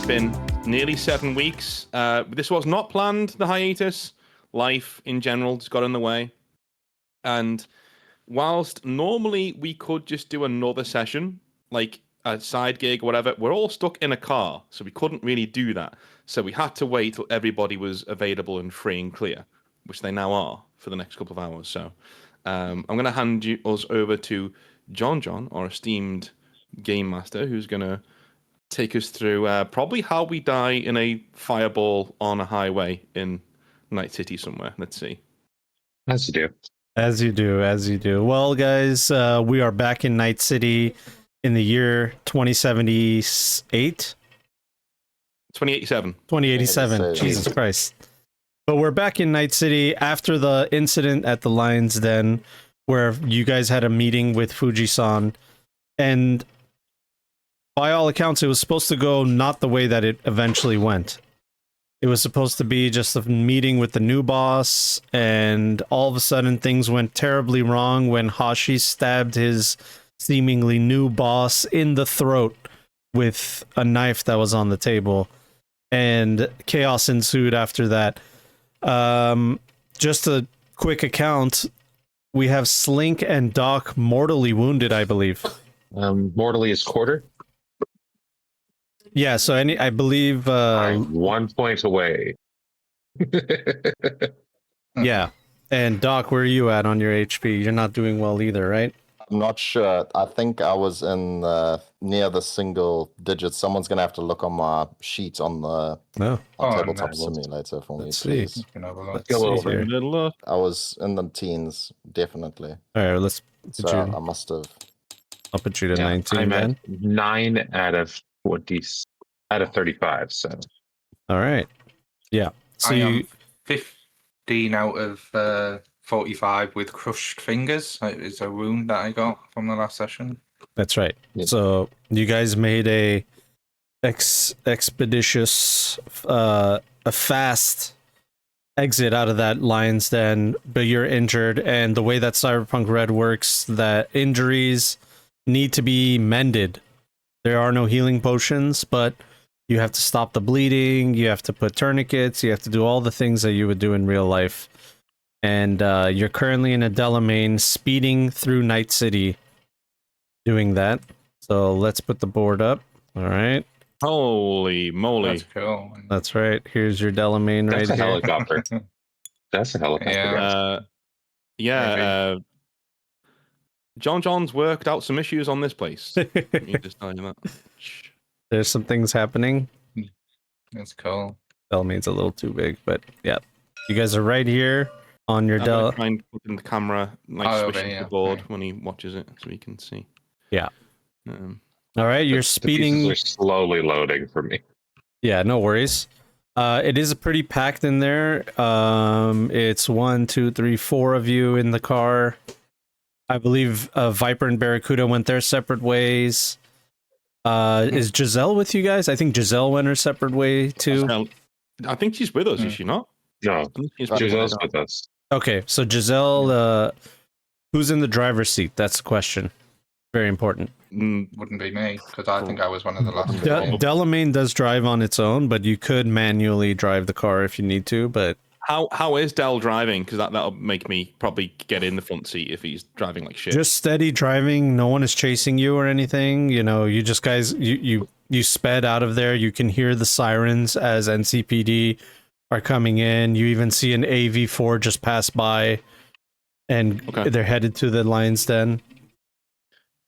been nearly 7 weeks. This was not planned, the hiatus. Life in general just got in the way. And whilst normally we could just do another session, like a side gig or whatever, we're all stuck in a car, so we couldn't really do that. So we had to wait till everybody was available and free and clear, which they now are for the next couple of hours. So I'm going to hand us over to John, our esteemed game master, who's going to take us through probably how we die in a fireball on a highway in Night City somewhere. Let's see. As you do. As you do, as you do. Well, guys, we are back in Night City in the year 2078. 2087. 2087. Jesus Christ. But we're back in Night City after the incident at the Lion's Den, where you guys had a meeting with Fuji-san. And by all accounts, it was supposed to go not the way that it eventually went. It was supposed to be just a meeting with the new boss, and all of a sudden things went terribly wrong when Hashi stabbed his seemingly new boss in the throat with a knife that was on the table, and chaos ensued after that. Just a quick account, we have Slink and Doc mortally wounded, I believe. Mortally is quarter. Yeah, so I believe I'm 1 point away. Yeah. And Doc, where are you at on your HP? You're not doing well either, right? I'm not sure. I think I was in near the single digits. Someone's gonna have to look on my sheet on the No. tabletop nice. simulator for me, Let's see. please. Let's Go see over. here. I was in the teens, definitely. All right, let's put So you, I must have. I'll put you to Yeah, 19 I'm then. at 9 out of 20, out of 35. So All right. Yeah. So I am you, 15 out of 45 with crushed fingers. It's a wound that I got from the last session. that's right. Yeah. So you guys made a expeditious, a fast exit out of that lion's den, but you're injured, and the way that Cyberpunk Red works, that injuries need to be mended. There are no healing potions, but you have to stop the bleeding, you have to put tourniquets, you have to do all the things that you would do in real life. And you're currently in a Delamain speeding through Night City doing that. So let's put the board up. All right. Holy moly. That's cool. That's right. Here's your Delamain right that's a here. helicopter. That's a helicopter. Yeah. Yeah, John's worked out some issues on this place. Let me just tell you that. There's some things happening. That's cool. Delamain's a little too big, but yeah. You guys are right here on your I'm gonna Del. try and put in the camera, like Oh, swishing okay, the yeah, board okay. when he watches it, so he can see. Yeah. Um, All right, you're The pieces speeding. are slowly loading for me. Yeah, no worries. It is pretty packed in there. It's 1, 2, 3, 4 of you in the car. I believe Viper and Barracuda went their separate ways. Is Giselle with you guys? I think Giselle went her separate way too. Giselle- I think she's with us, is she not? No, I think she's with Giselle's us. with us. Okay, so Giselle, who's in the driver's seat? That's the question. Very important. Wouldn't be me, because I think I was one of the last. Delamain does drive on its own, but you could manually drive the car if you need to. But How is Del driving? Because that'll make me probably get in the front seat if he's driving like shit. just steady driving. No one is chasing you or anything. You know, you just guys, you sped out of there. You can hear the sirens as NCPD are coming in. You even see an AV4 just pass by, and Okay. they're headed to the Lion's Den.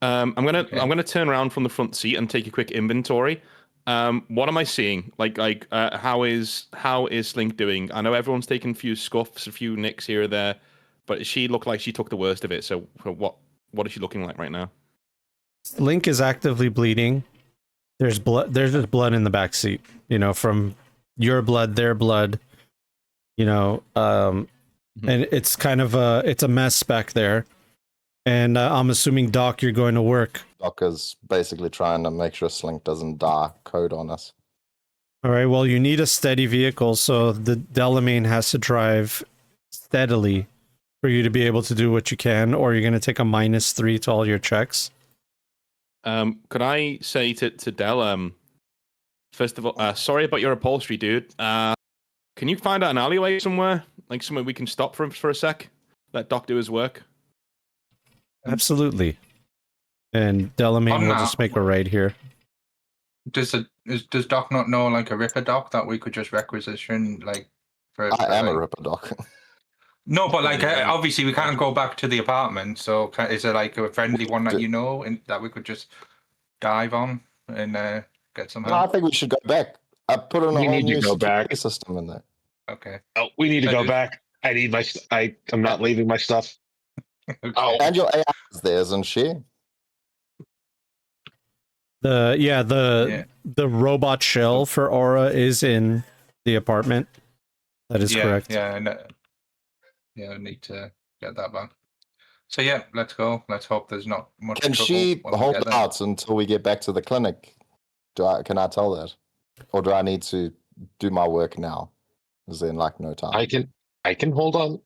I'm gonna turn around from the front seat and take a quick inventory. What am I seeing? How is Slink doing? I know everyone's taken a few scuffs, a few nicks here or there, but she looked like she took the worst of it. So what is she looking like right now? Link is actively bleeding. There's blood. There's just blood in the back seat. You know, from your blood, their blood. You know, and it's kind of it's a mess back there. And I'm assuming, Doc, you're going to work. Doc is basically trying to make sure Slink doesn't die code on us. All right. Well, you need a steady vehicle, so the Delamain has to drive steadily for you to be able to do what you can, or you're going to take a -3 to all your checks. Could I say to Del, First of all, sorry about your upholstery, dude. Can you find out an alleyway somewhere? Like somewhere we can stop for a sec? Let Doc do his work? Absolutely. And Delamain will just make a raid here. Does Doc not know like a Ripper Doc that we could just requisition like for? I am like... a Ripper Doc. No, but like obviously we can't go back to the apartment. So is there like a friendly one that you know and that we could just dive on and get some No, I help? think we should go back. I put in a We whole need to new go back. security system in there. Okay. Oh, we need to That go is- back. I need my. I'm not leaving my stuff. Okay. Oh, And your AI is there, isn't she? The robot shell for Aura is in the apartment. That is correct. Yeah, I need to get that back. So yeah, let's go. Let's hope there's not much Can trouble she when we hold get there. out until we get back to the clinic? Can I tell that? Or do I need to do my work now? Is there like no time? I can hold on.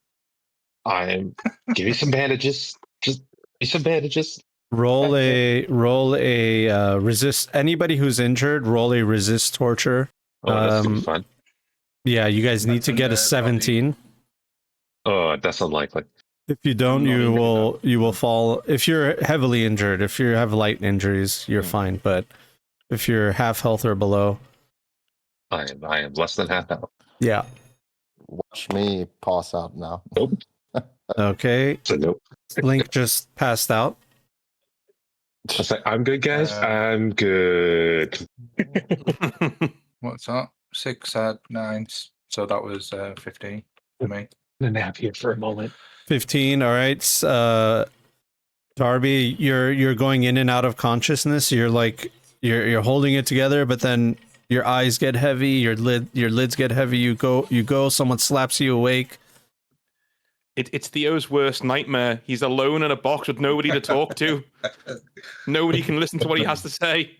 Give me some bandages. Just give me some bandages. Roll a resist. Anybody who's injured, roll a resist torture. Oh, that's gonna be fun. Yeah, you guys need to get a That's 17. Oh, that's unlikely. If you don't, I'm not you will fall. If you're heavily injured, if you have light injuries, you're fine. But if you're half health or below, I am less than half out. yeah. Watch me pass out now. Nope. Okay. So nope. Link just passed out. I was like, I'm good, guys. I'm good. What's that? 6, 9. So that was 15 for me. I'm gonna nap here for a moment. 15. All right. Darby, you're going in and out of consciousness. You're like you're holding it together, but then your eyes get heavy. Your lids get heavy. You go. Someone slaps you awake. It's Theo's worst nightmare. He's alone in a box with nobody to talk to. Nobody can listen to what he has to say.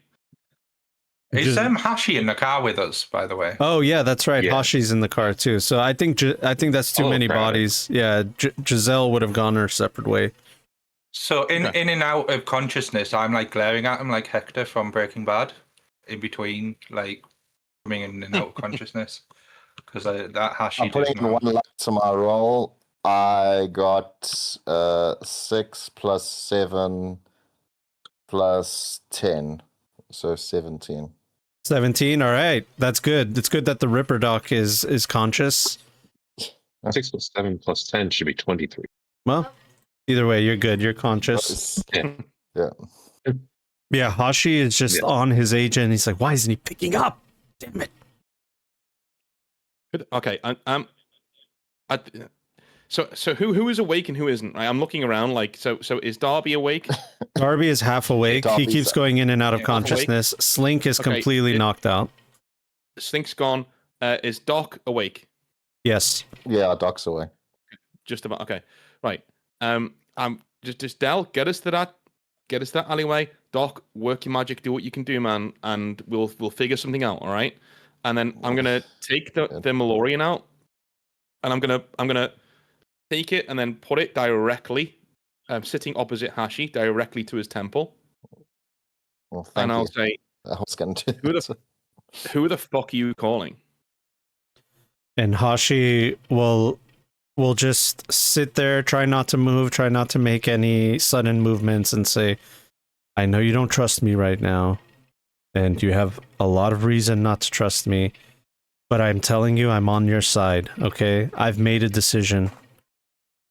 Is Hashi in the car with us, by the way? Oh yeah, that's right. Yeah. Hashi's in the car too. So I think that's too many crap. bodies. Yeah, Giselle would have gone her separate way. So in Okay. in and out of consciousness, I'm like glaring at him like Hector from Breaking Bad, in between like coming in and out of consciousness, because that Hashi I'm putting doesn't in have. one luck to my roll. I got 6 plus 7 plus 10. So 17. 17. All right, that's good. It's good that the Ripper Doc is conscious. 6 plus 7 plus 10 should be 23. Well, either way, you're good. You're conscious. Yeah. Yeah, Hashi is just on his agent. He's like, why isn't he picking up? Damn it. Okay, so who is awake and who isn't? Right? I'm looking around like so is Darby awake? Darby is half awake. He Darby's keeps going in and out of half awake. consciousness. Slink is Okay, completely knocked out. Slink's gone. Is Doc awake? Yes. Yeah, Doc's away. Just about. Okay, right. Just Del, get us to that alleyway. Doc, work your magic, do what you can do, man, and we'll figure something out. All right. And then I'm gonna take the Malorian out, and I'm gonna take it and then put it directly, sitting opposite Hashi, directly to his temple. Well, thank And you. I'll say, I was going to who the fuck are you calling? And Hashi will just sit there, try not to move, try not to make any sudden movements, and say, I know you don't trust me right now, and you have a lot of reason not to trust me, but I'm telling you I'm on your side, okay? I've made a decision,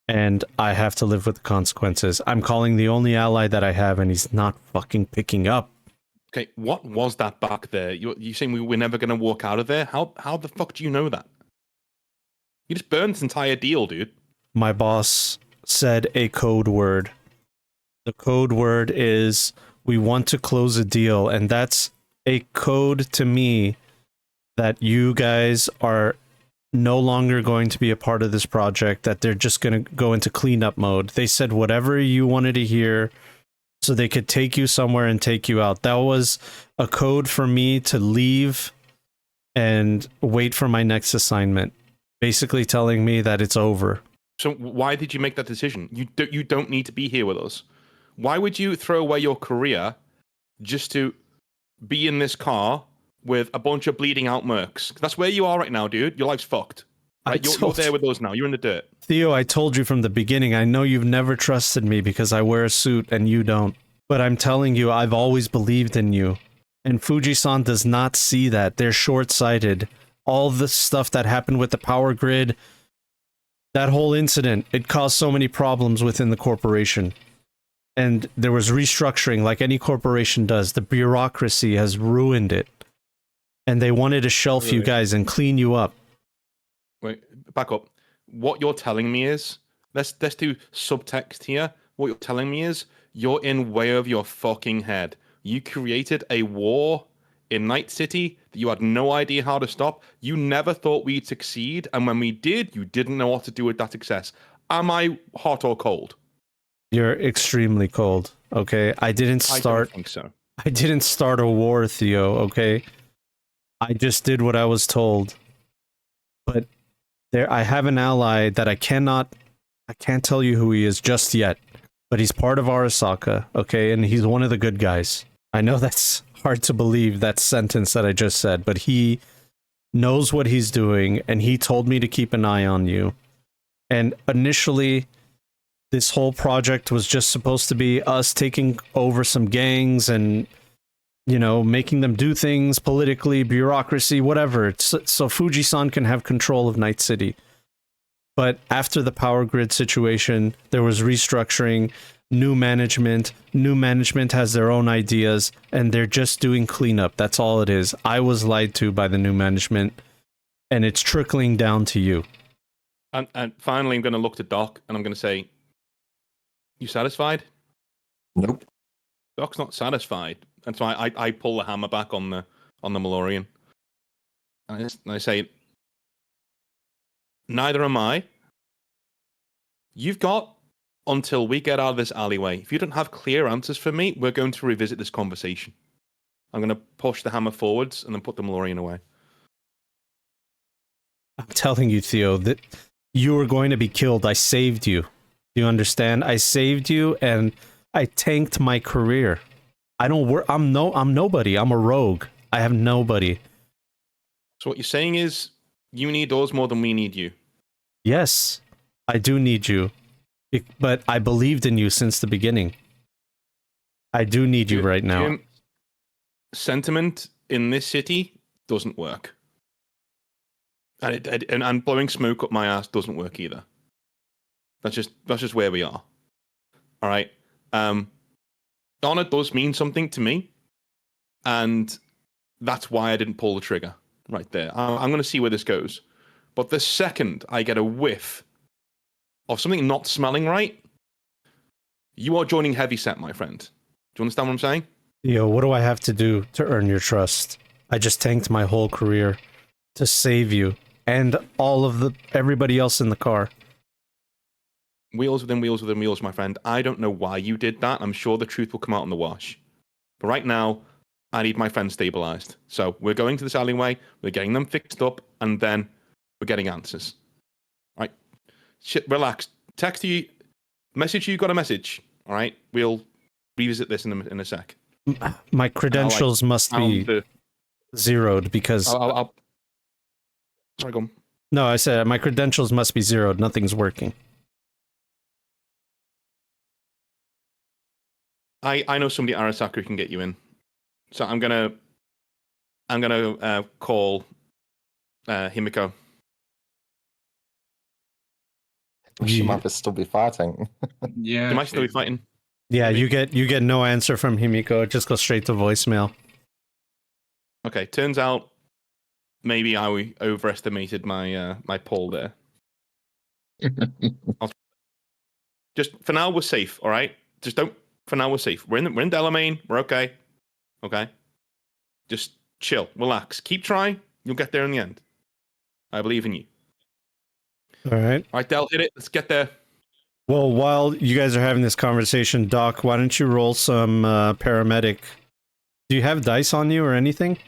and I have to live with the consequences. I'm calling the only ally that I have, and he's not fucking picking up. Okay, what was that back there? You saying we were never going to walk out of there? How the fuck do you know that? You just burned this entire deal, dude. My boss said a code word. The code word is, we want to close a deal, and that's a code to me that you guys are no longer going to be a part of this project, that they're just going to go into cleanup mode. They said whatever you wanted to hear so they could take you somewhere and take you out. That was a code for me to leave and wait for my next assignment. Basically telling me that it's over. So why did you make that decision? You don't need to be here with us. Why would you throw away your career just to be in this car with a bunch of bleeding out mercs. That's where you are right now, dude. Your life's fucked. Right? You're there with us now. You're in the dirt. Theo, I told you from the beginning, I know you've never trusted me because I wear a suit and you don't. But I'm telling you, I've always believed in you. And Fuji-san does not see that. They're short-sighted. All the stuff that happened with the power grid, that whole incident, it caused so many problems within the corporation. And there was restructuring like any corporation does. The bureaucracy has ruined it. And they wanted to shelf you guys and clean you up. Wait, back up. What you're telling me is, let's do subtext here. What you're telling me is, you're in way of your fucking head. You created a war in Night City that you had no idea how to stop. You never thought we'd succeed, and when we did, you didn't know what to do with that success. Am I hot or cold? You're extremely cold, okay? I don't think so. I didn't start a war, Theo, okay? I just did what I was told. But I have an ally that I can't tell you who he is just yet. But he's part of Arasaka, okay? And he's one of the good guys. I know that's hard to believe, that sentence that I just said, but he knows what he's doing, and he told me to keep an eye on you. And initially, this whole project was just supposed to be us taking over some gangs and, you know, making them do things politically, bureaucracy, whatever, so Fuji-san can have control of Night City. But after the power grid situation, there was restructuring, new management. New management has their own ideas, and they're just doing cleanup. That's all it is. I was lied to by the new management, and it's trickling down to you. And finally, I'm going to look to Doc, and I'm going to say, you satisfied? Nope. Doc's not satisfied. That's why I pull the hammer back on the Malorian. And I say, neither am I. You've got until we get out of this alleyway. If you don't have clear answers for me, we're going to revisit this conversation. I'm going to push the hammer forwards and then put the Malorian away. I'm telling you, Theo, that you were going to be killed. I saved you. Do you understand? I saved you, and I tanked my career. I'm nobody. I'm a rogue. I have nobody. So what you're saying is, you need us more than we need you. Yes, I do need you. But I believed in you since the beginning. I do need you right now. Jim, sentiment in this city doesn't work. And blowing smoke up my ass doesn't work either. That's just where we are. All right. Honor does mean something to me, and that's why I didn't pull the trigger right there. I'm going to see where this goes. But the second I get a whiff of something not smelling right, you are joining heavyset, my friend. Do you understand what I'm saying? Yo, what do I have to do to earn your trust? I just tanked my whole career to save you and everybody else in the car. Wheels within wheels within wheels, my friend. I don't know why you did that. I'm sure the truth will come out in the wash. But right now, I need my friends stabilized. So we're going to this alleyway, we're getting them fixed up, and then we're getting answers. Right? Shit, relax. Text you, message you, got a message. All right? We'll revisit this in a sec. My credentials must be zeroed because... Sorry, go on. No, I said my credentials must be zeroed. Nothing's working. I know somebody at Arasaka who can get you in. So I'm gonna call Himiko. She might still be fighting. Yeah, She might still be fighting. Yeah, you get no answer from Himiko. It just goes straight to voicemail. Okay, turns out maybe I overestimated my my pull there. Just for now, we're safe. All right, just don't. For now, we're safe. We're in Delamain. We're okay. Okay, just chill, relax, keep trying. You'll get there in the end. I believe in you. All right. All right, Del, hit it. Let's get there. Well, while you guys are having this conversation, Doc, why don't you roll some paramedic? Do you have dice on you or anything?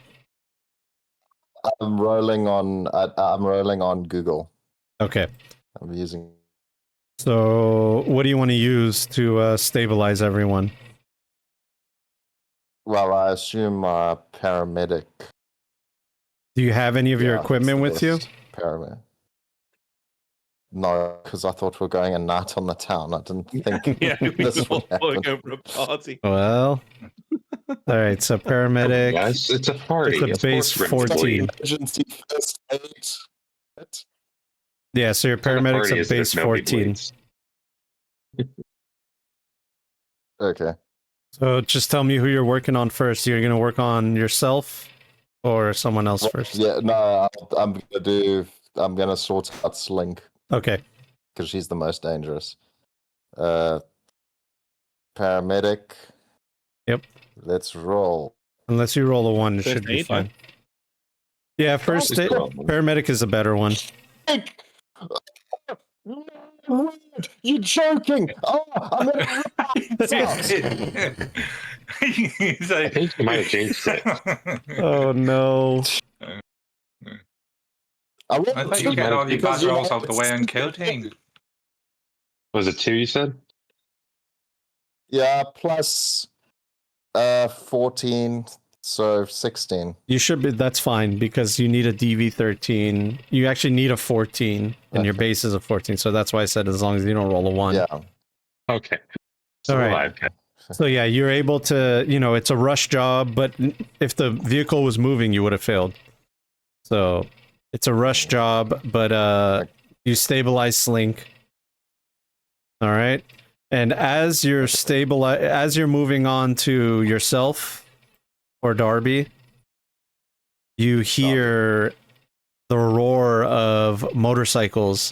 I'm rolling on Google. Okay. I'm using. So, what do you want to use to stabilize everyone? Well, I assume paramedic Do you have any of your Yeah, equipment it's with the you? best Paramedic. No, because I thought we were going a night on the town. I didn't think Yeah, we this would all happen. go for a party. Well, all right. So paramedic. Guys, it's a party. It's a base Of course we're gonna 14. bleed. Emergency first aid. Yeah, so your What kind of paramedic's party a is it if base nobody 14. bleeds? Okay. So just tell me who you're working on first. You're going to work on yourself or someone else first? Yeah, no, I'm gonna sort out Slink Okay. because she's the most dangerous. Paramedic. Yep. Let's roll. Unless you roll a 1, it First should be aid, yeah? fine. Yeah, first Just aid. roll one. Paramedic is a better one. You're joking! Oh, I'm gonna He's I like, think you might have jinxed it. Oh no. I I thought you get all your bad rolls out the way and kill things. Was it 2, you said? Yeah, plus 14, so 16. You should be, that's fine because you need a DV13. You actually need a 14 and your Okay. base is a 14. So that's why I said as long as you don't roll a 1. Yeah. Okay. So All right. alive. So yeah, you're able to, it's a rush job, but if the vehicle was moving, you would have failed. So it's a rush job, but you stabilize Slink. All right. And as you're moving on to yourself or Darby, you hear the roar of motorcycles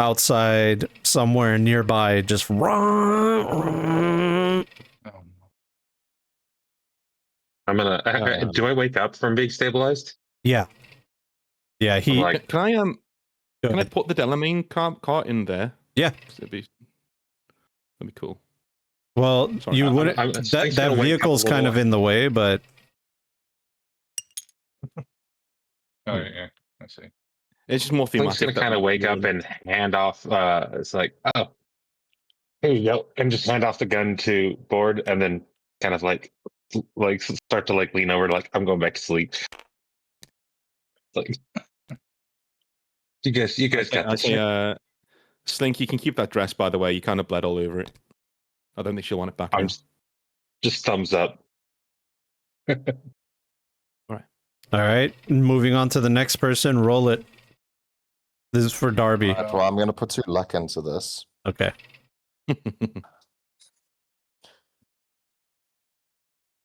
outside somewhere nearby, just run. Oh, I'm gonna. Do I wake up from being stabilized? Yeah. Yeah, I'm he like, Can I go can I ahead. put the Delamine cart in there? Yeah. That'd be cool. Well, Sorry, you I'm- wouldn't Slink's that gonna wake up a vehicle's kind little- of in the way, but oh yeah, I see. It's just more Slink's thematic. gonna kind of wake up and hand off. It's like, oh, here you go, and just hand off the gun to Board, and then kind of like start to like lean over, like I'm going back to sleep. Like, you guys got I this. say, Slink, you can keep that dress, by the way. You kind of bled all over it. I don't think she'll want it back. I'm now. just thumbs up. all right. Moving on to the next person, roll it. This is for Darby. Right, well, I'm gonna put 2 luck into this. Okay.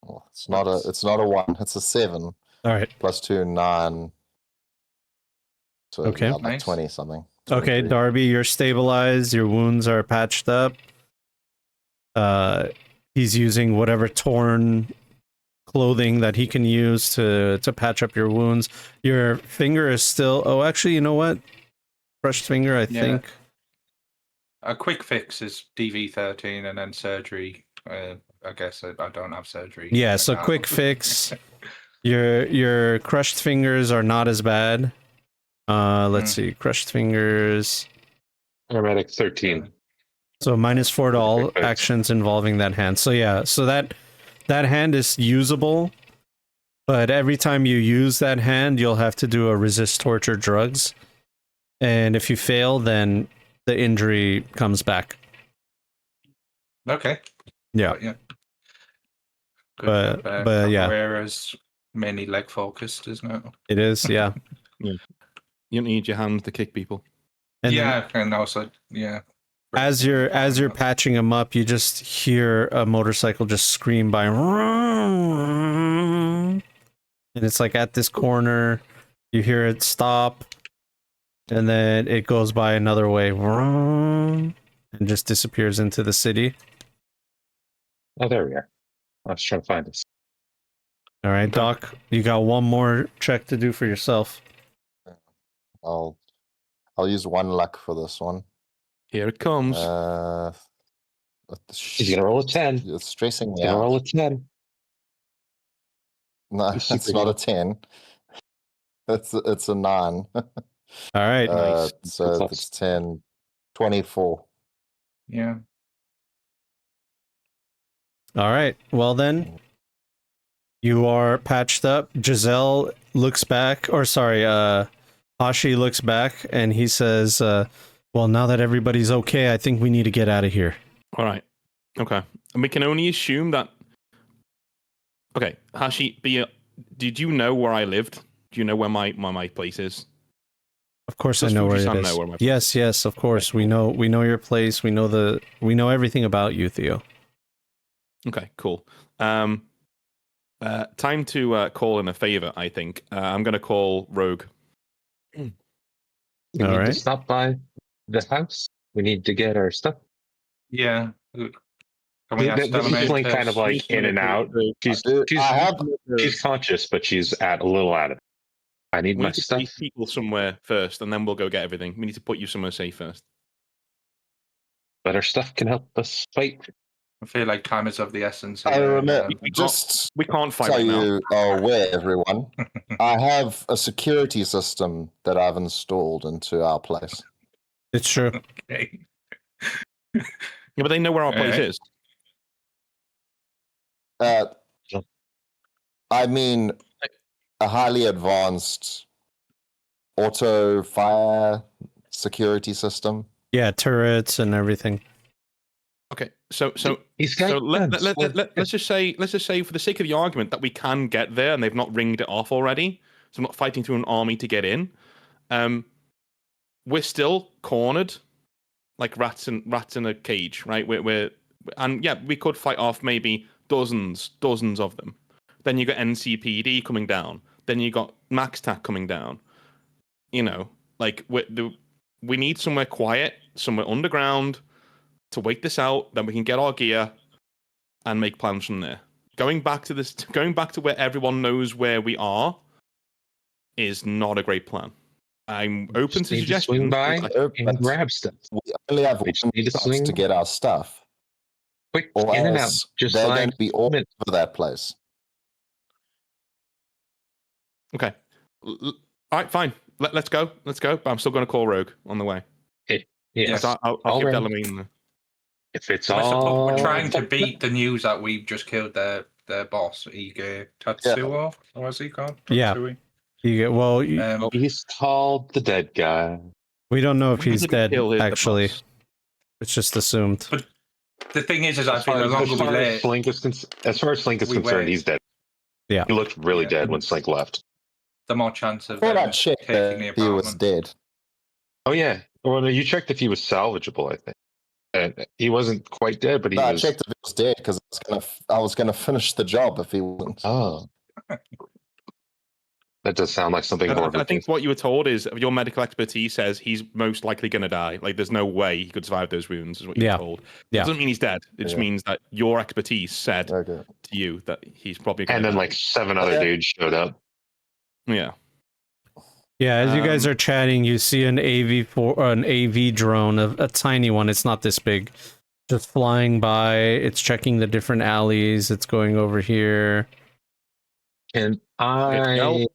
Well, it's not a 1, it's a 7. All right. Plus 2, 9. So Okay. yeah, like Nice. 20 something. Okay, 23. Darby, you're stabilized. Your wounds are patched up. He's using whatever torn clothing that he can use to patch up your wounds. Your finger is still. Oh, actually, you know what? Crushed finger, I Yeah. think. A quick fix is DV13 and then surgery. I guess I don't have surgery. Yeah. right So now. quick fix. Your crushed fingers are not as bad. Let's see. Crushed fingers. Paramedic 13. So -4 to all Perfect. actions involving that hand. So yeah, so that hand is usable, but every time you use that hand, you'll have to do a resist torture drugs. And if you fail, then the injury comes back. Okay. Yeah. Yeah. But yeah. Whereas mainly leg focused, isn't it? It is, yeah. You don't need your hands to kick people. And then yeah, and also as you're patching him up, you just hear a motorcycle just scream by, and it's like at this corner. You hear it stop, and then it goes by another way, and just disappears into the city. Oh, there we are. I was trying to find this. All right, Doc, you got one more check to do for yourself. I'll use 1 luck for this one. Here it comes. He's gonna roll a 10. It's stressing He's me gonna roll out. a 10. No, He's it's super not a good. 10. It's a 9. All right, Nice. So Close. it's 10, 24. yeah. all right. Well then, You are patched up. Giselle looks back, or sorry, Hashi looks back, and he says, well, now that everybody's okay, I think we need to get out of here. All right. Okay. And we can only assume that. Okay, Hashi, did you know where I lived? Do you know where my place is? Of course, Does I know where it Fuji-san is. know where my place Yes, yes, of course. Okay, We know your place. We know everything about you, Theo. Okay, cool. Time to call in a favor, I think. I'm going to call Rogue. We All need to right. stop by the house. We need to get our stuff. Yeah. Can we ask This is Delamay definitely to kind of like in and out. She's I have she's conscious, but she's a little out of it. I need We my need to stuff. place people somewhere first, and then we'll go get everything. We need to put you somewhere safe first. But our stuff can help us fight. I feel like time is of the essence I here. remember, we can't- just We can't fight so right now. you are aware, everyone, I have a security system that I've installed into our place. It's true. Okay. Yeah, but they know where our place Alright. is. I mean, a highly advanced auto fire security system. Yeah, turrets and everything. Okay, so He's got guns. let's just say for the sake of the argument that we can get there and they've not ringed it off already, so I'm not fighting through an army to get in. We're still cornered, like rats in a cage, right? And yeah, we could fight off maybe dozens of them. Then you got NCPD coming down. Then you got Max Tac coming down. You know, like we need somewhere quiet, somewhere underground to wait this out. Then we can get our gear and make plans from there. Going back to where everyone knows where we are is not a great plan. I'm open to Need to swing suggestions. by But and grab stuff. we only have We one just need to chance swing to get our stuff, quick or in and out, else just they're like going to be all over that place. Okay. All right, fine. Let's go. But I'm still going to call Rogue on the way. yes. So I'll All give right. Delamine. If it's I suppose all we're trying to beat the news that we've just killed their boss, Ige Tatsuo. Or what's he called? Yeah. Tatsui? You get he's called the dead guy. we don't know if We he's didn't dead. kill the Actually, boss. it's just assumed. But the thing is I As feel far the longer we as lay, Slink is we concerned, wait. he's dead. Yeah. He looked really Yeah. dead when Slink left. the more chance I of thought them I checked taking the that he was apartment. dead. Oh yeah. Well, no, you checked if he was salvageable. I think. And he wasn't quite dead, but he No, I was. checked if he was dead because I was gonna finish the job if he wasn't. Oh. That does sound like something horrible. I think what you were told is your medical expertise says he's most likely going to die. Like, there's no way he could survive those wounds, is what you were told. It Yeah. doesn't mean he's dead. It just Yeah. means that your expertise said Okay. to you that he's probably going And to then die. like 7 other Okay. dudes showed up. Yeah. Yeah, as you guys Um, are chatting, you see an AV drone, a tiny one. It's not this big, just flying by. It's checking the different alleys. It's going over here. And Well,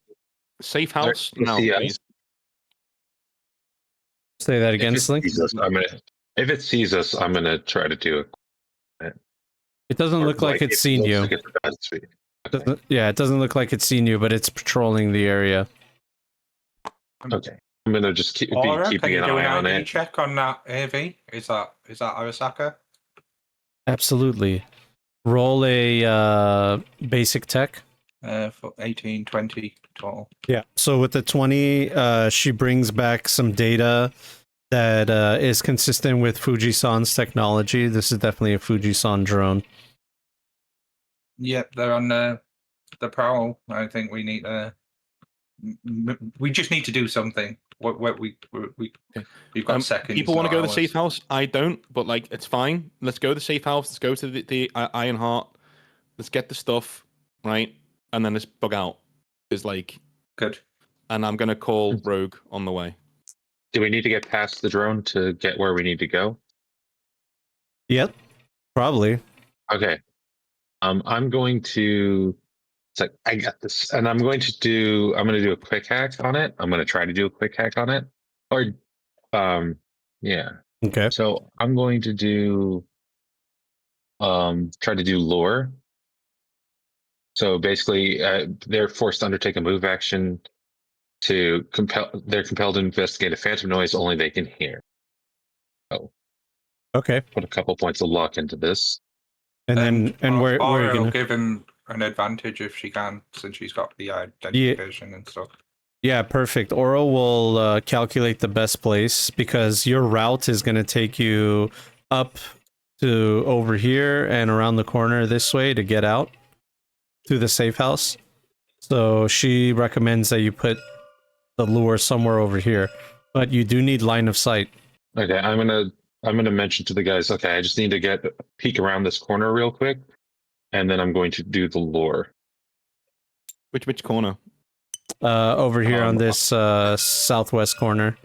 safe house Alright, now, see us. please. Say that again, if it Slink. sees us, if it sees us, I'm gonna try to do it. It doesn't look like it's seen you. Yeah, it doesn't look like it's seen you, but it's patrolling the area. Okay. I'm gonna just be Aura, can keeping you an do an eye on ID it. check on that AV? Is that Arasaka? Absolutely. Roll a basic tech. For 18, 20 total. Yeah. So with the 20, she brings back some data that is consistent with Fujisan's technology. This is definitely a Fujisan drone. Yep, they're on the prowl. I think we need we just need to do something. We've got seconds. People want to go to the hours. safe house. I don't, but like, it's fine. Let's go to the safe house. Let's go to the Ironheart. Let's get the stuff, right? And then let's bug out. Is like Good. And I'm gonna call Rogue on the way. Do we need to get past the drone to get where we need to go? Yep. Probably. Okay. I'm going to. It's like I got this, and I'm gonna do a quick hack on it. I'm gonna try to do a quick hack on it, or, yeah. Okay. So I'm going to do, try to do lore. So basically, they're forced to undertake a move action to they're compelled to investigate a phantom noise only they can hear. So Okay. put a couple points of luck into this. And then, and where are you will gonna? give him an advantage if she can, since she's got the identification and stuff. Yeah, perfect. Oro will calculate the best place because your route is going to take you up to over here and around the corner this way to get out to the safe house. So she recommends that you put the lure somewhere over here, but you do need line of sight. Okay, I'm gonna mention to the guys. Okay, I just need to get a peek around this corner real quick, and then I'm going to do the lure. Which corner? Over here on this southwest corner.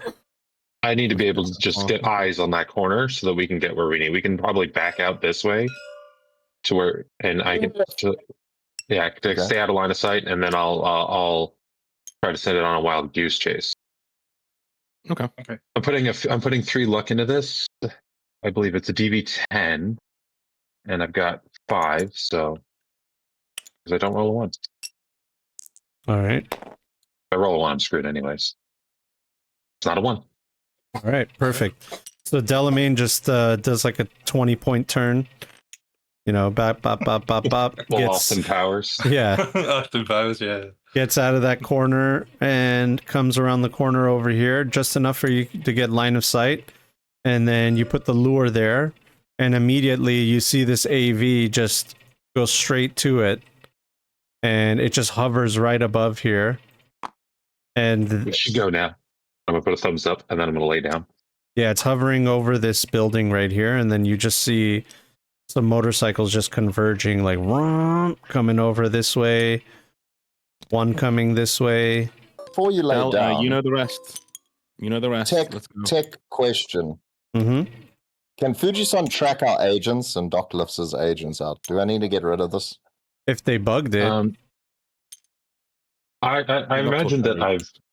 I need to be able to just get eyes on that corner so that we can get where we need. We can probably back out this way to where, and I can, stay out of line of sight, and then I'll try to send it on a wild goose chase. Okay. I'm putting 3 luck into this. I believe it's a DV10, and I've got 5, so because I don't roll a 1. All right. If I roll a 1, I'm screwed anyways. It's not a 1. All right, perfect. So Delamain just does like a 20-point turn. You know, bop, bop, bop, bop, bop. Austin Powers. Yeah. Austin Powers, yeah. Gets out of that corner and comes around the corner over here, just enough for you to get line of sight. And then you put the lure there, and immediately you see this AV just go straight to it. And it just hovers right above here. And We should go now. I'm gonna put a thumbs up, and then I'm gonna lay down. yeah, it's hovering over this building right here, and then you just see some motorcycles just converging, like coming over this way, one coming this way. Before you lay down, you know the rest. You know the rest. Let's go. Tech question. Mm-hmm. Can Fujisan track our agents and Doc lifts agents out? Do I need to get rid of this? If they bugged it. I imagine that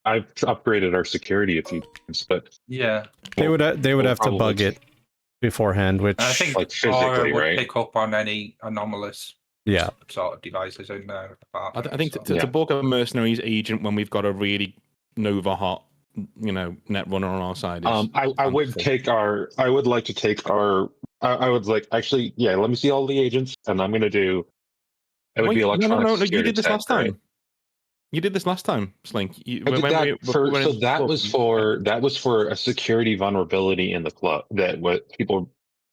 I've upgraded our security a few times, but yeah, they would have to probably bug it beforehand, which I think like physically, would right? pick up on any anomalous sort of devices in there. I think to book a mercenaries agent when we've got a really Nova hot, net runner on our side. I would like to take our. I would like actually, yeah. Let me see all the agents, and I'm gonna do. It would be electronic. No. You did this last time. Right? You did this last time, Slink. That was for a security vulnerability in the club. That what people.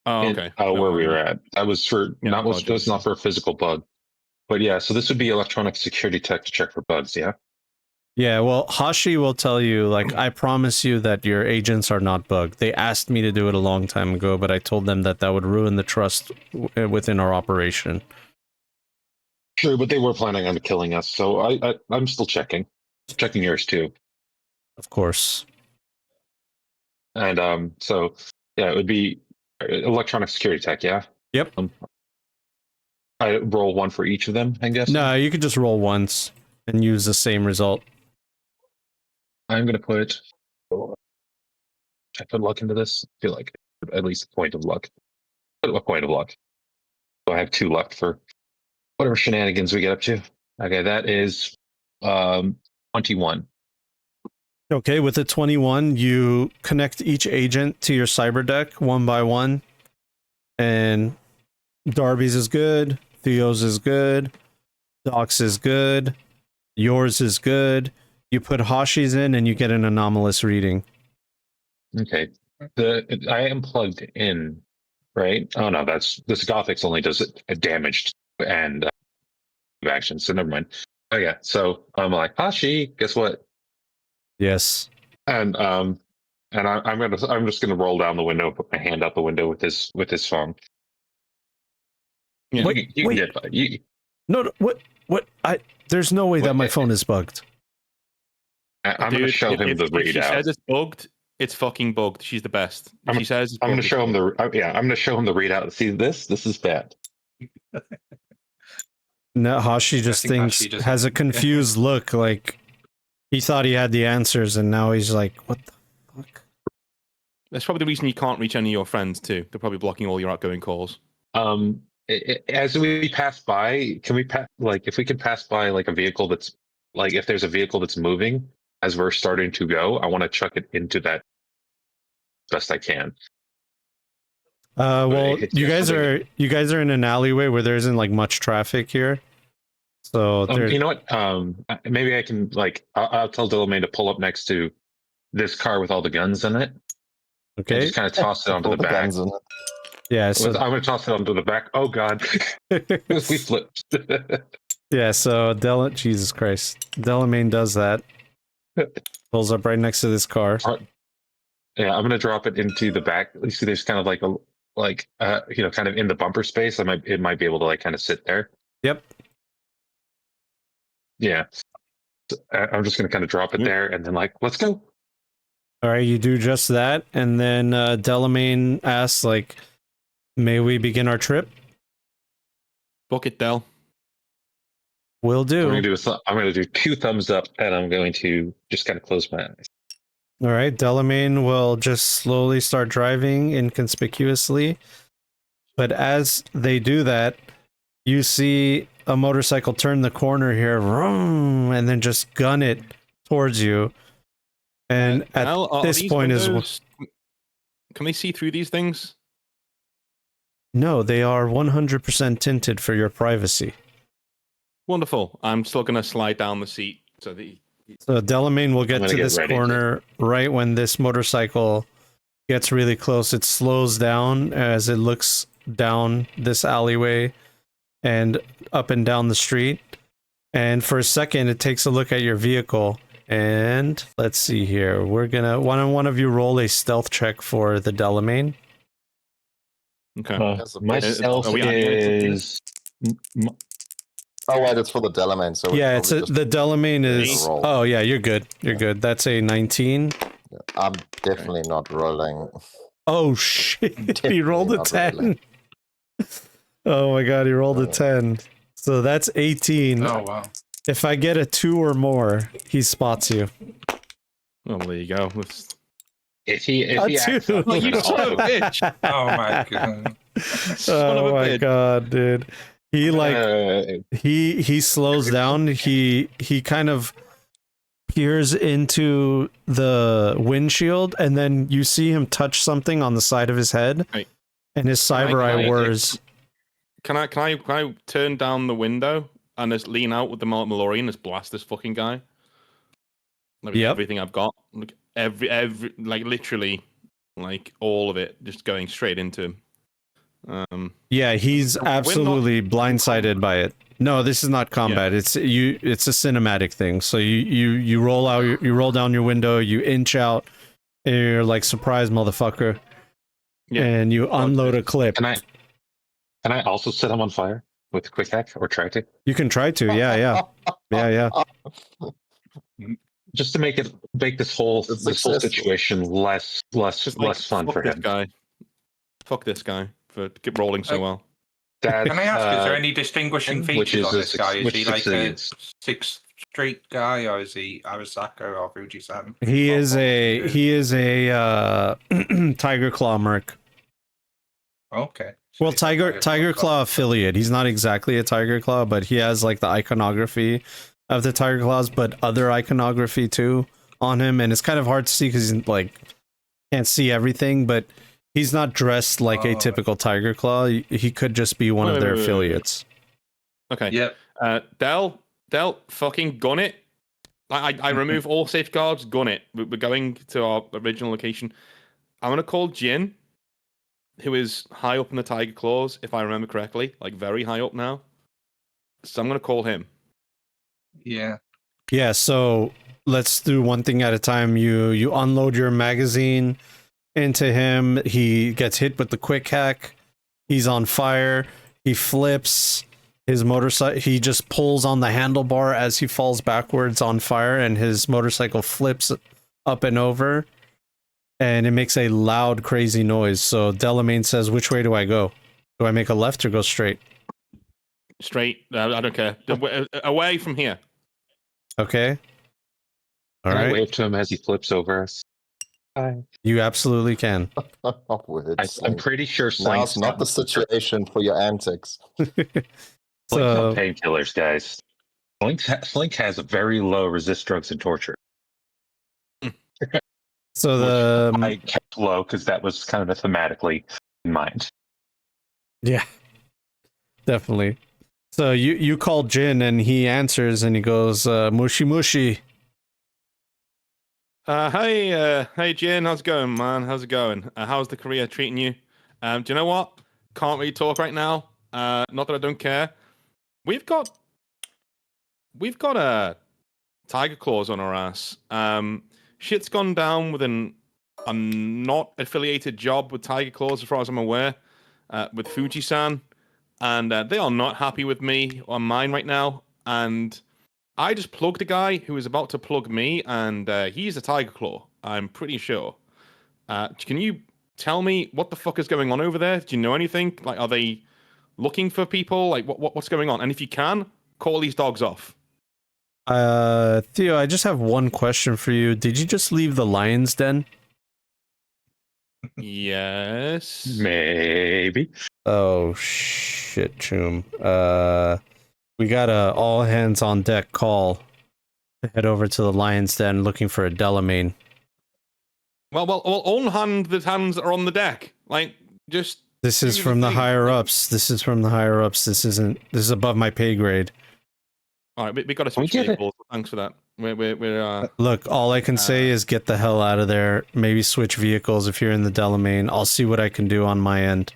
Oh, okay. Where we were at. That was for not for a physical bug, but yeah. So this would be electronic security tech to check for bugs. Yeah. Yeah. Well, Hashi will tell you. Like, I promise you that your agents are not bugged. They asked me to do it a long time ago, but I told them that would ruin the trust within our operation. Sure, but they were planning on killing us, so I'm still checking yours too, of course. And so yeah, it would be electronic security tech. Yeah. Yep. I roll 1 for each of them, I guess. No, you could just roll once and use the same result. I'm gonna put. I put luck into this. I feel like at least a point of luck. Put a point of luck. So I have 2 luck for. Whatever shenanigans we get up to. Okay, that is 21. Okay, with the 21, you connect each agent to your cyber deck one by one. And Darby's is good, Theo's is good, Doc's is good, yours is good. You put Hashi's in and you get an anomalous reading. Okay. I am plugged in, right? Oh no, this Gothix only does it damaged and action, so never mind. Oh yeah, so I'm like, Hashi, guess what? Yes. And I'm just gonna roll down the window, put my hand out the window with his phone. Yeah, wait, you can get you. No, what? There's no way that my phone is bugged. I'm gonna show him the readout. If she says it's bugged, it's fucking bugged. She's the best. She says it's I'm gonna show him the I'm gonna show him the readout. See this is bad. No, Hashi just has a confused look, like he thought he had the answers and now he's like, what the fuck? That's probably the reason you can't reach any of your friends too. They're probably blocking all your outgoing calls. as we pass by, can we if we can pass by like a vehicle that's like if there's a vehicle that's moving as we're starting to go, I want to chuck it into that best I can. Well, it's you just guys are in an alleyway where there isn't like much traffic here. So there's you know what? Maybe I can I'll tell Delamain to pull up next to this car with all the guns in it. And okay. just kind of toss it onto All the back. guns in it. Yeah, I'm so going to toss it onto the back. Oh God, we flipped. yeah, so Jesus Christ, Delamain does that. Pulls up right next to this car. Yeah, I'm going to drop it into the back. You see, there's kind of kind of in the bumper space. It might be able to like kind of sit there. Yep. Yeah, I'm just going to kind of drop it there and then let's go. All right, you do just that, and then Delamain asks, "May we begin our trip?" Book it, Del. Will do. I'm going to do 2 thumbs up, and I'm going to just kind of close my eyes. All right, Delamain will just slowly start driving inconspicuously, but as they do that, you see a motorcycle turn the corner here, vroom, and then just gun it towards you. And at Del, this point can they see through these things? no, they are 100% tinted for your privacy. Wonderful. I'm still going to slide down the seat so Delamain will get to this corner right when this motorcycle gets really close. It slows down as it looks down this alleyway and up and down the street. And for a second, it takes a look at your vehicle. And let's see here. We're gonna one of you roll a stealth check for the Delamain. Okay. My stealth is. Oh wait, it's for the Delamain. So Yeah, the Delamain is. Oh yeah, you're good. You're good. That's a 19. I'm definitely not rolling. Oh shit! He rolled a 10. Oh my god, he rolled a 10. So that's 18. Oh wow. If I get a 2 or more, he spots you. Well, there you go. If he acts two. up, Oh, I'm you gonna son of a also- bitch! Oh my god. Son of Oh a my bitch. god, dude. He he slows down. He kind of peers into the windshield, and then you see him touch something on the side of his head, Right. and his cyber eye whirs. Can I turn down the window and just lean out with the Malorian and just blast this fucking guy? Yep. Everything I've got, every literally, all of it, just going straight into him. Yeah, he's absolutely blindsided by it. No, this is not combat. Yeah. It's a cinematic thing. So you roll out, you roll down your window, you inch out, and you're like, "Surprise, motherfucker!" Yeah. And you unload a clip. Can I also set him on fire with a quick hack or try to? You can try to. Yeah. Just to make this whole situation less fun for him. Fuck this guy for rolling so well. Can I ask, is there any distinguishing features on this guy? Is he like a 6th Street guy, or is he Arasaka or Fuji-san? He is a Tiger Claw merc. Okay. Well, Tiger Claw affiliate. He's not exactly a Tiger Claw, but he has like the iconography of the Tiger Claws, but other iconography too on him, and it's kind of hard to see because he's like can't see everything, but he's not dressed like a typical Tiger Claw. He could just be one of their affiliates. Okay. Yep. Del, fucking gun it. I remove all safeguards, gun it. We're going to our original location. I'm gonna call Jin, who is high up in the Tiger Claws, if I remember correctly, like very high up now. So I'm gonna call him. Yeah. Yeah, so let's do one thing at a time. You unload your magazine into him. He gets hit with the quick hack. He's on fire. He flips his motorcycle. He just pulls on the handlebar as he falls backwards on fire, and his motorcycle flips up and over, and it makes a loud, crazy noise. So Delamain says, "Which way do I go? Do I make a left or go straight?" Straight. I don't care. Away from here. Okay. All I right. wave to him as he flips over us. You absolutely can. Word I'm Slink. pretty sure Now's Slink's not the situation for your antics. Slink's So on painkillers, guys. Slink has a very low resist drugs and torture. so the I kept low because that was kind of thematically in mind. yeah, definitely. So you call Jin and he answers and he goes mushi mushi. Hey, Jin, how's it going, man? How's it going? How's the career treating you? Do you know what? Can't really talk right now. Not that I don't care. We've got tiger claws on our ass. Shit's gone down with a not affiliated job with Tiger Claws, as far as I'm aware, with Fuji-san, and they are not happy with me or mine right now. And I just plugged a guy who was about to plug me, and he's a Tiger Claw. I'm pretty sure. Can you tell me what the fuck is going on over there? Do you know anything? Like, are they looking for people? Like, what's going on? And if you can, call these dogs off. Theo, I just have one question for you. Did you just leave the lion's den? Yes. Maybe. Oh shit, Choom. We got a all hands on deck call to head over to the lion's den looking for a Delamain. Well, all hands that are on the deck. Like, just. This is from the higher ups. This is from the higher ups. This is above my pay grade. All right, we got to switch vehicles. Thanks for that. We're Look, all I can say is get the hell out of there. Maybe switch vehicles if you're in the Delamain. I'll see what I can do on my end.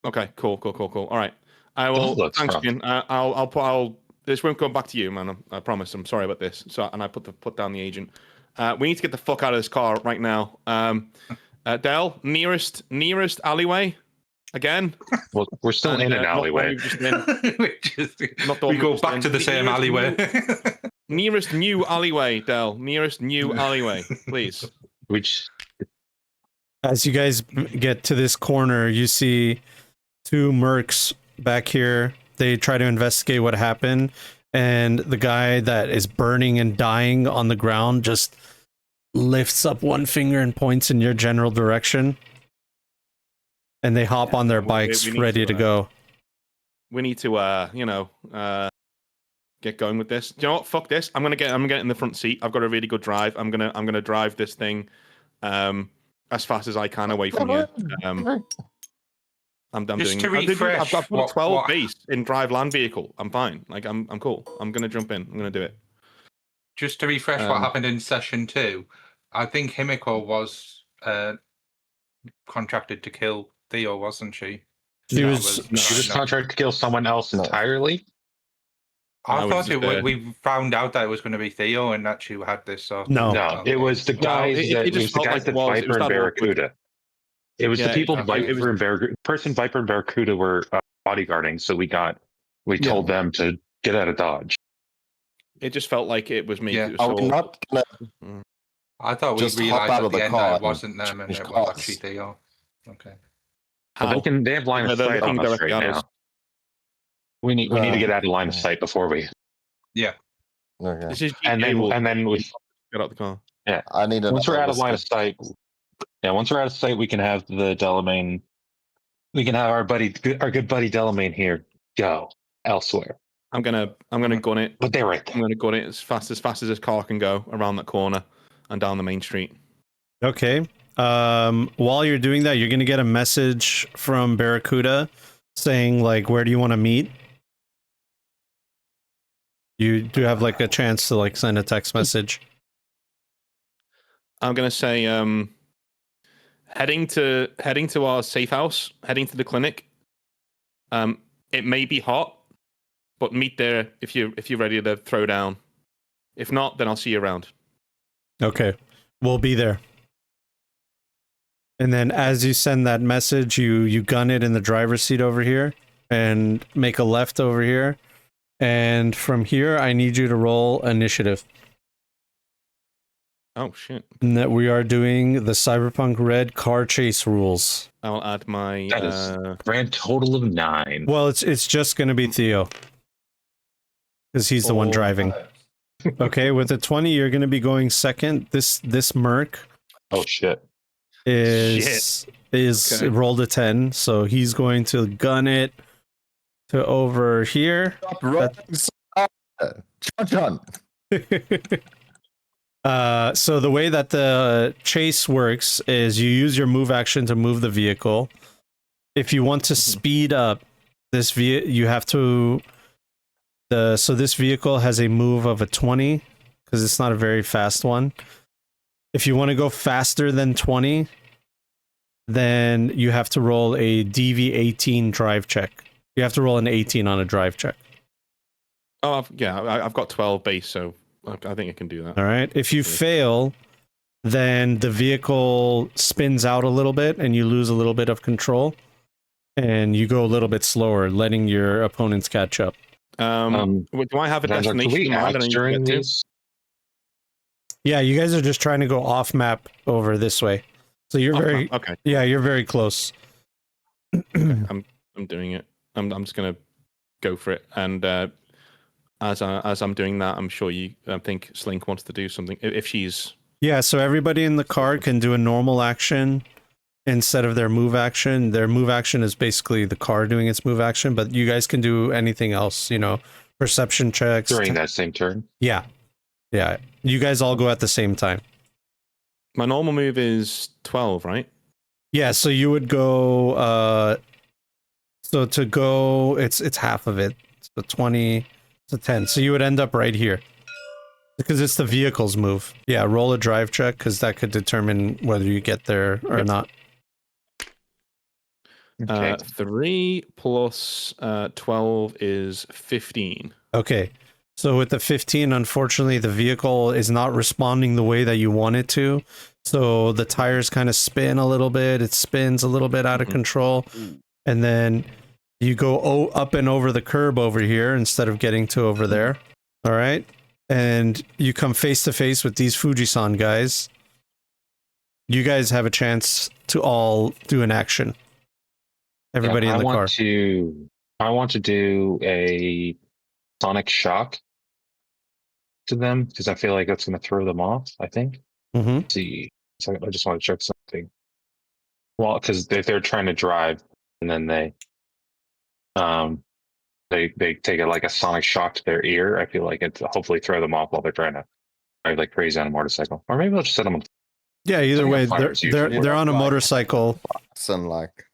Okay, cool. All right, I will. Thanks, Jin. I'll. This won't go back to you, man. I promise. I'm sorry about this. So, and I put down the agent. We need to get the fuck out of this car right now. Del, nearest alleyway. Again? Well, we're still in an alleyway. We go back to the same alleyway. Nearest new alleyway, Del. Nearest new alleyway, please. Which, as you guys get to this corner, you see two mercs back here. They try to investigate what happened, and the guy that is burning and dying on the ground just lifts up one finger and points in your general direction. And they hop on their bikes, ready to go. We need to, get going with this. Do you know what? Fuck this. I'm gonna get in the front seat. I've got a really good drive. I'm gonna drive this thing, as fast as I can away from you. I'm Just doing. to refresh, I've got a 12 base in drive land vehicle. I'm fine. Like I'm cool. I'm gonna jump in. I'm gonna do it. Just to refresh what happened in session 2, I think Himiko was contracted to kill Theo, wasn't she? She was contracted to kill someone else entirely. I thought we found out that it was going to be Theo and that she had this. No, it was the guys that Viper and Barracuda. It was the people Viper and Barracuda. Person Viper and Barracuda were bodyguarding, so we told them to get out of Dodge. It just felt like it was me. Yeah. It was not gonna. I thought we realized at the end that it wasn't them and it was actually Theo. Okay. Well, they have line of sight on us right now. We need to get out of line of sight before we. Yeah. Okay. This is and then we get out the car. Yeah. I need. Once we're out of line of sight. Yeah. Once we're out of sight, we can have the Delamain. We can have our good buddy Delamain here go elsewhere. I'm gonna gun it. But they're right there. I'm gonna gun it as fast as this car can go around that corner and down the main street. Okay. While you're doing that, you're gonna get a message from Barracuda saying like, where do you want to meet? You do have like a chance to like send a text message. I'm gonna say heading to our safe house, heading to the clinic. It may be hot, but meet there if you're ready to throw down. If not, then I'll see you around. Okay. We'll be there. And then as you send that message, you gun it in the driver's seat over here and make a left over here. And from here, I need you to roll initiative. Oh, shit. And that we are doing the Cyberpunk Red car chase rules. I'll add my... That is grand total of 9. Well, it's just going to be Theo. Because he's the one driving. Okay, with a 20, you're going to be going second. This merc Oh shit! is Okay. rolled a 10, so he's going to gun it to over here. Stop rolling so hard. John. So the way that the chase works is you use your move action to move the vehicle. If you want to speed up this you have to. So this vehicle has a move of a 20 because it's not a very fast one. If you want to go faster than 20, then you have to roll a DV18 drive check. You have to roll an 18 on a drive check. Oh, I've got 12 base, so I think I can do that. All right. If you fail, then the vehicle spins out a little bit and you lose a little bit of control, and you go a little bit slower, letting your opponents catch up. Do I have a Can destination we in mind that I act need to during get to? these? Yeah, you guys are just trying to go off map over this way. So you're very Okay. Yeah, you're very close. I'm doing it. I'm just gonna go for it. And as I'm doing that, I'm sure I think Slink wants to do something if she's. Yeah, so everybody in the car can do a normal action instead of their move action. Their move action is basically the car doing its move action, but you guys can do anything else, perception checks. During that same turn. Yeah. Yeah. You guys all go at the same time. My normal move is 12, right? Yeah, so you would go so to go it's half of it. So 20 to 10. So you would end up right here. Because it's the vehicle's move. Yeah, roll a drive check because that could determine whether you get there or not. Okay. 3 plus 12 is 15. Okay. So with the 15, unfortunately, the vehicle is not responding the way that you want it to. So the tires kind of spin a little bit. It spins a little bit out of control. And then you go up and over the curb over here instead of getting to over there. All right. And you come face to face with these Fujisan guys. You guys have a chance to all do an action. Everybody in the car. I want to do a sonic shock to them because I feel like that's going to throw them off. I think. Mm-hmm. Let's see, so I just want to check something. Well, because they're trying to drive, and then they take like a sonic shock to their ear. I feel like it's hopefully throw them off while they're trying to drive like crazy on a motorcycle, or maybe I'll just set them on. Yeah, either way, they're on a motorcycle. And like,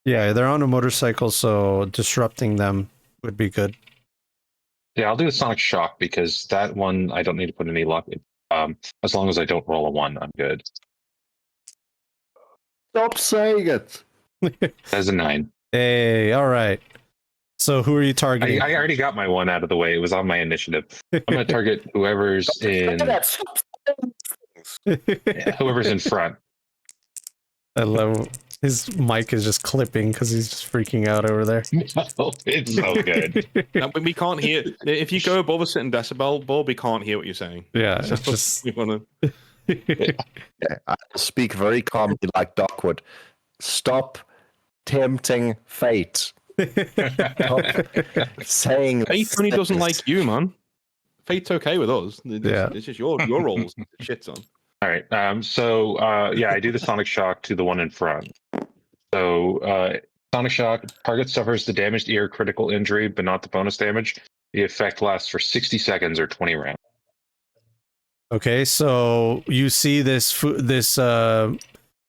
Yeah, they're on a motorcycle, so disrupting them would be good. Yeah, I'll do a sonic shock because that one I don't need to put any luck. As long as I don't roll a 1, I'm good. stop saying it. That's a 9. Hey, all right. So who are you targeting? I already got my 1 out of the way. It was on my initiative. I'm going to target whoever's in. Whoever's in front. I love his mic is just clipping because he's just freaking out over there. Oh, it's so good. We can't hear. If you go above a certain decibel, Bob, we can't hear what you're saying. Yeah, it's just we want to. Yeah, I speak very calmly like Doc would. Stop tempting fate. Stop saying Fate only doesn't things. like you, man. Fate's okay with us. Yeah. It's just your rolls. Shit's on. All right. I do the sonic shock to the one in front. So sonic shock, target suffers the damaged ear critical injury, but not the bonus damage. The effect lasts for 60 seconds or 20 rounds. Okay, so you see this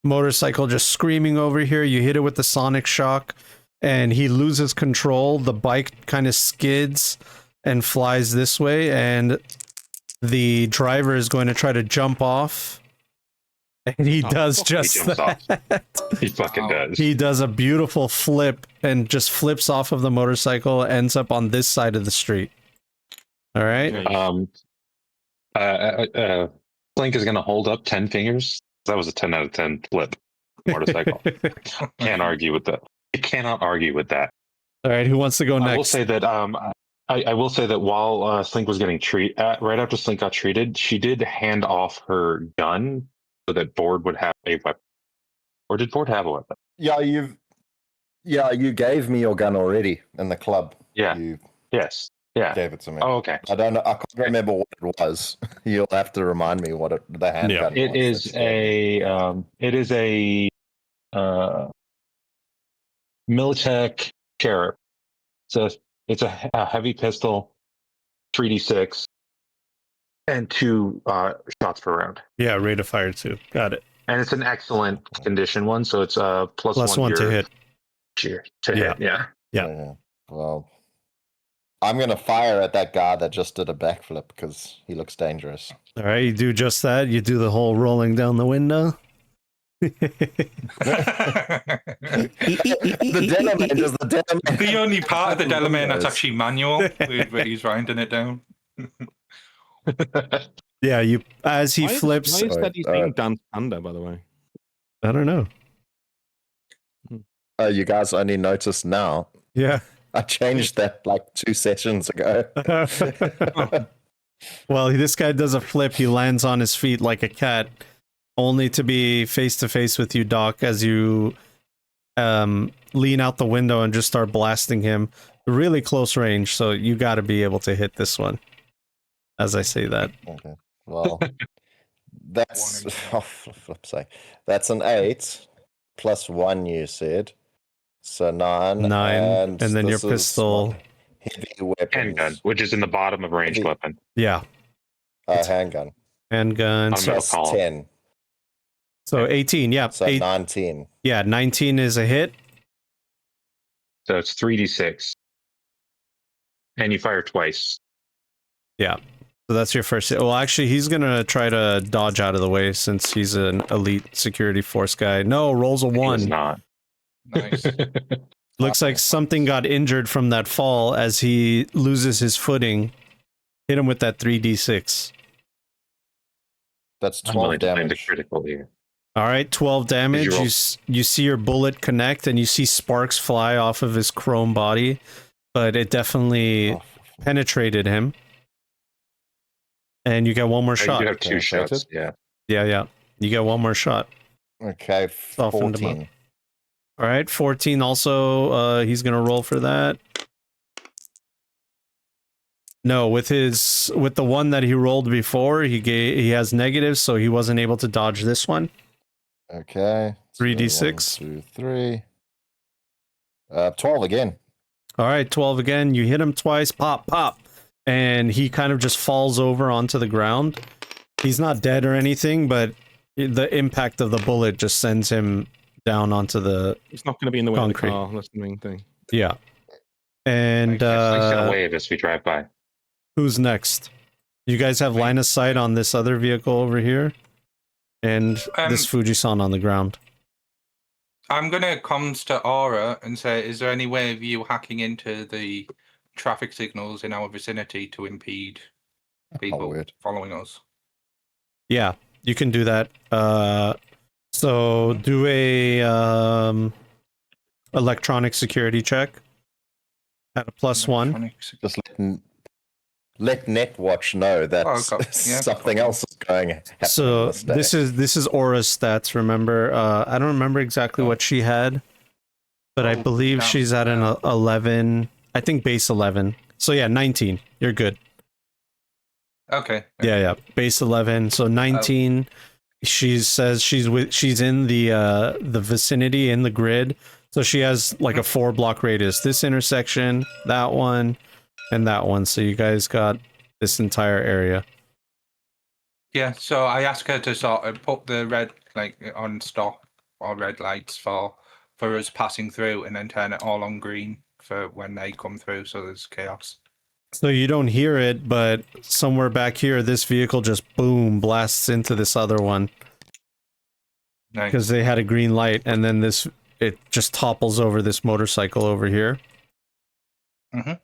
motorcycle just screaming over here. You hit it with the sonic shock, and he loses control. The bike kind of skids and flies this way, and the driver is going to try to jump off. And he does just jumps off. that. He fucking does. He does a beautiful flip and just flips off of the motorcycle, ends up on this side of the street. All right. Slink is going to hold up 10 fingers. That was a 10 out of 10 flip motorcycle. Can't argue with that. I cannot argue with that. All right. Who wants to go next? I will say that I will say that while Slink was getting treated, right after Slink got treated, she did hand off her gun so that Board would have a weapon. Or did Board have a weapon? Yeah, you gave me your gun already in the club. Yeah. You, Yes. Yeah. Gave it to me. Oh, okay. I don't know. I can't remember what it was. You'll have to remind me what the handgun It was. it is a Militech Cherub. So it's a heavy pistol, 3d6, and 2 shots per round. Yeah, rate of fire too. Got it. And it's an excellent condition one, so it's a Plus one to hit. Hit. Yeah. Yeah. Well, I'm gonna fire at that guy that just did a backflip because he looks dangerous. All right, you do just that. You do the whole rolling down the window. The Delamain is the Delamain. The only part of the Delamain that's actually manual, where he's winding it down. Yeah, you as he Why is flips. that he's being Dan Panda, by the way? I don't know. You guys only noticed now. Yeah. I changed that like 2 sessions ago. Well, this guy does a flip. He lands on his feet like a cat, only to be face to face with you, Doc, as you lean out the window and just start blasting him. Really close range, so you got to be able to hit this one. As I say that. Okay. Well, that's for flip's sake. That's an 8 plus 1. You said so 9. 9, and then your this is pistol. what? Heavy weapons. Handgun, which is in the bottom of ranged Heavy- weapon. Yeah, Handgun. handgun. On So, metal Plus column. 10. so 18. Yeah, So 19. yeah. 19 is a hit. So it's 3d6. And you fire twice. Yeah. So that's your first hit. Well, actually, he's gonna try to dodge out of the way since he's an elite security force guy. No, rolls a He does 1. not. Nice. Looks like something got injured from that fall as he loses his footing. Hit him with that 3d6. That's I'm 12 willing to blame the damage. critical here. All right, 12 damage. roll? You see your bullet connect and you see sparks fly off of his chrome body, but it definitely Oh, penetrated him. And you get one more You shot. do have 2 Penetrated? shots. Yeah. Yeah. You get one more shot. okay, Softened him 14. All right, 14 also, he's going to roll for that. No, with the one that he rolled before, he has negatives, so he wasn't able to dodge this one. Okay. so 3d6. 1, 2, 3. 12 again. All right, 12 again. You hit him twice, pop, pop. And he kind of just falls over onto the ground. He's not dead or anything, but the impact of the bullet just sends him down onto the... It's not going to be in the way Concrete. of the car. That's the main thing. Yeah. And Please send a wave as we drive by. who's next? You guys have line of sight on this other vehicle over here? And this Fujisan on the ground. I'm gonna comms to Aura and say, is there any way of you hacking into the traffic signals in our vicinity to impede people weird. following us? Yeah, you can do that. So do a electronic security check at a +1. Electronics. Just let Netwatch know that something else is happening So this day. this is Aura's stats. Remember, I don't remember exactly what she had, but I believe she's at an 11. I think base 11. So yeah, 19. You're good. Okay. Yeah. Base 11. So 19. She says she's in the vicinity in the grid. So she has like a 4-block radius. This intersection, that one, and that one. So you guys got this entire area. Yeah, so I asked her to sort of put the red on stop or red lights for us passing through, and then turn it all on green for when they come through. So there's chaos. So you don't hear it, but somewhere back here, this vehicle just boom blasts into this other one Nice. because they had a green light, and then it just topples over this motorcycle over here. Mhm.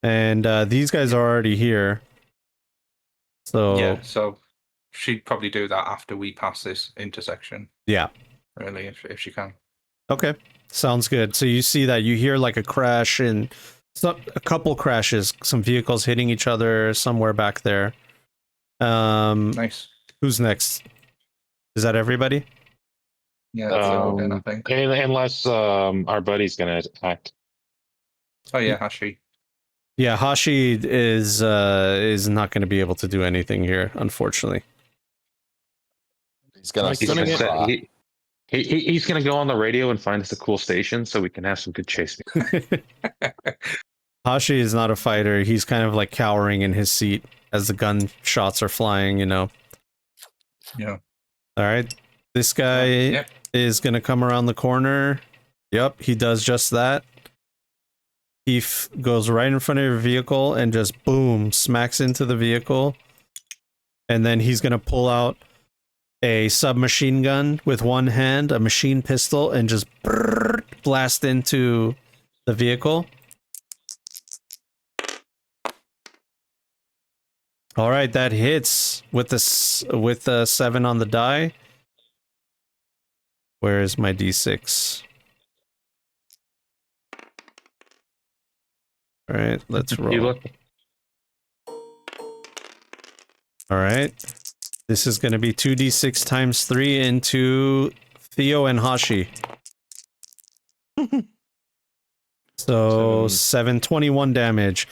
And these guys are already here. So Yeah, so she'd probably do that after we pass this intersection. yeah. Really, if she can. Okay, sounds good. So you see that you hear like a crash and a couple crashes, some vehicles hitting each other somewhere back there. Nice. Who's next? Is that everybody? Yeah, that's all then, I think. Unless our buddy's gonna act. Oh yeah, has she? Yeah, Hashi is not going to be able to do anything here, unfortunately. He's gonna Like, He's Gonna gonna get- set, he's gonna go on the radio and find us a cool station so we can have some good chase. Hashi is not a fighter. He's kind of like cowering in his seat as the gun shots are flying, you know. Yeah. All right. This guy Yep. is going to come around the corner. Yep, he does just that. He goes right in front of your vehicle and just boom, smacks into the vehicle. And then he's going to pull out a submachine gun with one hand, a machine pistol, and just blast into the vehicle. All right, that hits with the 7 on the die. Where is my D6? All right, let's roll. You look. All right. This is going to be 2d6 times 3 into Theo and Hashi. So 721 damage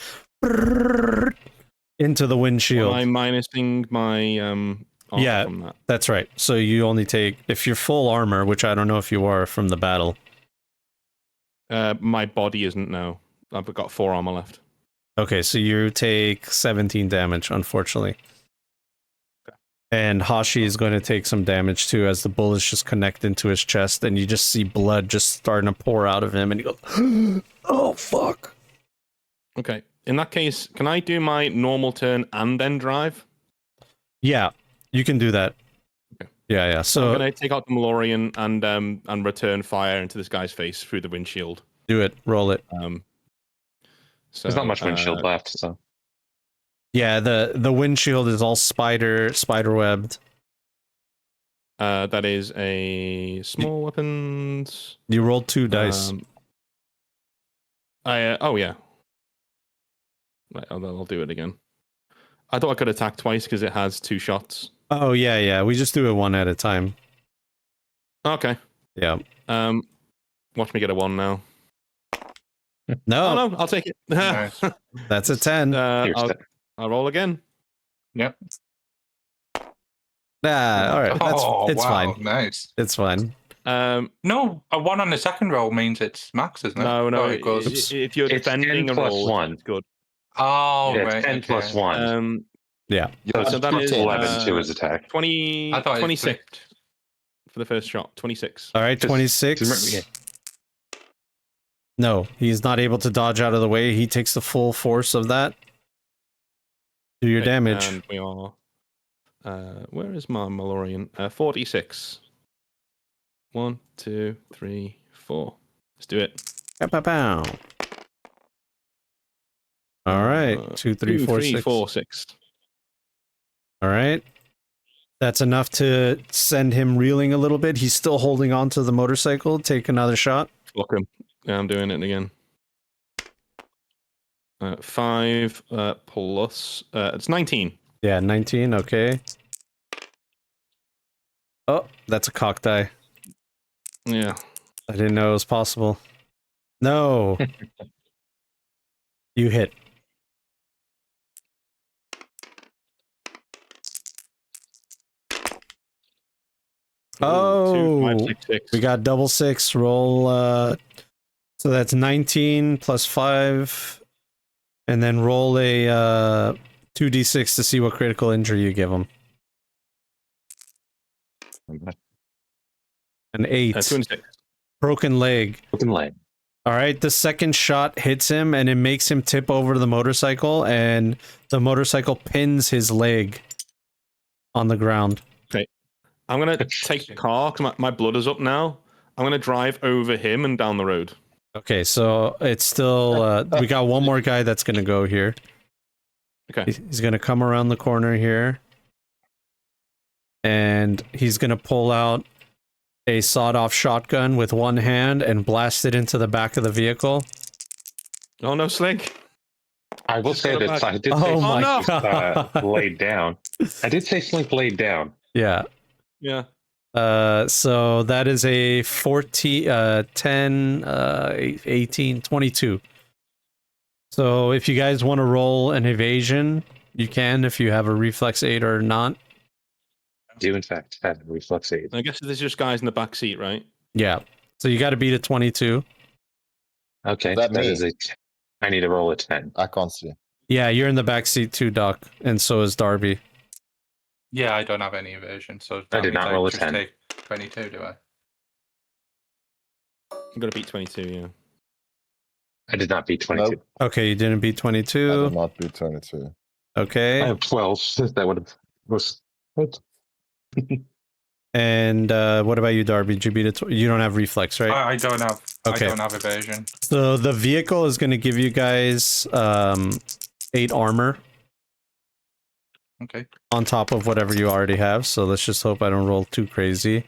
into the windshield. Am I minusing my armor Yeah. from that? That's right. So you only take, if you're full armor, which I don't know if you are from the battle. My body isn't now. I've got 4 armor left. Okay, so you take 17 damage, unfortunately. And Hashi is going to take some damage too as the bullets just connect into his chest and you just see blood just starting to pour out of him and he goes, oh, fuck. Okay. In that case, can I do my normal turn and then drive? Yeah, you can do that. Okay. Yeah. So I'm going to take out the Malorian and return fire into this guy's face through the windshield. do it. Roll it. So, There's not much windshield left, so Yeah, the windshield is all spider webbed. that is a small weapons. You rolled 2 dice. Oh yeah. Right, I'll do it again. I thought I could attack twice because it has 2 shots. Oh yeah. We just do it one at a time. Okay. Yeah. Watch me get a 1 now. No, Oh no, I'll take it. Nice. that's a 10. here's I'll, that. I'll roll again. Yep. All right. It's wow, fine. Nice. It's fine. No, a 1 on the second roll means it's max, isn't it? No, Oh, it goes. if you're It's defending 10 a plus roll, 1. it's good. Oh, Yeah, right. it's 10 okay. plus 1. Yeah. So that is 11 to his attack. 20, I thought it 26 flipped. for the first shot. 26. All right, 26. Yeah. No, he's not able to dodge out of the way. He takes the full force of that. Do your Okay, damage. And we are. Where is my Malorian? 46. 1, 2, 3, 4. Let's do it. Pow, pow, pow. All right, 2, 3, 4, 6. 4, 6. All right. That's enough to send him reeling a little bit. He's still holding on to the motorcycle. Take another shot. Fuck him. Yeah, I'm doing it again. 5 plus. It's 19. Yeah, 19. Okay. Oh, that's a cock die. Yeah. I didn't know it was possible. No. You hit. Ooh, 2, 5, Oh, 6, 6. we got double 6. Roll. So that's 19 plus 5. And then roll a 2d6 to see what critical injury you give him. An 8. 2 and 6. Broken leg. Broken leg. All right, the second shot hits him and it makes him tip over the motorcycle, and the motorcycle pins his leg on the ground. I'm going to take the car because my blood is up now. I'm going to drive over him and down the road. Okay, so it's still, we got one more guy that's going to go here. Okay. He's going to come around the corner here. And he's going to pull out a sawed-off shotgun with one hand and blast it into the back of the vehicle. Oh, no, Slick. I will say go that back. I did Oh say my Slink God. laid down. I did say Slink laid down. Yeah. Yeah. So that is a 10, 18, 22. So if you guys want to roll an evasion, you can if you have a reflex 8 or not. Do in fact have reflex aid. I guess there's just guys in the back seat, right? Yeah. So you got to beat a 22. Okay, That that me? is I need to roll a 10. I can't see. Yeah, you're in the back seat too, Doc, and so is Darby. Yeah, I don't have any evasion, so that I did means not roll a just 10. take 22, do I? You got to beat 22, yeah. I did not beat 22. Nope. Okay, you didn't beat I 22. did not beat 22. Okay. I have 12. That would have was. What? And what about you, Darby? Did you beat it? You don't have reflex, right? I don't have. Okay. I don't have evasion. So the vehicle is going to give you guys 8 armor Okay. on top of whatever you already have. So let's just hope I don't roll too crazy.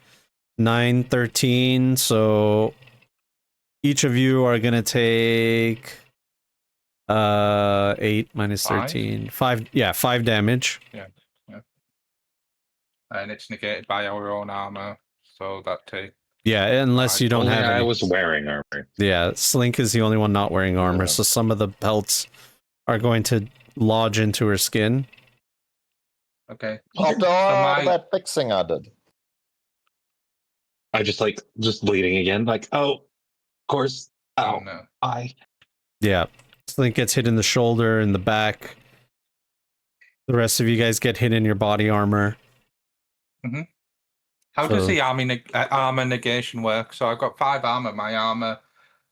9, 13. So each of you are going to take 8 minus 13. 5. Yeah, 5 damage. And it's negated by our own armor, so that takes. Yeah, unless you don't Only have I any. was wearing armor. Yeah, Slink is the only one not wearing armor, Yeah. so some of the pelts are going to lodge into her skin. Okay. After all my- that fixing I did. I just bleeding again. Like, oh, of course. Oh Ow. no. Yeah, Slink gets hit in the shoulder, in the back. The rest of you guys get hit in your body armor. How does So- the armor negation work? So I've got 5 armor. My armor.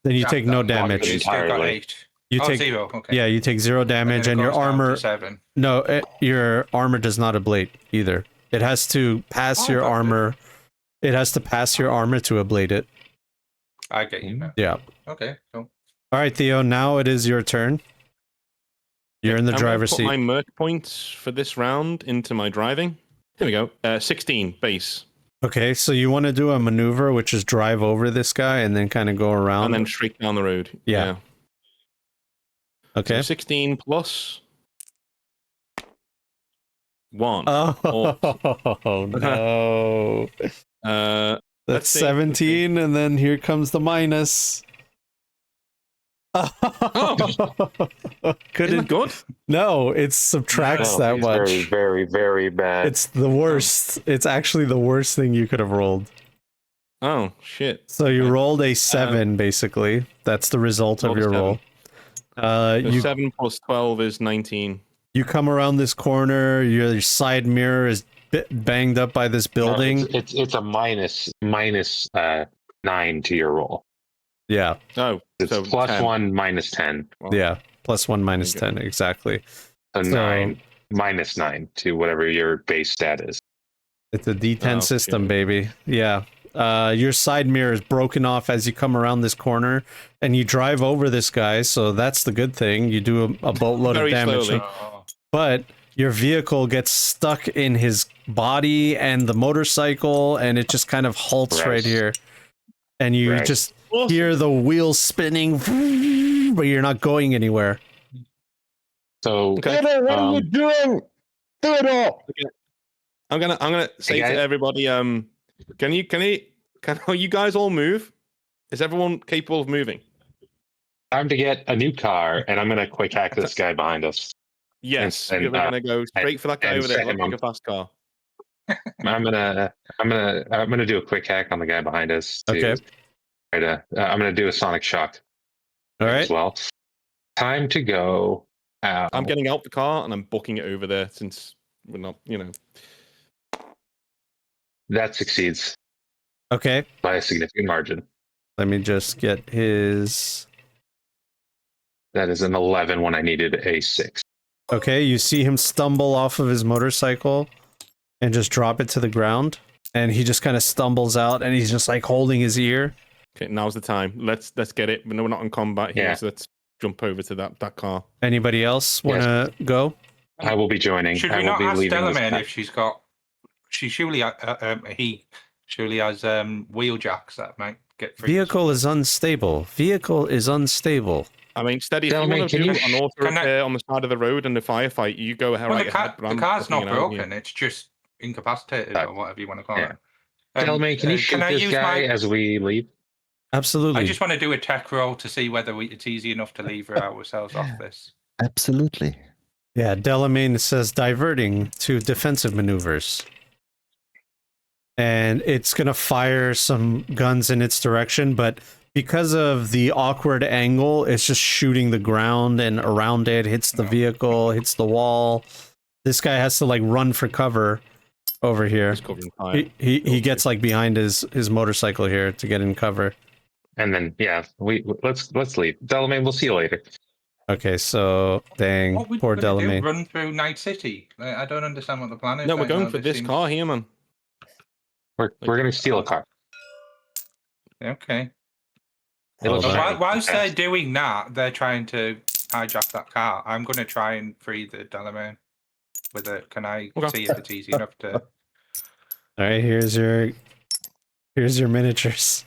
Then you jacked take no up, damage. I've still got Entirely. 8. You oh, take 0. Okay. Yeah, you take 0 damage, then and it your goes down to armor. 7. No, your armor does not ablate either. It has to pass Oh, your that's good. armor. It has to pass your armor to ablate it. I get you now. Yeah. Okay. Cool. All right, Theo. Now it is your turn. You're in the I'm gonna driver's put seat. my merc points for this round into my driving. Here we go. 16 base. Okay, so you want to do a maneuver, which is drive over this guy and then kind of go around. And then straight down the road. Yeah. Okay. So 16 plus 1. Oh no. Let's That's see. 17, and then here comes the minus. Isn't Couldn't that good? No, it subtracts No, that it's much. Very, very, very bad. It's the worst. It's actually the worst thing you could have rolled. Oh, shit. So you rolled a 7, basically. That's the result of rolled a your 7. roll. So You 7 plus 12 is 19. you come around this corner. Your side mirror is banged up by this No, building. it's a minus 9 to your roll. Yeah, Oh, It's so plus 10. 1 minus 10. Well, yeah. Plus 1 minus Okay. 10, exactly. So So- 9 minus 9 to whatever your base stat is. It's a D10 Oh, system, shit. baby. Yeah. Your side mirror is broken off as you come around this corner, and you drive over this guy. So that's the good thing. You do a boatload of Very damage, slowly. Oh, but your vehicle gets stuck in his body and the motorcycle, and it just kind of halts right, Right. here. And you Right. just Awesome. hear the wheels spinning, but you're not going anywhere. So Okay. Theodore, what are you doing? Theodore! I'm gonna say guys. to everybody, can you guys all move? Is everyone capable of moving? time to get a new car, and I'm gonna quick hack this guy behind us. Yes. And, we're gonna go straight for that guy and over there. set Let's him take a up. fast car. I'm gonna do a quick hack on the guy behind us. To Okay. try to, I'm gonna do a sonic shock All as right. well. Time to go. I'm getting out the car and I'm booking it over there since we're not, That succeeds Okay. by a significant margin. Let me just get his. That is an 11 when I needed a 6. Okay, you see him stumble off of his motorcycle and just drop it to the ground. And he just kind of stumbles out and he's just like holding his ear. Okay, now's the time. Let's get it. We're not in combat here, Yeah. so let's jump over to that car. Anybody else want to go? I will be joining. should I we will not be ask leaving this Dellaman path. if she's got? She surely has wheel jacks that might get free. Vehicle is unstable. Vehicle is unstable. I mean, Steady, if you Gentlemen, want to can do you- an auto repair on the side of the road and the firefight, you go ahead. Well, right the, ahead, but the I'm car's booking not it out broken; here. it's just incapacitated or whatever you want to call Yeah. it. Gentlemen, can you shoot I this use guy my? as we leave? Absolutely. I just want to do a tech roll to see whether it's easy enough to lever ourselves off this. Absolutely. Yeah, Delamain says diverting to defensive maneuvers. And it's going to fire some guns in its direction, but because of the awkward angle, it's just shooting the ground and around it, hits the vehicle, hits the wall. This guy has to like run for cover over here. He's covering fire. He gets like behind his motorcycle here to get in cover. And then let's leave. Delamain, we'll see you later. Okay, so dang, What we poor gonna do? Delamain. Run through Night City? I don't understand what the plan is. No, we're right going now. for this seems- car here, man. We're gonna steal a car. Okay. It looks Hold on. shiny. Whilst they're doing that, they're trying to hijack that car. I'm going to try and free the Delamain with it. Can I see if it's easy enough to? All right, here's your miniatures.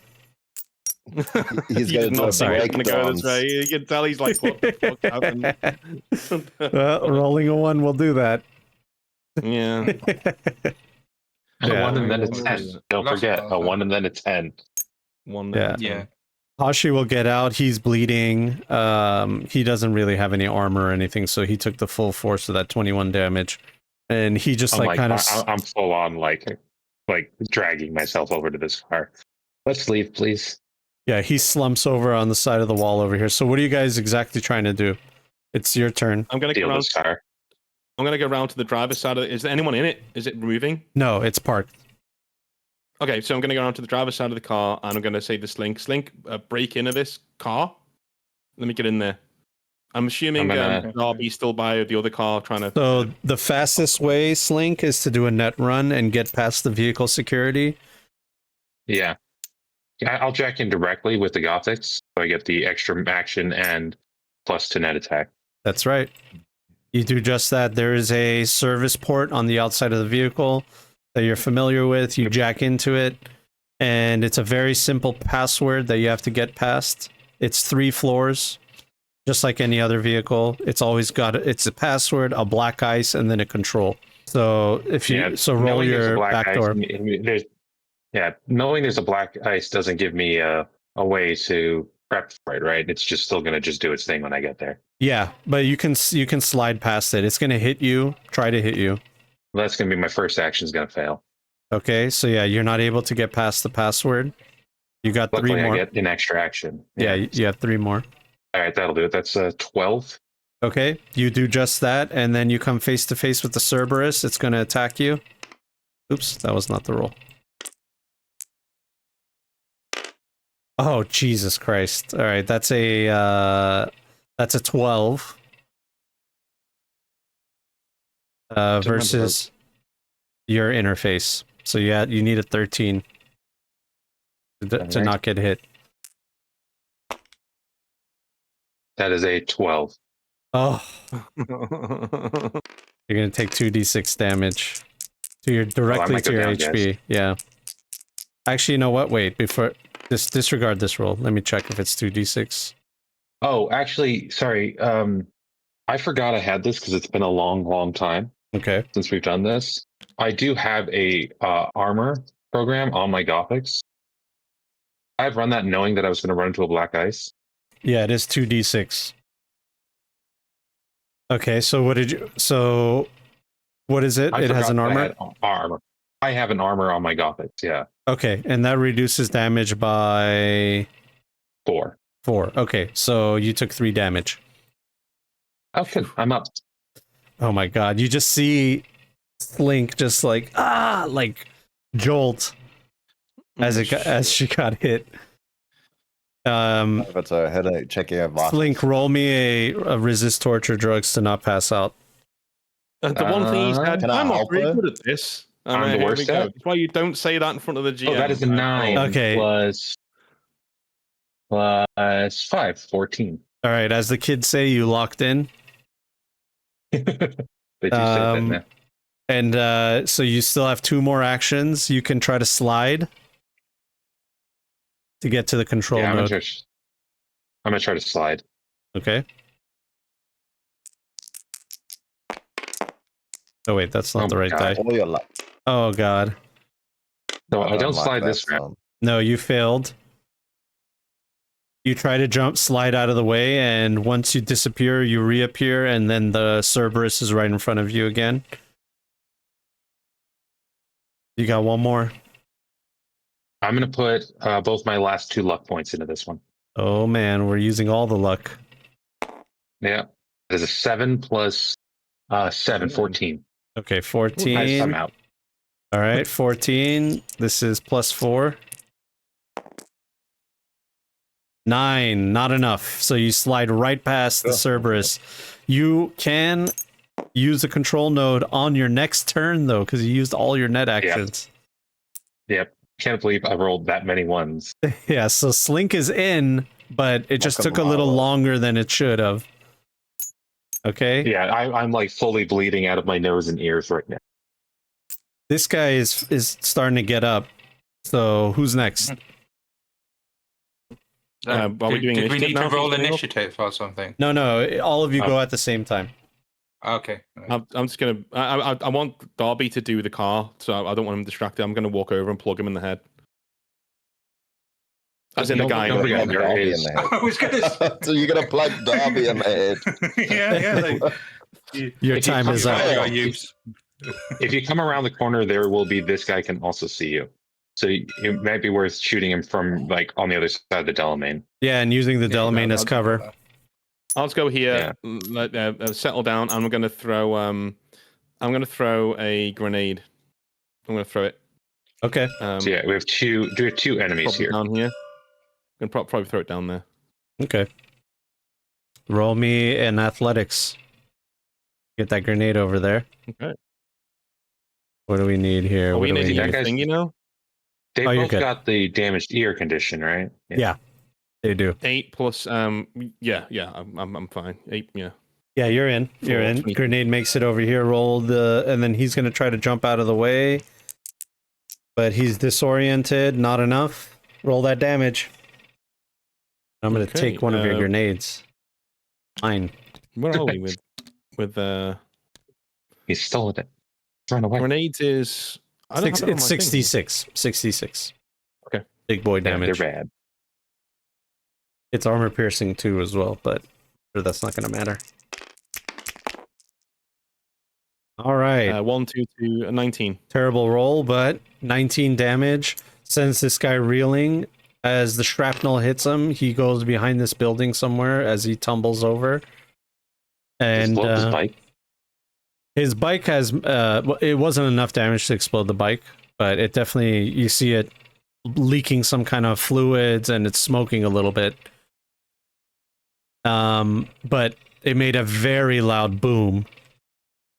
He's You going did to do not a say it's gonna go breakdance. this way. You can tell he's like, what the fuck happened? Well, rolling a 1 will do that. Yeah. A Yeah. 1 and then a 10. Don't Lost forget, all a that. 1 and then a 10. One. Yeah. Yeah. Hashi will get out. He's bleeding. He doesn't really have any armor or anything, so he took the full force of that 21 damage. And he just I'm full on like dragging myself over to this car. Let's leave, please. yeah, he slumps over on the side of the wall over here. So what are you guys exactly trying to do? It's your turn. I'm gonna go Steal around. this car. I'm gonna go around to the driver's side of it. Is there anyone in it? Is it moving? No, it's parked. Okay, so I'm gonna go around to the driver's side of the car, and I'm gonna say to Slink, break into this car. Let me get in there. I'm assuming Darby's still by the other car trying to. So the fastest way, Slink, is to do a net run and get past the vehicle security. Yeah. I'll jack in directly with the Gothics, so I get the extra action and plus to net attack. That's right. You do just that. There is a service port on the outside of the vehicle that you're familiar with. You jack into it, and it's a very simple password that you have to get past. It's 3 floors, just like any other vehicle. It's always got it's a password, a black ice, and then a control. So if you roll knowing there's a your black back ice, door. knowing there's a black ice doesn't give me a way to prep for it, right? It's just still gonna just do its thing when I get there. Yeah, but you can slide past it. It's gonna hit you. Try to hit you. That's gonna be my first action. Is gonna fail. Okay, so yeah, you're not able to get past the password. You got Luckily, 3 more. I get an extra action. Yeah, you have 3 more. All right, that'll do it. That's 12. Okay, you do just that, and then you come face to face with the Cerberus. It's going to attack you. Oops, that was not the roll. Oh, Jesus Christ. All right, that's a 12. Versus your interface. So you need a 13 to not get hit. That is a 12. Oh, you're gonna take 2d6 damage to your directly might to go your down, HP. guys. Yeah. Actually, you know what? Wait, before disregard this roll. Let me check if it's 2d6. Oh, actually, sorry. I forgot I had this because it's been a long time Okay. since we've done this. I do have a armor program on my Gothics. I've run that knowing that I was going to run into a black ice. Yeah, it is 2d6. Okay, so what is it? It has an armor? Armor. I have an armor on my Gothics, yeah. Okay, and that reduces damage by 4. 4. Okay, so you took 3 damage. Okay, I'm up. Oh my god, you just see Slink just like jolt as she got hit. But a headache, checking out vitals. Slink, roll me a resist torture drugs to not pass out. The one thing he's had, Can I I'm not help very her? good at this. I'm the here worst we go. at it? That's why you don't say that in front of the GM. Oh, that is a 9 Okay. plus 5, 14. All right, as the kids say, you locked in. They do say that now. And so you still have 2 more actions. You can try to slide to get to the control Yeah, I'm node. gonna try to slide. Okay. Oh wait, that's not Oh the my right God. die. All your luck. Oh god. So I don't like slide that this round. sound. No, you failed. You try to slide out of the way, and once you disappear, you reappear, and then the Cerberus is right in front of you again. You got one more. I'm going to put both my last 2 luck points into this one. Oh man, we're using all the luck. Yeah. There's a 7 plus 7, 14. Okay, I'm 14. out. All right, 14. This is plus 4. 9, not enough. So you slide right past the Cerberus. You can use a control node on your next turn, though, because you used all your net actions. Yep. Can't believe I rolled that many ones. Yeah, so Slink is in, but it just Fucking took a little marvelous. longer than it should have. Okay? Yeah, I'm like fully bleeding out of my nose and ears right now. This guy is starting to get up. So who's next? Are we doing did we initiative need now to for roll something else? initiative or something? No, all of you go at the same time. Okay. I'm just gonna. I want Darby to do the car, so I don't want him distracted. I'm gonna walk over and plug him in the head. As in the guy. Don't forget, Plug there Darby is- in the I was gonna. head. So you're gonna plug Darby in the head. Yeah. Like, Your If you time come is back- up. your use. If you come around the corner, there will be this guy can also see you. So it might be worth shooting him from like on the other side of the Delamain. Yeah, and using the Delamain as cover. I'll just go here. Settle down. I'm gonna throw. I'm gonna throw a grenade. I'm gonna throw it. Okay. So yeah, we have two enemies Probably here. down here. I'm gonna probably throw it down there. Okay. Roll me in athletics. Get that grenade over there. Okay. What do we need here? Are What we do we need that need? guy's- anything, you know? They Oh, you're both good. got the damaged ear condition, right? Yeah. They do. 8 plus. Yeah. I'm fine. 8. Yeah. Yeah, you're in. You're in. 22. Grenade makes it over here. Roll the, and then he's gonna try to jump out of the way, but he's disoriented. Not enough. Roll that damage. I'm gonna Okay, take one of your grenades. Mine. Where are we with He stole it. Run away. grenades? Is I don't have that on It's my thing. 66. 66. Okay. Big boy Yeah, damage. they're bad. It's armor piercing too as well, but sure that's not gonna matter. All right. 1, 2, 2, 19. Terrible roll, but 19 damage sends this guy reeling. As the shrapnel hits him, he goes behind this building somewhere as he tumbles over. And Explode his bike. his bike has, it wasn't enough damage to explode the bike, but it definitely, you see it leaking some kind of fluids and it's smoking a little bit. But it made a very loud boom.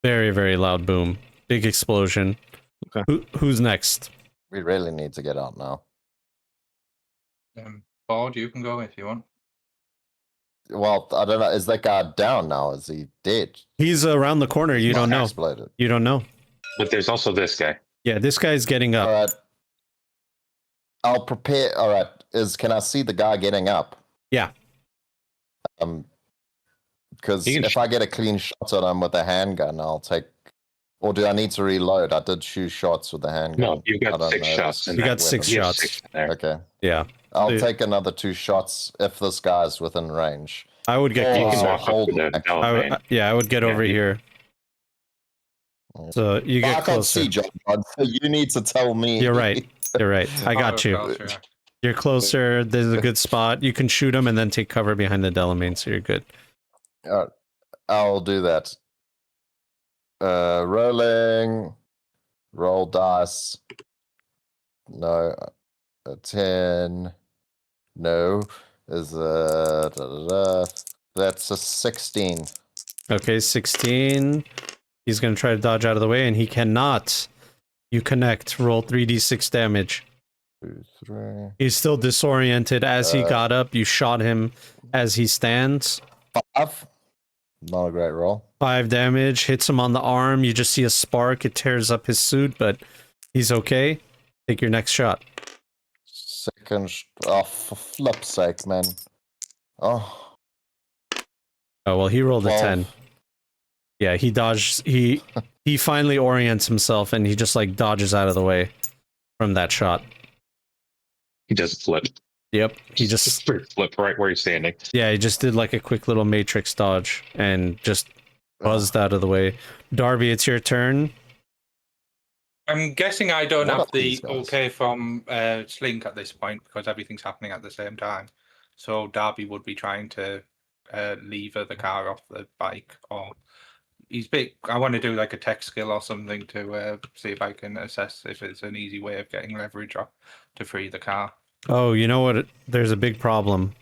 Very, very loud boom. Big explosion. Okay. Who's next? We really need to get out now. Board, you can go if you want. Well, I don't know. Is that guy down now? Is he dead? He's around the corner. You don't know. Exploded. You don't know. But there's also this guy. Yeah, this guy's getting up. All right. I'll prepare. All right. Can I see the guy getting up? Yeah. Because You can if I get a clean shot on him with a handgun, I'll take. Or do I need to reload? I did shoot shots with the handgun. No, you've I got don't 6 know. shots. in You that got 6 weapon. You have shots. 6 in there. Okay. Yeah. I'll Dude. take another 2 shots if this guy's within range. I would get Oh, You closer. can walk up hold to the back. Delamain. Yeah, I would get Yeah, over you- here. So you I get can't closer. see, John. So you need to tell me. You're right. You're right. I got you. Closer. You're closer. There's a good spot. You can shoot him and then take cover behind the Delamain, so you're good. I'll do that. Rolling. Roll dice. No. A 10. No. Is that's a 16. Okay, 16. He's going to try to dodge out of the way, and he cannot. You connect. Roll 3d6 damage. 2, 3. He's still disoriented. As he got up, you shot him as he stands. 5. Not a great roll. 5 damage. Hits him on the arm. You just see a spark. It tears up his suit, but he's okay. Take your next shot. Second. Oh, for flip's sake, man. Oh. Oh, well, he rolled a 12. 10. Yeah, he dodged. He finally orients himself, and he just like dodges out of the way from that shot. He does flip. Yep. He just flip right where he's standing. yeah, he just did like a quick little matrix dodge and just buzzed out of the way. Darby, it's your turn. I'm guessing I don't What have are these the guys? okay from Slink at this point because everything's happening at the same time. So Darby would be trying to lever the car off the bike, or he's big. I want to do like a tech skill or something to see if I can assess if it's an easy way of getting leverage off to free the car. Oh, you know what? There's a big problem.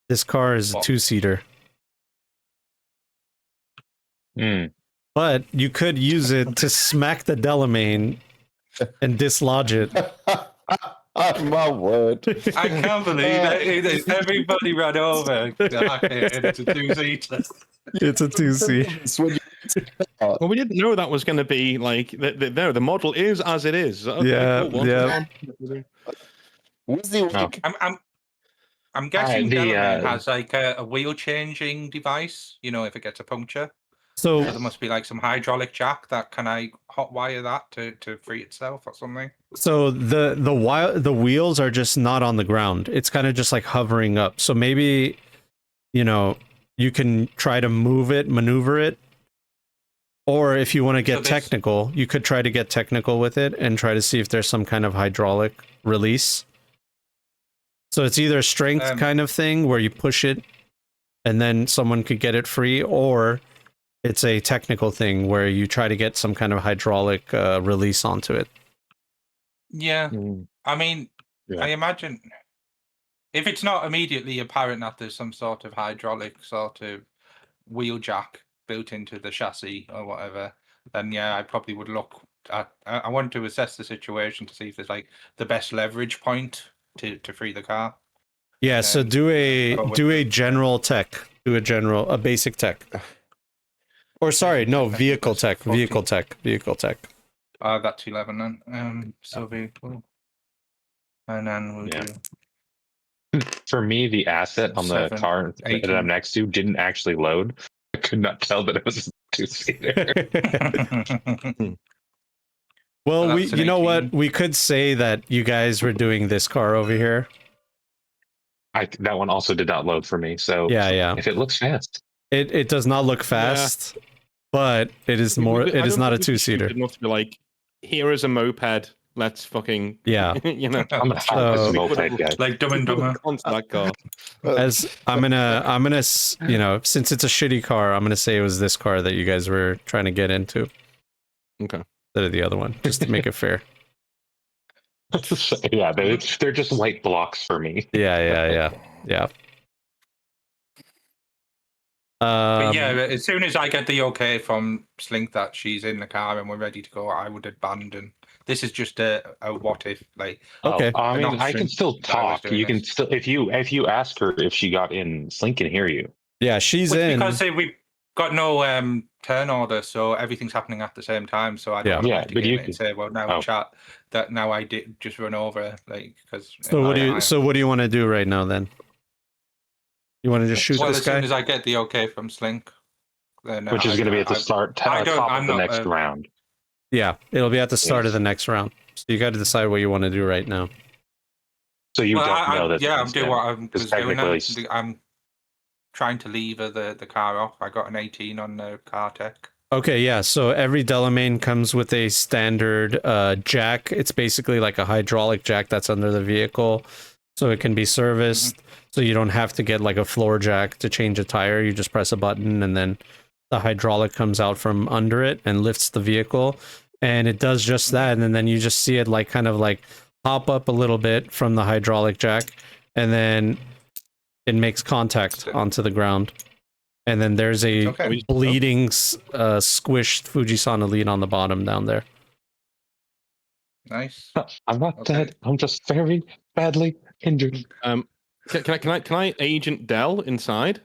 This car is a What? 2-seater. Mm. But you could use it to smack the Delamain and dislodge it. Oh, my word. I can't believe that everybody ran over. It's a two-seater. It's a 2-seater. It's when you- Well, we didn't know that was going to be like the model is as it is. Okay, Yeah, cool. One yeah. for one. Where's the Oh. I'm guessing the, Delamain has like a wheel changing device. You know, if it gets a puncture, so there So, must be like some hydraulic jack that can I hotwire that to free itself or something. so the wheels are just not on the ground. It's kind of just like hovering up. So maybe, you know, you can try to move it, maneuver it. Or if you want to get technical, you could try to get technical with it and try to see if there's some kind of hydraulic release. So it's either a strength kind of thing where you push it and then someone could get it free, or it's a technical thing where you try to get some kind of hydraulic release onto it. Yeah, Mm. I mean, Yeah. I imagine if it's not immediately apparent that there's some sort of hydraulic sort of wheel jack built into the chassis or whatever, then yeah, I probably would look at. I want to assess the situation to see if there's like the best leverage point to free the car. Yeah, so do a go with do the- a general tech. Do a basic tech. Or sorry, no, vehicle tech. Vehicle tech. Vehicle tech. That's 11 then. So vehicle, and then we'll Yeah. do. For me, the asset on the 7, car that 18. I'm next to didn't actually load. I could not tell that it was a 2-seater. Well, That's an you know 18. what? We could say that you guys were doing this car over here. That one also did not load for me. So Yeah. if it looks fast, It does not look fast, but it is more. It is not a 2-seater. Enough to be like, here is a moped. Let's fucking Yeah. you know. I'm gonna hire this So- moped guy. Like Dumb and Dumber. Onto that car. As I'm gonna, you know, since it's a shitty car, I'm gonna say it was this car that you guys were trying to get into. Okay. Instead of the other one, just to make it fair. Yeah, they're just light blocks for me. Yeah. But yeah, as soon as I get the okay from Slink that she's in the car and we're ready to go, I would abandon. This is just a what if, like. Okay. I An mean, I option can still that I was talk. doing You can this. still if you ask her if she got in, Slink can hear you. Yeah, she's Which, in. because we've got no turn order, so everything's happening at the same time. So I don't Yeah, want to but get you in and can- say, well, now oh. chat that now I did just run over, like, because. So what do you want to do right now then? You want to just shoot Well, this as guy? soon as I get the okay from Slink, then Which is going to be at the start, I don't- top I'm of the not, next round. Yeah, it'll be at the start of Yes. the next round. So you got to decide what you want to do right now. So you Well, don't know that. yeah, I'm doing what I because was doing. technically- Now. I'm trying to lever the car off. I got an 18 on the car tech. Okay, yeah. So every Delamain comes with a standard jack. It's basically like a hydraulic jack that's under the vehicle, so it can be serviced. So you don't have to get like a floor jack to change a tire. You just press a button, and then the hydraulic comes out from under it and lifts the vehicle, and it does just that. And then you just see it like kind of like hop up a little bit from the hydraulic jack, and then it makes contact onto the ground. And then there's a Okay. bleeding, squished Fujisan Elite on the bottom down there. Nice. I'm not Okay. dead. I'm just very badly injured. Can I agent Dell inside?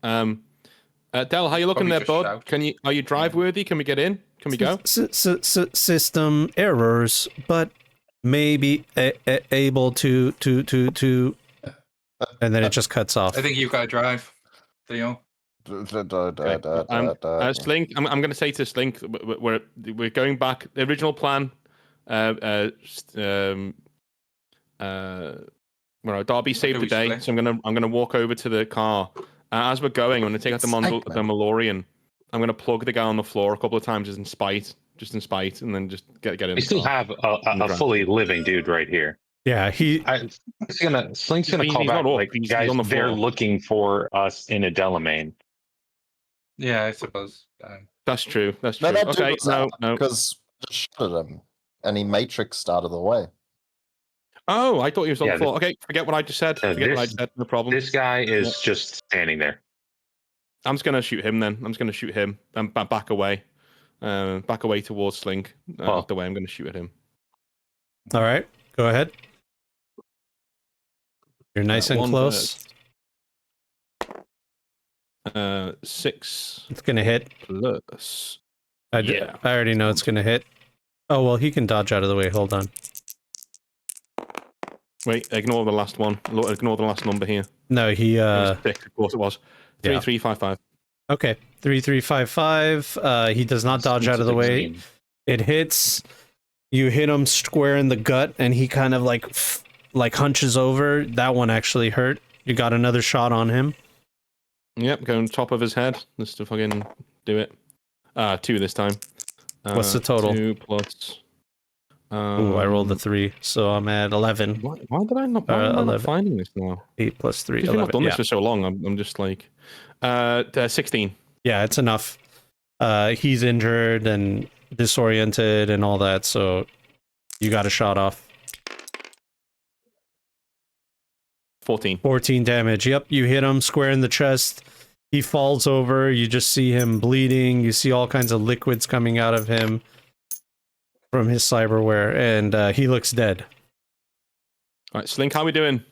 Dell, how you looking Probably there, just bud? shout. Are you drive worthy? Can we get in? Can we go? System errors, but maybe able to. And then it just cuts off. I think you've got to drive, Theo. Slink, I'm going to say to Slink, we're going back. The original plan, Right, Darby saved do the we day, split? so I'm gonna walk over to the car. As we're going, I'm gonna take out the Mandalorian. I'm gonna plug the guy on the floor a couple of times just in spite, and then just get in. We still have a fully living dude right here. Yeah, Slink's gonna call He's back not up, like, he's guys, on the they're floor. looking for us in a Delamain. Yeah, I suppose. That's true. That's true. No, that Okay, dude was no, out no. because I just shot at him, and he matrixed out of the way. Oh, I thought he was on Yeah, the floor. Okay, forget what I just said. Forget what I just said. No problem. This guy is just standing there. I'm just gonna shoot him then. I'm just gonna shoot him and back away. Back away towards Slink. Well- The way I'm gonna shoot at him. all right, go ahead. You're nice and one close. 6 It's gonna hit. plus. I Yeah. already know it's gonna hit. Oh well, he can dodge out of the way. Hold on. Wait, ignore the last one. Ignore the last number here. No, he It was 6, of course it was. yeah. 3355. Okay, 3355. He does not dodge out of the way. It hits. You hit him square in the gut, and he kind of like hunches over. That one actually hurt. You got another shot on him. Yep, going top of his head. Just to fucking do it. 2 this time. What's the total? 2 plus. Ooh, I rolled a 3, so I'm at 11. Why did I not? Why am I not 11. finding this now? 8 plus 3, Because we've 11. not done Yeah. this for so long. I'm just like, 16. Yeah, it's enough. He's injured and disoriented and all that, so you got a shot off. 14. 14 damage. Yep, you hit him square in the chest. He falls over. You just see him bleeding. You see all kinds of liquids coming out of him from his cyberware, and he looks dead. All right, Slink, how we doing?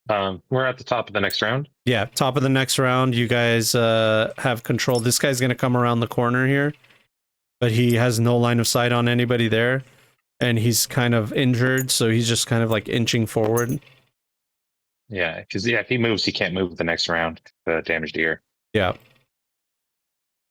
We're at the top of the next round. Yeah, top of the next round. You guys have control. This guy's going to come around the corner here, but he has no line of sight on anybody there, and he's kind of injured, so he's just kind of like inching forward. Yeah, because if he moves, he can't move the next round. The damaged ear. Yeah.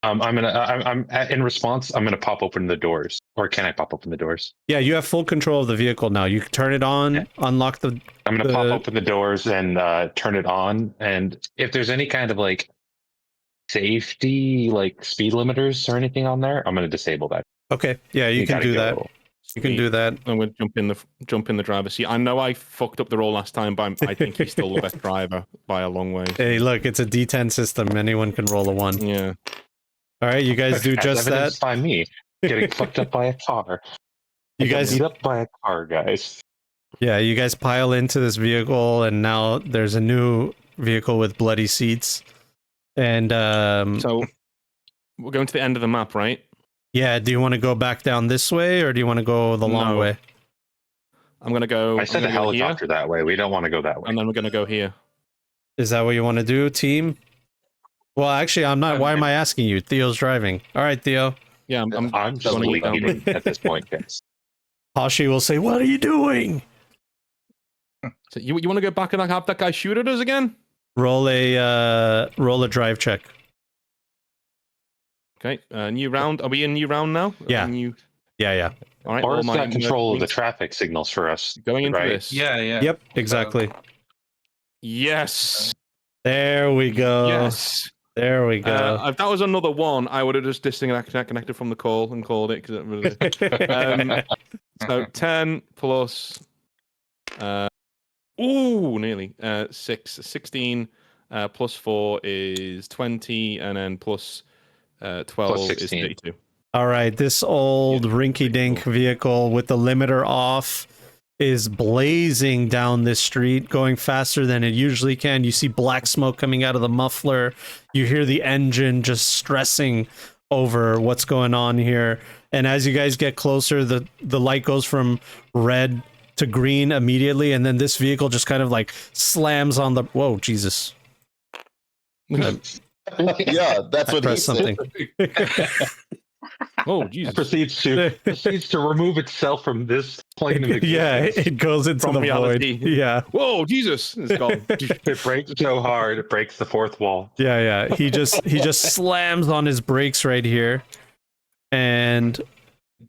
I'm in response. I'm gonna pop open the doors, or can I pop open the doors? Yeah, you have full control of the vehicle now. You can turn it on, unlock the... I'm gonna pop open the doors and turn it on. And if there's any kind of like safety, like speed limiters or anything on there, I'm gonna disable that. Okay, yeah, you can gotta do go. that. You can do that. I'm going to jump in the driver's seat. I know I fucked up the roll last time, but I think he's still the best driver by a long way. Hey, look, it's a D10 system. Anyone can roll a 1. Yeah. All right, you guys do As just that. evidenced by me getting fucked up by a car. You I got guys, beat up by a car, guys. yeah, you guys pile into this vehicle, and now there's a new vehicle with bloody seats. And So we're going to the end of the map, right? yeah, do you want to go back down this way, or do you want to go the long No. way? I'm going to go. I said a I'm gonna go here, helicopter that way. We don't want to go that way. and then we're going to go here. Is that what you want to do, team? Well, actually, I'm not. Why am I asking you? Theo's driving. All right, Theo. Yeah, I'm just going down. leaving at this point, guys. Hashi will say, "What are you doing?" So you want to go back and have that guy shoot at us again? Roll a drive check. Okay, new round. Are we in new round now? Yeah. New... Yeah. All right. Forrest all got control of the wings traffic signals for us. going into right? this. Yeah, yeah. Yep, exactly. Yes. There we go. Yes. There we go. If that was another one, I would have just disconnected from the call and called it because it really. So 10 plus. Nearly 16 plus 4 is 20, and then plus 12 Plus is 16. 32. All right, this old rinky-dink vehicle with the limiter off is blazing down this street, going faster than it usually can. You see black smoke coming out of the muffler. You hear the engine just stressing over what's going on here. And as you guys get closer, the light goes from red to green immediately, and then this vehicle just kind of like slams on the... Whoa, Jesus. Yeah, that's what he Press something. Oh, Jesus. proceeds to remove itself from this plane of existence. Yeah, it goes into From the reality. void. Yeah. Whoa, Jesus. It's gone. It breaks so hard, it breaks the fourth wall. Yeah. He just slams on his brakes right here. And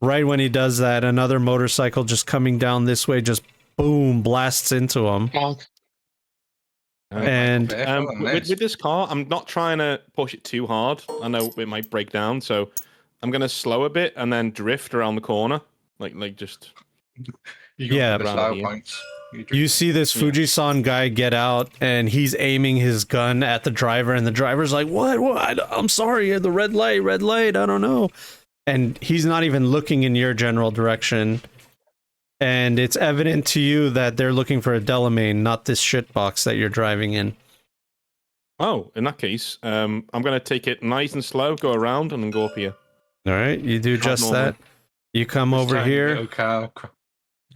right when he does that, another motorcycle just coming down this way just boom, blasts into him. Bonk. And, with this car, I'm not trying to push it too hard. I know it might break down, so I'm gonna slow a bit and then drift around the corner, like just. Yeah, the around slow here. points. You see this Fujisan guy get out, and he's aiming his gun at the driver, and the driver's like, what? I'm sorry, the red light, I don't know. And he's not even looking in your general direction. And it's evident to you that they're looking for a Delamain, not this shitbox that you're driving in. Oh, in that case, I'm gonna take it nice and slow, go around, and then go up here. All right, you do just normally. that. You come Just over trying to here. get a car.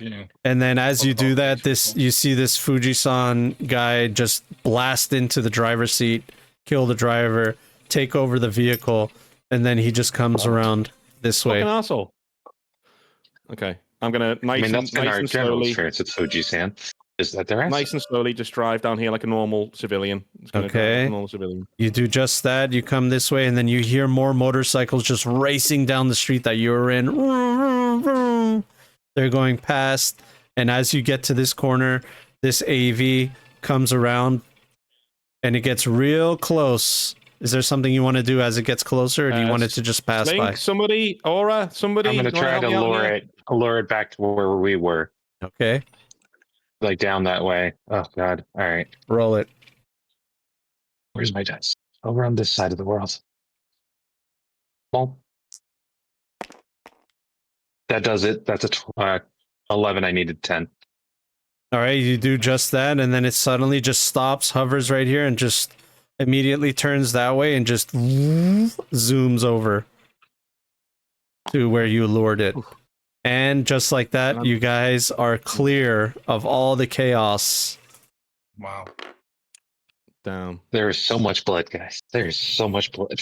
Yeah. And then as you do that, Peaceful. you see this Fujisan guy just blast into the driver's seat, kill the driver, take over the vehicle, and then he just comes around this way. Fucking asshole. Okay, I'm gonna That's been our and general slowly, experience with Fuji-san. Is that they're nice and slowly, just drive down here like a normal civilian. Just gonna drive like Okay. a normal civilian. You do just that, you come this way, and then you hear more motorcycles just racing down the street that you were in. They're going past, and as you get to this corner, this AV comes around, and it gets real close. Is there something you want to do as it gets closer, or do you want it to just pass Link, by? somebody, Aura, somebody. I'm going to wanna try help to me out here? lure it back to where we were, Okay, like down that way. Oh God! All right, roll it. where's my dice? Over on this side of the world. Well, that does it. That's a 11. I needed 10. All right, you do just that, and then it suddenly just stops, hovers right here, and just immediately turns that way and just zooms over to where you lured it. And just like that, you guys are clear of all the chaos. Wow. Down. There is so much blood, guys. There is so much blood.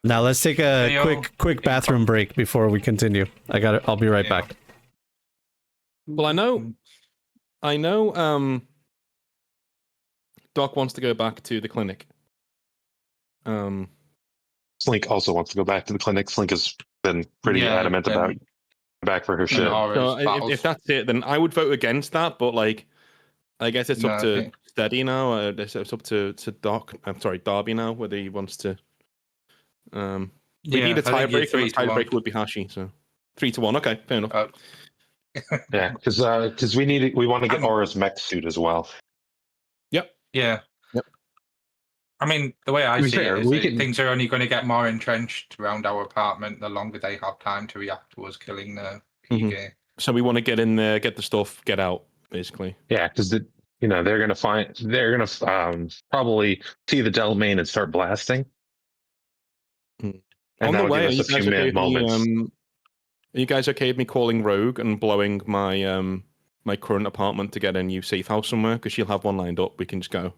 Now let's take a Hey, quick bathroom break before we continue. I'll be right back. Well, I know. Doc wants to go back to the clinic. Slink also wants to go back to the clinic. Slink has been pretty adamant about back for her shit. So if that's it, then I would vote against that. But like, I guess it's up to Steady now. It's up to Doc. I'm sorry, Darby now, whether he wants to. We need a tiebreaker. And the tiebreaker would be Hashi. So 3-1. Okay, fair enough. Yeah, because we want to get Aura's mech suit as well. Yep. Yeah. Yep. I mean, the way I To be see fair, it is we that can- things are only going to get more entrenched around our apartment the longer they have time to react to us killing the PK. So we want to get in there, get the stuff, get out, basically. Yeah, because they're gonna probably see the Delamain and start blasting. Mm. And On the that'll way, give us a few minute moments. Are you guys okay with me calling Rogue and blowing my my current apartment to get a new safe house somewhere? Because she'll have one lined up. We can just go.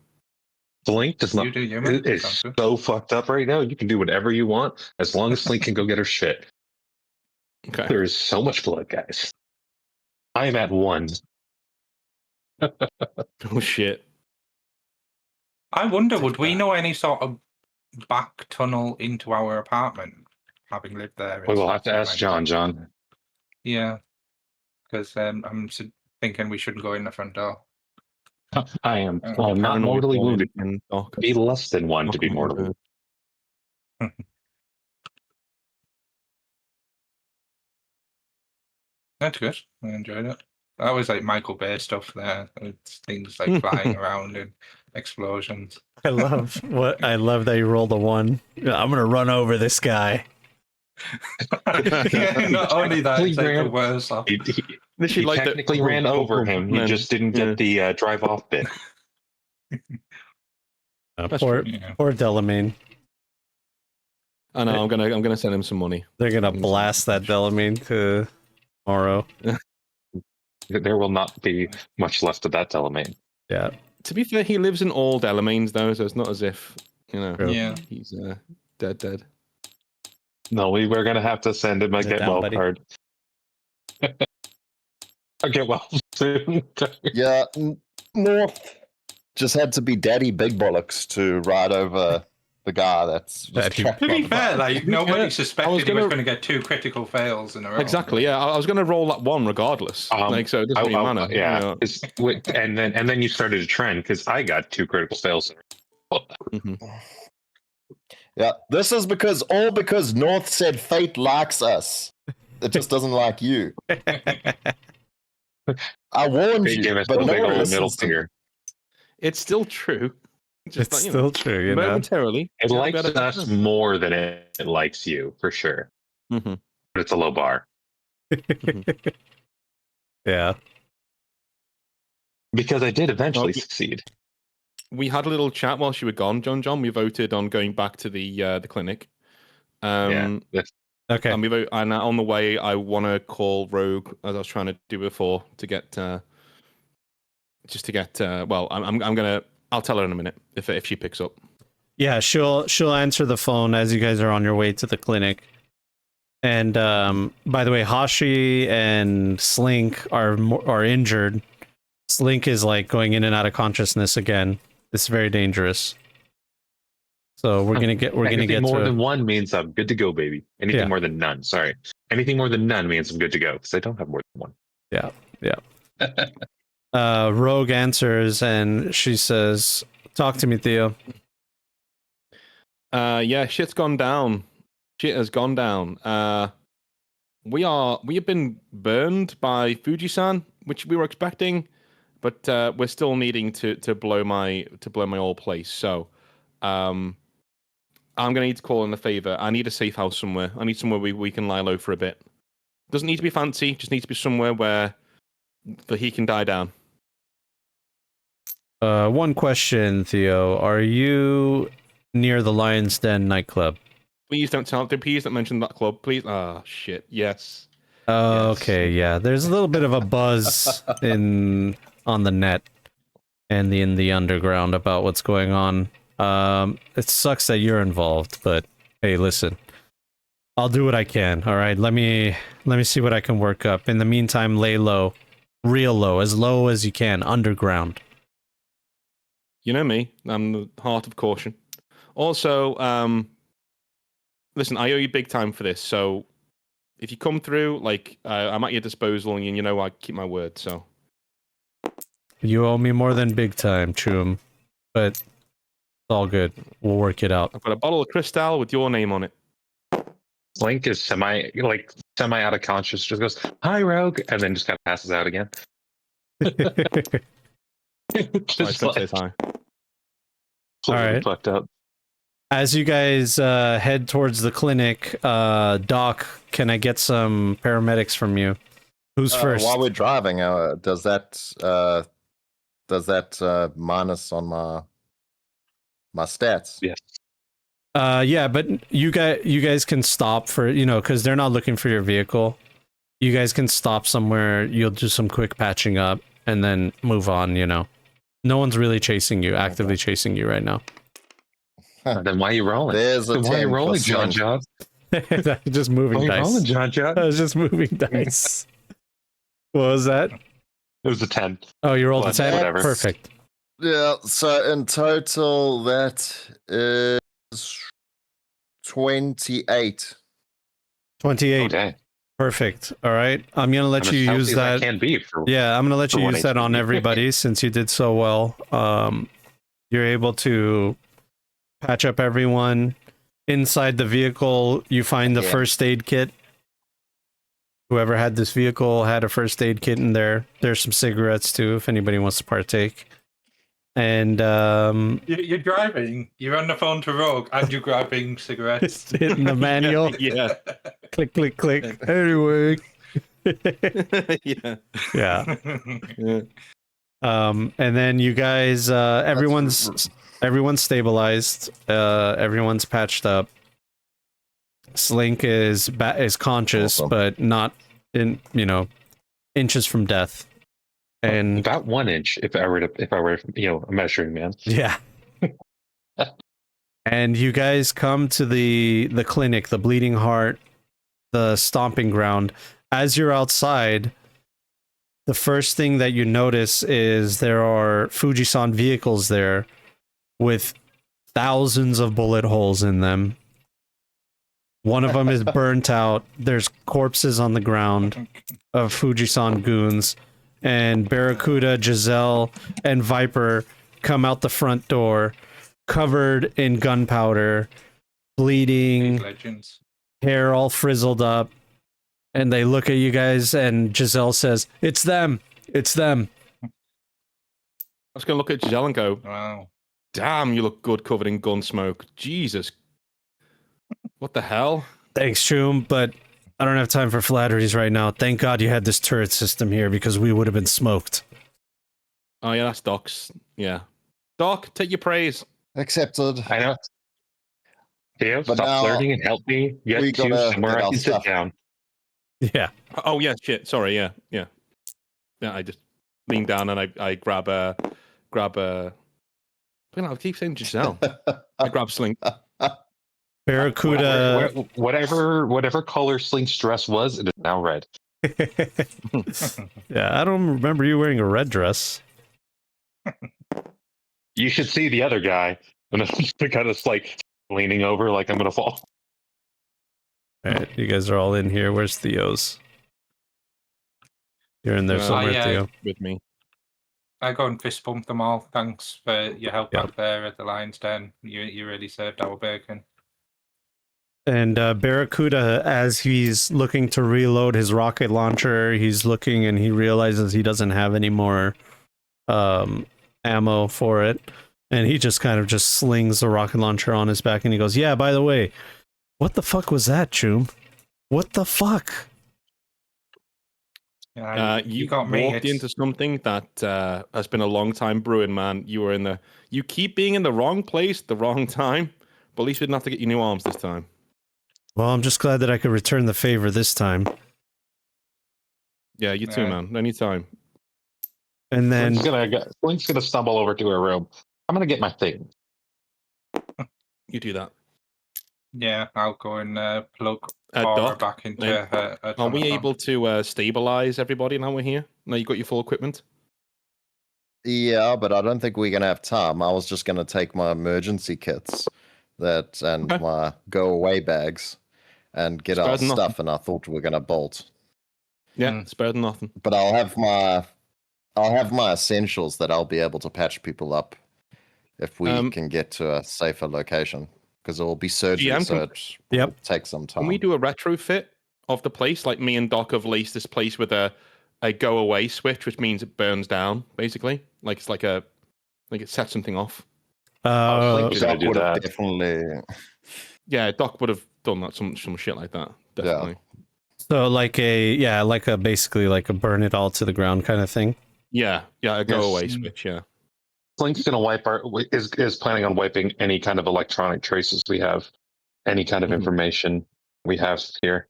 Slink does not. You do, you, man. It is Sounds good. so fucked up right now. You can do whatever you want as long as Slink can go get her shit. Okay. There is so much blood, guys. I am at 1. Oh shit. I wonder, would we know any sort of back tunnel into our apartment, having lived there? We will have to ask John. John. Yeah, because I'm thinking we shouldn't go in the front door. I am Oh, not mortally wounded. And Doc. Be less than 1 to be mortally wounded. That's good. I enjoyed it. That was like Michael Bay stuff there. It's things like flying around and explosions. I love that you rolled a 1. I'm gonna run over this guy. Yeah, not only that, it's like the worst stuff. He like technically ran over him. He just didn't get the drive off bit. Poor Yeah. Delamain. I know. I'm gonna send him some money. They're gonna blast that Delamain tomorrow. There will not be much left of that Delamain. Yeah. To be fair, he lives in all Delamains though, so it's not as if Yeah. he's dead. No, we're going to have to send him a Sit get down, well buddy. card. A get well soon. Yeah, north. Just had to be Daddy Big Bollocks to ride over the guy that's just That he- trapped To by be the fair, bar. like nobody suspected he was gonna- going to get 2 critical fails in a row. Exactly. Yeah, I was going to roll that one regardless. Like, so it doesn't really matter. Yeah. You know. And then you started a trend because I got 2 critical fails. Mhm. Yeah, this is because North said fate likes us. It just doesn't like you. I warned They you, give us but a no big one old middle listens to me. finger. It's still true. Just It's like, still true, you know. momentarily. It likes us more than it likes you, for sure. Mhm. But it's a low bar. Yeah. Because I did eventually Oh, succeed. We had a little chat while you were gone, John. We voted on going back to the clinic. Yeah. That's Okay. And and on the way, I want to call Rogue as I was trying to do before to get well, I'll tell her in a minute if she picks up. Yeah, she'll answer the phone as you guys are on your way to the clinic. And by the way, Hashi and Slink are injured. Slink is like going in and out of consciousness again. It's very dangerous. So we're gonna get anything more to than one means I'm good to go, baby. Anything Yeah. more than none. Sorry. Anything more than none means I'm good to go because I don't have more than one. Rogue answers and she says, "Talk to me, Theo." Yeah, shit's gone down. Shit has gone down. We have been burned by Fuji-san, which we were expecting, but we're still needing to blow my old place. So, I'm gonna need to call in a favor. I need a safe house somewhere. I need somewhere we can lie low for a bit. Doesn't need to be fancy. Just needs to be somewhere where the heat can die down. One question, Theo. Are you near the Lion's Den nightclub? Please don't mention that club. Please. Ah, shit. Yes. Okay, yeah. There's a little bit of a buzz on the net and in the underground about what's going on. It sucks that you're involved, but hey, listen. I'll do what I can, all right? Let me see what I can work up. In the meantime, lay low. Real low as you can, underground. You know me. I'm the heart of caution. Also, listen, I owe you big time for this. So if you come through, like, I'm at your disposal, and you know I keep my word. So You owe me more than big time, Choom. But it's all good. We'll work it out. I've got a bottle of Cristal with your name on it. Slink is semi out of conscious, just goes, "Hi, Rogue," and then just kind of passes out again. Just Say hi. All right. fucked up. As you guys head towards the clinic, Doc, can I get some paramedics from you? Who's first? While we're driving, does that minus on my stats? Yes. Yeah, but you guys can stop for, because they're not looking for your vehicle. You guys can stop somewhere. You'll do some quick patching up and then move on. No one's really chasing you, actively chasing you right now. Then why are you rolling? There's a Then why are you 10 for rolling, Slink. John? Just moving Why are you dice. rolling, John? I was just moving dice. What was that? It was a 10. Oh, you rolled a Well, 10? whatever. Perfect. Yeah, so in total, that is 28. 28. Okay. Perfect. All right. I'm going to let I'm you as healthy use as I that. can be for Yeah, I'm going to let for you one use that on HP. everybody since you did so well. You're able to patch up everyone. Inside the vehicle, you find the Yeah. first aid kit. Whoever had this vehicle had a first aid kit in there. There's some cigarettes too, if anybody wants to partake. And You're driving. You're on the phone to Rogue, and you're grabbing cigarettes. hitting the manual. Yeah. Click, click, click. Anyway. Yeah. Yeah. Yeah. And then you guys, everyone's stabilized. Everyone's patched up. Slink is conscious, Awesome. but not in inches from death. And about 1 inch if I were a measuring man. yeah. And you guys come to the clinic, the Bleeding Heart, the stomping ground. As you're outside, the first thing that you notice is there are Fuji-san vehicles there with thousands of bullet holes in them. One of them is burnt out. There's corpses on the ground of Fujisan goons. And Barracuda, Giselle, and Viper come out the front door, covered in gunpowder, bleeding, Legends. hair all frizzled up. And they look at you guys, and Giselle says, "It's them! It's them!" I was going to look at Giselle and go, Wow. damn, you look good covered in gun smoke. Jesus. What the hell? Thanks, Choom, but I don't have time for flatteries right now. Thank God you had this turret system here, because we would have been smoked. Oh, yeah, that's Doc's. Yeah. Doc, take your praise. Accepted. I know. Theo, But stop now flirting and help me get we to gotta somewhere get I our can stuff. sit down. Yeah. Oh, yeah, shit. Sorry, yeah. Yeah, I just lean down and I grab a... I keep saying Giselle. I grab Slink. Barracuda. Whatever color Slink's dress was, it is now red. Yeah, I don't remember you wearing a red dress. You should see the other guy. And I'm just kind of like leaning over like I'm gonna fall. Alright, you guys are all in here. Where's Theo's? You're in there somewhere, yeah. Theo. With me. I go and fist bump them all. Thanks for your help Yep. back there at the Lion's Den. You really served our bacon. And Barracuda, as he's looking to reload his rocket launcher, he's looking and he realizes he doesn't have any more ammo for it. And he just kind of just slings the rocket launcher on his back and he goes, "Yeah, by the way, what the fuck was that, Choom? What the fuck?" You got me. walked into something that has been a long time brewing, man. You keep being in the wrong place, the wrong time. But at least we didn't have to get you new arms this time. Well, I'm just glad that I could return the favor this time. Yeah, you too, Yeah. man. Anytime. And then Slink's gonna stumble over to her room. I'm gonna get my thing. You do that. Yeah, I'll go and plug Aura Doc, back into her. are we automaton. able to stabilize everybody now we're here? Now you got your full equipment? Yeah, but I don't think we're gonna have time. I was just gonna take my emergency kits and Okay. my go away bags and get It's better our than nothing. stuff, and I thought we were gonna bolt. Yeah, it's better than nothing. But I'll have my essentials that I'll be able to patch people up if we can get to a safer location, because it will be surgery, GM, so it will take some time. Can we do a retrofit of the place? Like me and Doc have laced this place with a go away switch, which means it burns down, basically. Like it's like it sets something off. Slink Doc do would have that. definitely. Yeah, Doc would have done that, some shit like that. Definitely. so like a basically like a burn it all to the ground kind of thing. Yeah, a go away Yes. switch, yeah. Slink's gonna is planning on wiping any kind of electronic traces we have, any kind of Mhm. information we have here.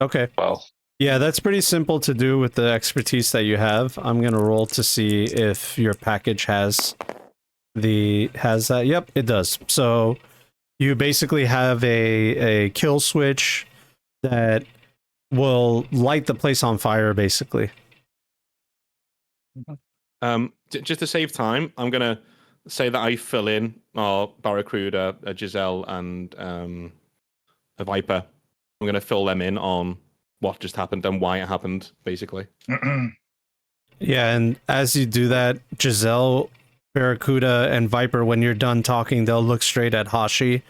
Okay. Well, Yeah, that's pretty simple to do with the expertise that you have. I'm gonna roll to see if your package has that. Yep, it does. So you basically have a kill switch that will light the place on fire, basically. Just to save time, I'm gonna say that I fill in our Barracuda, Giselle, and a Viper. I'm gonna fill them in on what just happened and why it happened, basically. Yeah, and as you do that, Giselle, Barracuda, and Viper, when you're done talking, they'll look straight at Hashi,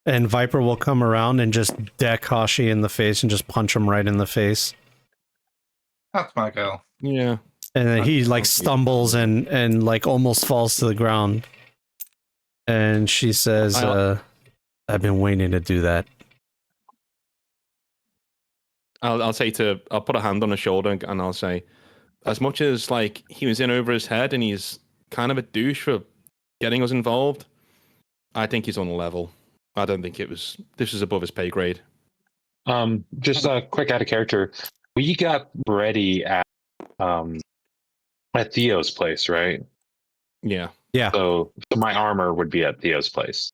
and Viper will come around and just deck Hashi in the face and just punch him right in the face. That's my girl. Yeah. And then he like That's- stumbles and like almost falls to the ground. And she says, I've been waiting to do that. I'll put a hand on his shoulder and I'll say, as much as like he was in over his head and he's kind of a douche for getting us involved, I think he's on a level. I don't think this was above his pay grade. just a quick out of character. We got ready at Theo's place, right? Yeah. Yeah. So my armor would be at Theo's place.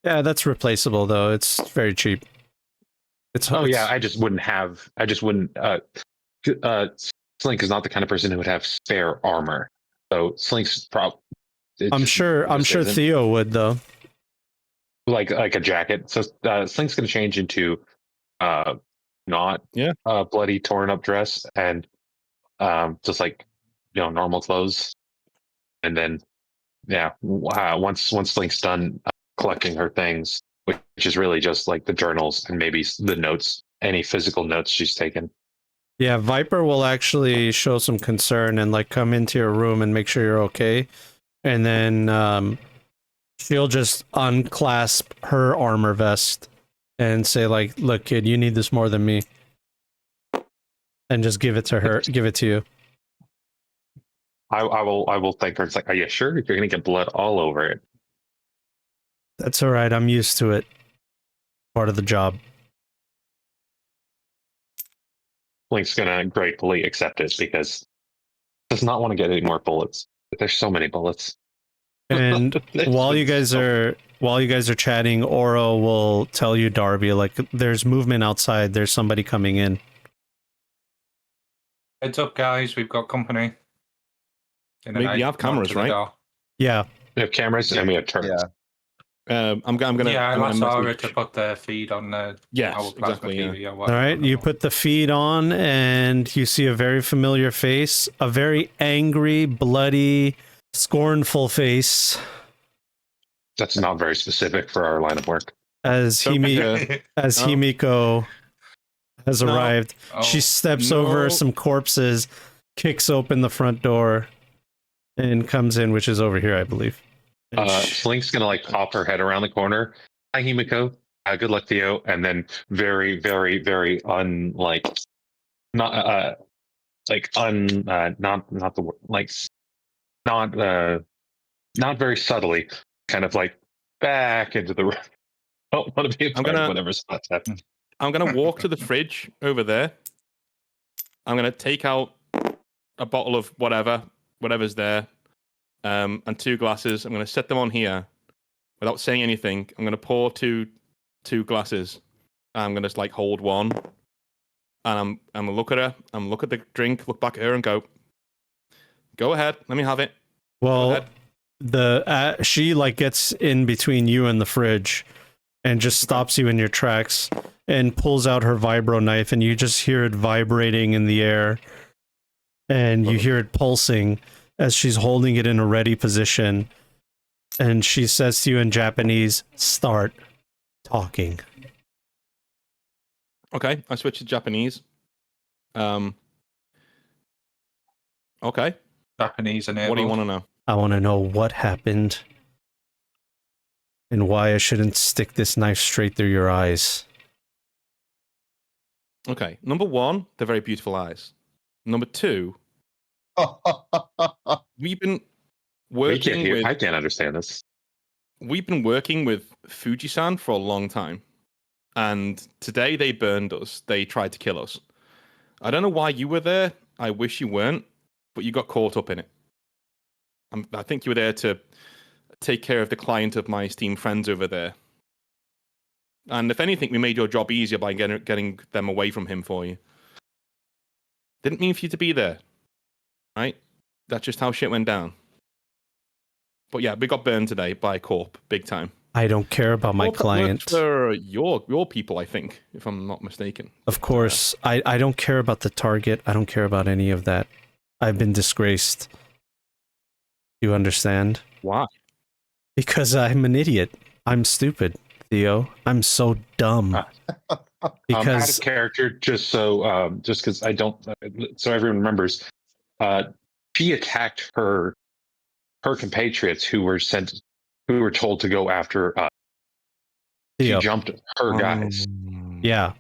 Yeah, that's replaceable though. It's very cheap. I just wouldn't. Slink is not the kind of person who would have spare armor. So Slink's I'm sure isn't. Theo would though. like a jacket. So Slink's going to change into not a bloody torn up dress and just like normal clothes, and then once Slink's done collecting her things, which is really just like the journals and maybe the notes, any physical notes she's taken. Yeah, Viper will actually show some concern and like come into your room and make sure you're okay. And then she'll just unclasp her armor vest and say like, look, kid, you need this more than me. And just give it to her, give it to you. I will thank her. It's like, are you sure? You're going to get blood all over it. That's all right. I'm used to it. Part of the job. Link's gonna gratefully accept it because does not want to get any more bullets. There's so many bullets. And while you guys are chatting, Oro will tell you, Darby, like there's movement outside. There's somebody coming in. Heads up, guys. We've got company. We have cameras, right? Yeah. We have cameras and we have turrets. I'm gonna. Yeah, I'm I gonna saw her message- to put the feed on the Yes, our plasma exactly. TV or All whatever. right. You put the feed on, and you see a very familiar face, a very angry, bloody, scornful face. That's not very specific for our line of work. As Himiko has No. arrived. She steps over some corpses, kicks open the front door, and comes in, which is over here, I believe. And Slink's gonna like pop her head around the corner. Hi, Himiko. Good luck, Theo. And then very, very, very not very subtly, kind of like back into the room. Don't want to be a part of whatever spots happen. I'm gonna walk to the fridge over there. I'm gonna take out a bottle of whatever's there, and 2 glasses. I'm gonna set them on here without saying anything. I'm gonna pour two glasses. I'm gonna just like hold one, and I'm gonna look at her. I'm look at the drink, look back at her, and go ahead. Let me have it. well, she like gets in between you and the fridge, and just stops you in your tracks and pulls out her vibro knife, and you just hear it vibrating in the air, and you hear it pulsing as she's holding it in a ready position, and she says to you in Japanese, "Start talking." Okay, I switch to Japanese. Okay. Japanese and What do you want to know? I want to know what happened and why I shouldn't stick this knife straight through your eyes. Okay, number 1, they're very beautiful eyes. Number 2, we've been working with. I can't understand this. We've been working with Fuji-san for a long time, and today they burned us. They tried to kill us. I don't know why you were there. I wish you weren't, but you got caught up in it. I think you were there to take care of the client of my esteemed friends over there. And if anything, we made your job easier by getting them away from him for you. Didn't mean for you to be there, right? That's just how shit went down. But yeah, we got burned today by Corp, big time. I don't care about my Corp that client. works for your people, I think, if I'm not mistaken. Of course, I don't care about the target. I don't care about any of that. I've been disgraced. You understand? Why? Because I'm an idiot. I'm stupid, Theo. I'm so dumb. Out Because of character, just because I don't, so everyone remembers, she attacked her compatriots who were told to go after. Theo. She jumped her guys. Yeah.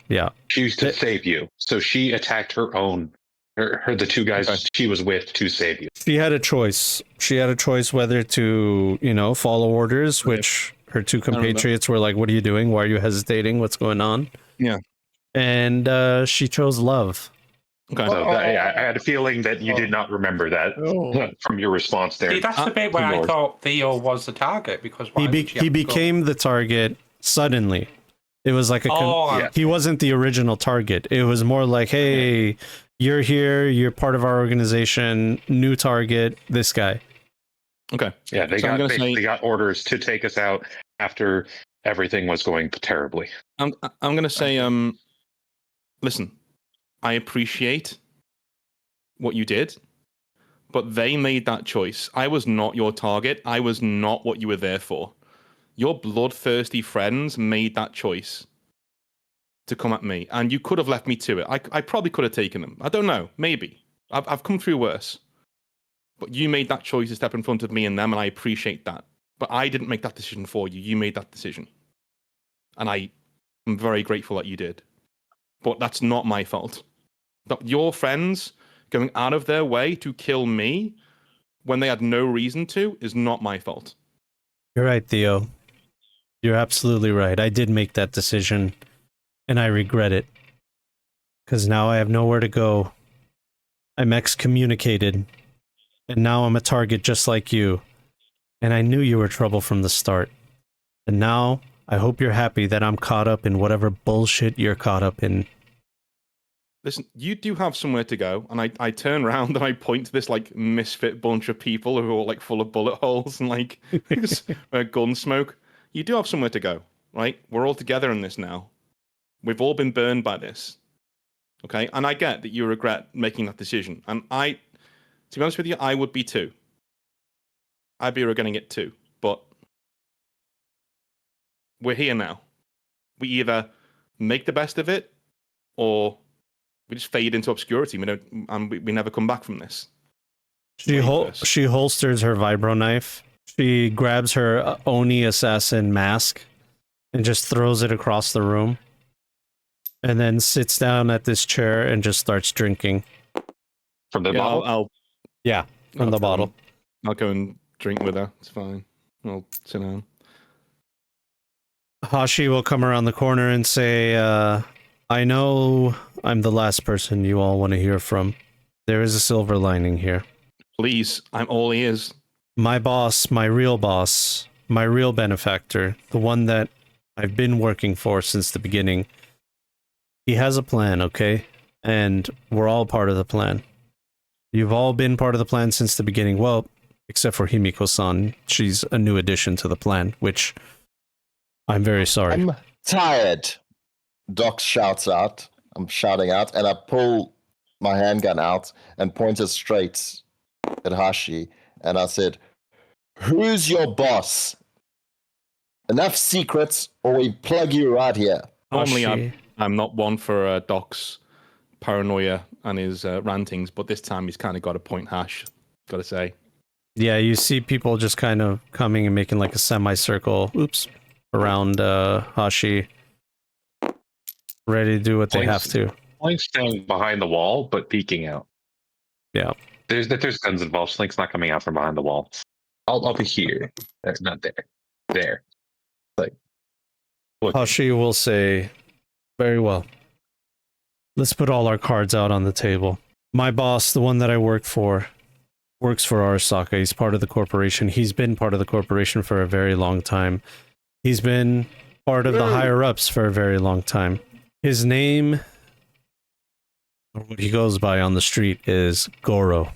She used to save you, so she attacked her own. The 2 guys she was with to save you. She had a choice. She had a choice whether to, follow orders, which her 2 compatriots were like, "What are you doing? Why are you hesitating? What's going on?" Yeah. And she chose love. Okay. So I had a feeling that you did not remember that from your response there. See, that's the bit where I thought Theo was the target because He became the target suddenly. It was like he wasn't the original target. It was more like, hey, you're here, you're part of our organization, new target, this guy. Okay. Yeah, they got orders to take us out after everything was going terribly. I'm gonna say, listen, I appreciate what you did, but they made that choice. I was not your target. I was not what you were there for. Your bloodthirsty friends made that choice to come at me, and you could have left me to it. I probably could have taken them. I don't know. Maybe. I've come through worse. But you made that choice to step in front of me and them, and I appreciate that. But I didn't make that decision for you. You made that decision. And I am very grateful that you did. But that's not my fault. But your friends going out of their way to kill me when they had no reason to is not my fault. You're right, Theo. You're absolutely right. I did make that decision, and I regret it. Because now I have nowhere to go. I'm excommunicated, and now I'm a target just like you. And I knew you were trouble from the start. And now, I hope you're happy that I'm caught up in whatever bullshit you're caught up in. Listen, you do have somewhere to go, and I turn around and I point to this like misfit bunch of people who are like full of bullet holes and like gun smoke. You do have somewhere to go, right? We're all together in this now. We've all been burned by this, okay? And I get that you regret making that decision, and to be honest with you, I would be too. I'd be regretting it too, but we're here now. We either make the best of it, or we just fade into obscurity. We never come back from this. She holsters her vibro knife. She grabs her Oni assassin mask and just throws it across the room. And then sits down at this chair and just starts drinking. From the bottle? From the bottle. I'll go and drink with her. It's fine. I'll sit down. Hashi will come around the corner and say, I know I'm the last person you all want to hear from. There is a silver lining here. Please, I'm all ears. My boss, my real benefactor, the one that I've been working for since the beginning, he has a plan, okay? And we're all part of the plan. You've all been part of the plan since the beginning. Well, except for Himiko-san. She's a new addition to the plan, which I'm very sorry. I'm tired. Doc shouts out. I'm shouting out, and I pull my handgun out and point it straight at Hashi. And I said, "Who's your boss? Enough secrets, or we plug you right here." Normally, I'm not one for Doc's paranoia and his rantings, but this time he's kind of got a point, Hash. Gotta say. Yeah, you see people just kind of coming and making like a semicircle, around Hashi, ready to do what they have to. Slink's staying behind the wall, but peeking out. Yeah. There's guns involved. Slink's not coming out from behind the wall. I'll be here. That's not there. There. Like, look. Hashi will say, very well. Let's put all our cards out on the table. My boss, the one that I work for, works for Arasaka. He's part of the corporation. He's been part of the corporation for a very long time. He's been part of the higher-ups for a very long time. His name, or what he goes by on the street, is Goro.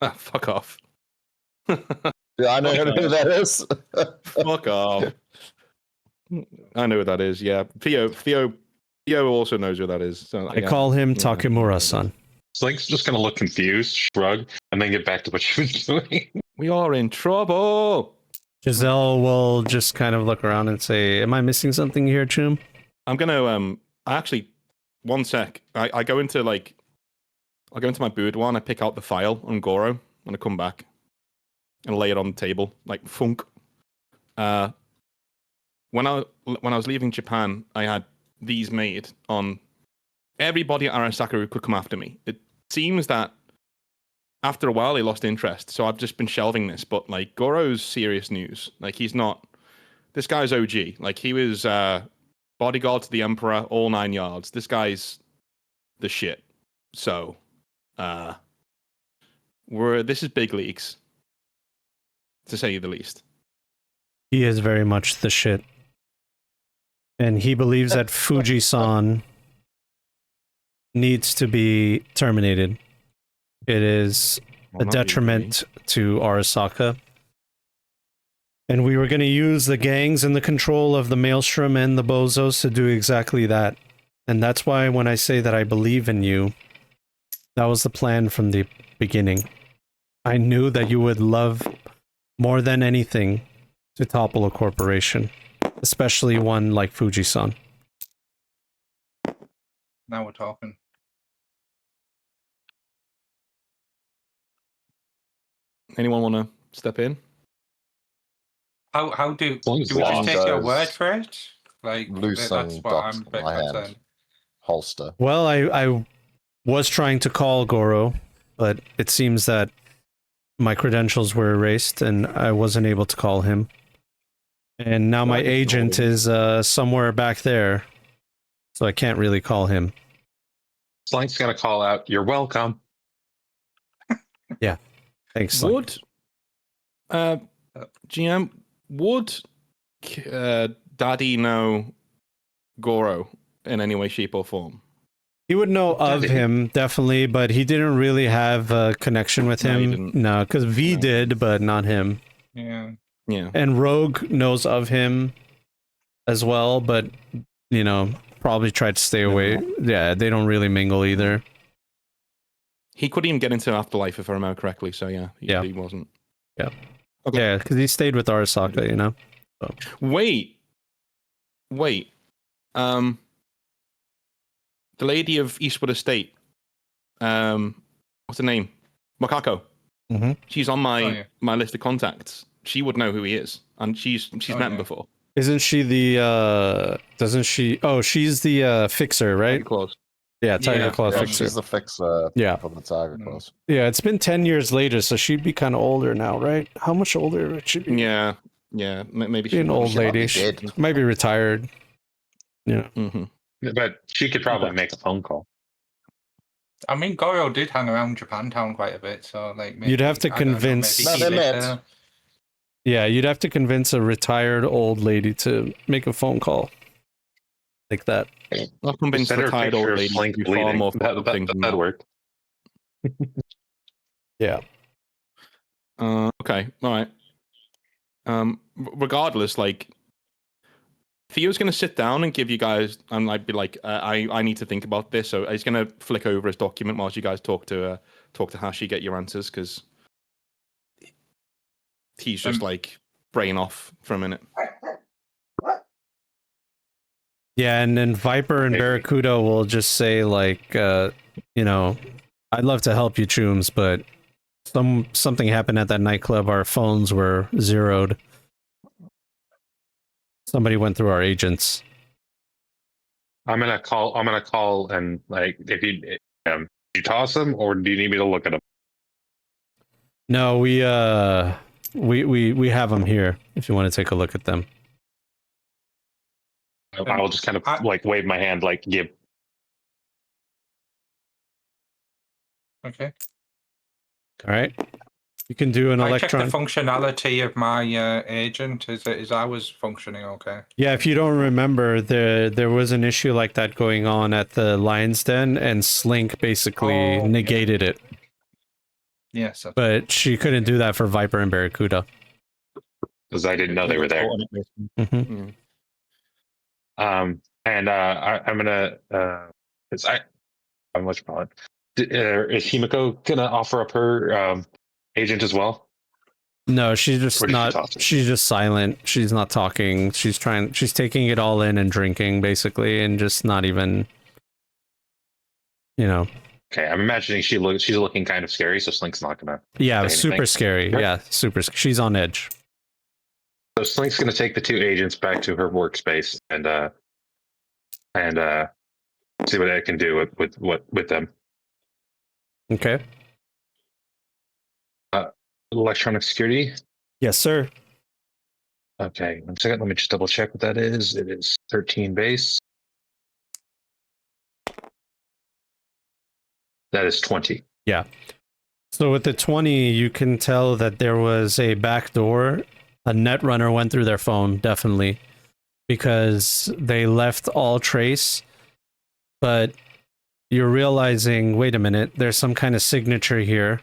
Ah, fuck off. Yeah, I know who that is. Fuck off. I know who that is, yeah. Theo also knows who that is. So, I call him Takemura-san. Slink's just gonna look confused, shrug, and then get back to what she was doing. We are in trouble! Giselle will just kind of look around and say, am I missing something here, Chum? I'm gonna, actually, one sec. I go into, I'll go into my boudoir and I pick out the file on Goro, and I come back and lay it on the table, like, funk. When I was leaving Japan, I had these made on everybody at Arasaka who could come after me. It seems that after a while they lost interest, so I've just been shelving this. But like Goro's serious news. Like he's not. This guy's OG. Like he was bodyguard to the Emperor, all 9 yards. This guy's the shit. So, this is big leagues, to say the least. He is very much the shit. And he believes that Fuji-san needs to be terminated. It is a detriment to Arasaka. And we were going to use the gangs and the control of the Maelstrom and the Bozos to do exactly that. And that's why when I say that I believe in you, that was the plan from the beginning. I knew that you would love more than anything to topple a corporation, especially one like Fuji-san. Now we're talking. Anyone want to step in? How do long we as just long take your goes word for it? Like loose that's and what docked I'm a bit my hand. concerned. Holster. Well, I was trying to call Goro, but it seems that my credentials were erased and I wasn't able to call him. And now my agent is somewhere back there, so I can't really call him. Slank's gonna call out, "You're welcome." Thanks, Slink. Would GM would Daddy know Goro in any way, shape, or form? He would know of Daddy. him, definitely, but he didn't really have a connection with No, he him. didn't. No, because V No. did, but not him. Yeah. Yeah. And Rogue knows of him as well, but, you know, probably tried to stay away. Yeah, they don't really mingle either. He couldn't even get into Afterlife, if I remember correctly. So yeah, Yeah. he wasn't. Yeah. Okay. Yeah, because he stayed with Arasaka, you know? Wait. The lady of Eastwood Estate. What's her name? Makako. Mhm. She's on my Oh, yeah. my list of contacts. She would know who he is, and she's met him yeah. before. Isn't she the, doesn't she, oh, she's the fixer, right? Close. Yeah, Tiger Yeah. Claw Yeah, fixer. She's the fixer Yeah. for the Tiger Mm. Claws. Yeah, it's been 10 years later, so she'd be kind of older now, right? How much older would she be? Yeah. Maybe Be an old She might be lady. She dead. might be retired. Yeah. Mm-hmm. But she could probably make a phone call. I mean, Goro did hang around Japantown quite a bit, so like maybe, You'd have to I don't know, convince- maybe No, he they lived met. there. Yeah, you'd have to convince a retired old lady to make a phone call like that. I'll convince Send the her a tired picture old of lady to Slink do far bleeding. more fucked up things than That'd that. work. Yeah. Okay, all right. Regardless, like Theo's gonna sit down and give you guys, and I'd be like, I need to think about this. So he's gonna flick over his document whilst you guys talk to Hashi, get your answers, because he's just like brain off for a minute. Yeah, and then Viper and Maybe. Barracuda will just say like, you know, I'd love to help you, Chooms, but something happened at that nightclub. Our phones were zeroed. Somebody went through our agents. I'm gonna call and like if you toss them or do you need me to look at them? No, we have them here. If you want to take a look at them. I'll just kind of like wave my hand, like give. Okay. All right. You can do an I check the electron. functionality of my agent. Is ours functioning okay? Yeah, if you don't remember, there was an issue like that going on at the Lion's Den, and Slink basically negated it. Yes. But she couldn't do that for Viper and Barracuda. Because I didn't know they were there. Mhm. And I'm gonna how much call it? Is Himiko gonna offer up her agent as well? No, she's just Or did she not. toss it? She's just silent. She's not talking. She's taking it all in and drinking, basically, and just not even, you know. Okay, I'm imagining she's looking kind of scary, so Slink's not gonna. Yeah, Say super anything? scary. Okay. Yeah, she's on edge. So Slink's gonna take the two agents back to her workspace and see what I can do with them. Okay. Electronic security. Yes, sir. Okay, 1 second. Let me just double check what that is. It is 13 base. That is 20. Yeah. So with the 20, you can tell that there was a back door. A netrunner went through their phone, definitely, because they left all trace. But you're realizing, wait a minute, there's some kind of signature here.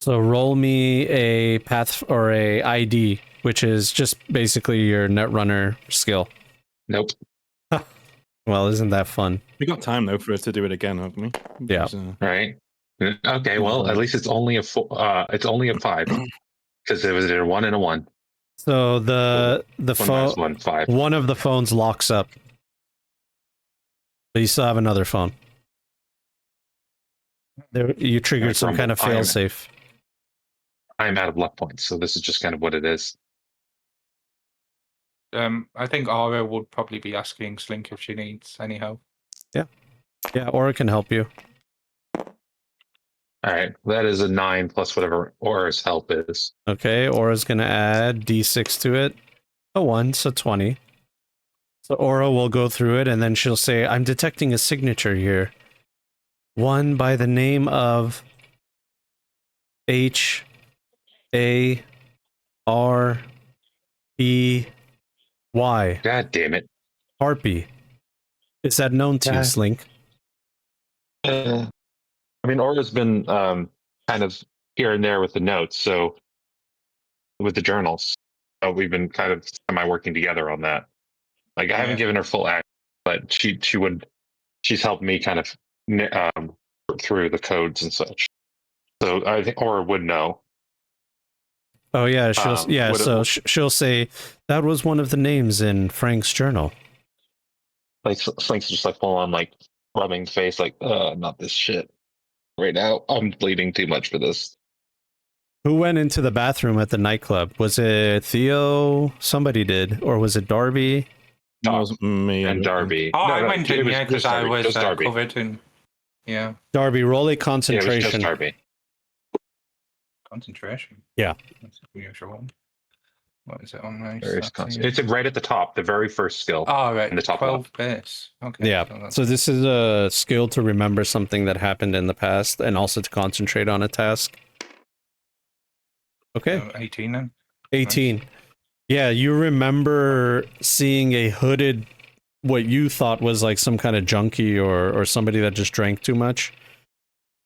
So roll me a path or a ID, which is just basically your Netrunner skill. Nope. Well, isn't that fun? We got time though for us to do it again, haven't we? Yeah. Right. Okay. Well, at least it's only a it's only a 5 because it was a 1 and a 1. So the 1 phone, minus 1, 5. one of the phones locks up. But you still have another phone. There, you triggered some kind of failsafe. I'm out of luck points, so this is just kind of what it is. I think Aura would probably be asking Slink if she needs any help. Yeah, Aura can help you. All right, that is a 9 plus whatever Aura's help is. Okay, Aura's gonna add D6 to it. A 1, so 20. So Aura will go through it, and then she'll say, I'm detecting a signature here. One by the name of H-A-R-P-Y. God damn it. Harpy. Is that known to you, God. Slink? I mean, Aura's been kind of here and there with the notes, so with the journals. We've been kind of semi-working together on that. Like, I haven't given her full act, but she's helped me kind of work through the codes and such. So I think Aura would know. Oh yeah, she'll say that was one of the names in Frank's journal. Like Slink's just like full on like rubbing face, like, not this shit. Right now, I'm bleeding too much for this. Who went into the bathroom at the nightclub? Was it Theo? Somebody did, or was it Darby? It wasn't me And Darby. Oh, No, I no, went it in, was yeah, because just I Darby, was just Darby. covered in. Yeah, Darby, roll a Yeah, it was concentration. just Darby. concentration. Yeah. That's a unusual one. What is it on my It's right at the top, the very first skill. Oh, right. in the top 12 left. base. Okay. Yeah. So this is a skill to remember something that happened in the past and also to concentrate on a task. Okay. 18 then. 18. Yeah, you remember seeing a hooded, what you thought was like some kind of junkie or somebody that just drank too much.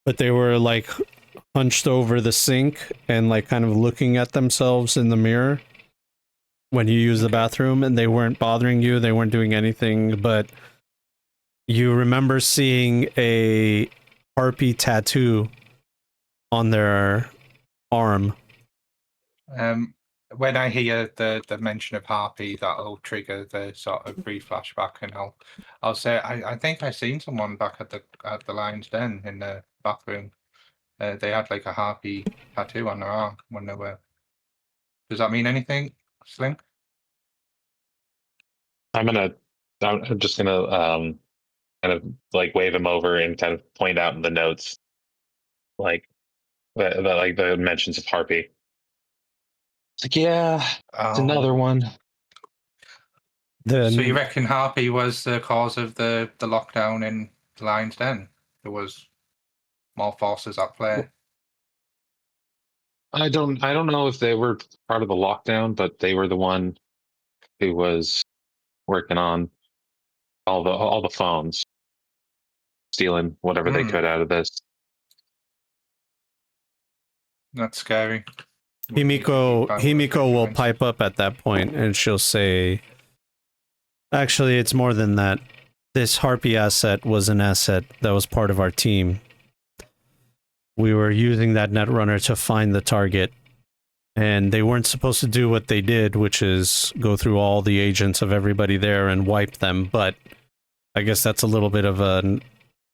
But they were like hunched over the sink and like kind of looking at themselves in the mirror when you use the bathroom, and they weren't bothering you, they weren't doing anything, but you remember seeing a harpy tattoo on their arm. When I hear the mention of Harpy, that'll trigger the sort of brief flashback, and I'll say I think I seen someone back at the Lion's Den in the bathroom. They had like a Harpy tattoo on their arm when they were. Does that mean anything, Slink? I'm just gonna kind of like wave him over and kind of point out in the notes, like the mentions of Harpy. It's like, yeah, it's another one. So you reckon Harpy was the cause of the lockdown in the Lion's Den? There was more forces at play. I don't know if they were part of the lockdown, but they were the one who was working on all the phones, stealing whatever they could out of this. That's scary. Himiko will pipe up at that point, and she'll say, actually, it's more than that. This Harpy asset was an asset that was part of our team. We were using that Netrunner to find the target, and they weren't supposed to do what they did, which is go through all the agents of everybody there and wipe them, but I guess that's a little bit of an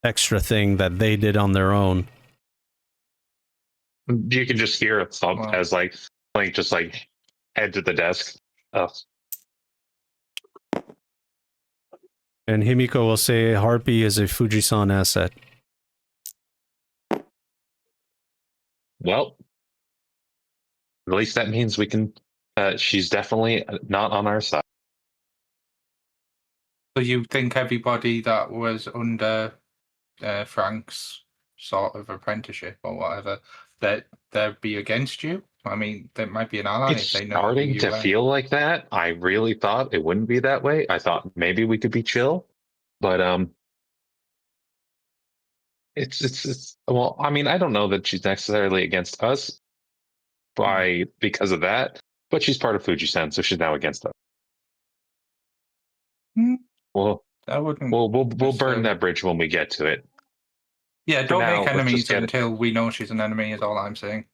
extra thing that they did on their own. You can just hear a thump as like just like head to the desk. Oh. And Himiko will say Harpy is a Fujisan asset. Well, at least that means we can. She's definitely not on our side. So you think everybody that was under Frank's sort of apprenticeship or whatever, that they'd be against you? I mean, there might be an ally It's if they know starting who you to are. feel like that. I really thought it wouldn't be that way. I thought maybe we could be chill, but It's well, I mean, I don't know that she's necessarily against us because of that, but she's part of Fuji-san, so she's now against us. Hmm, Well, I wouldn't. we'll burn necessarily- that bridge when we get to it. Yeah, For don't now, make let's enemies just get- until we know she's an enemy. Is all I'm saying.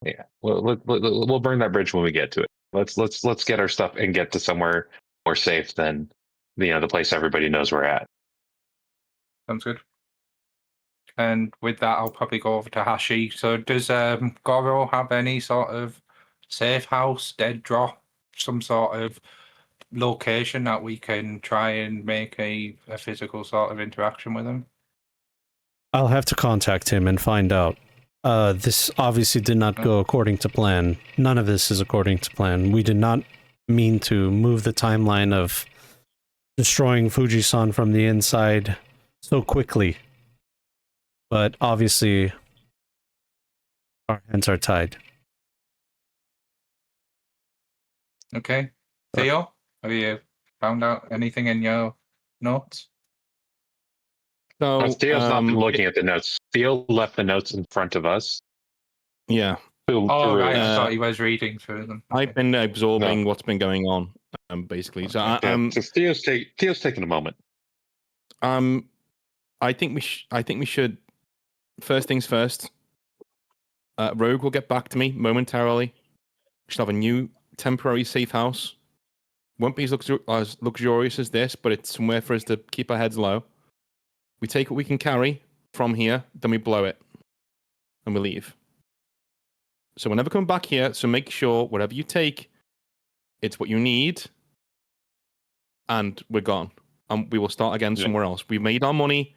Yeah, we'll burn that bridge when we get to it. Let's get our stuff and get to somewhere more safe than the place everybody knows we're at. Sounds good. And with that, I'll probably go over to Hashi. So, does Goro have any sort of safe house, dead drop, some sort of location that we can try and make a physical sort of interaction with him? I'll have to contact him and find out. This obviously did not go according to plan. None of this is according to plan. We did not mean to move the timeline of destroying Fuji-san from the inside so quickly. But obviously, our hands are tied. Okay. Theo, have you found out anything in your notes? So Theo's not been looking at the notes. Theo left the notes in front of us. yeah, Oh, right. I Uh, thought he was reading through them. I've been absorbing what's been going on, basically. So So Theo's taking a moment. I think we should. First things first. Rogue will get back to me momentarily. We should have a new temporary safe house. Won't be as luxurious as this, but it's somewhere for us to keep our heads low. We take what we can carry from here, then we blow it, and we leave. So we'll never come back here. So make sure whatever you take, it's what you need, and we're gone. And we will start again somewhere else. We made our money.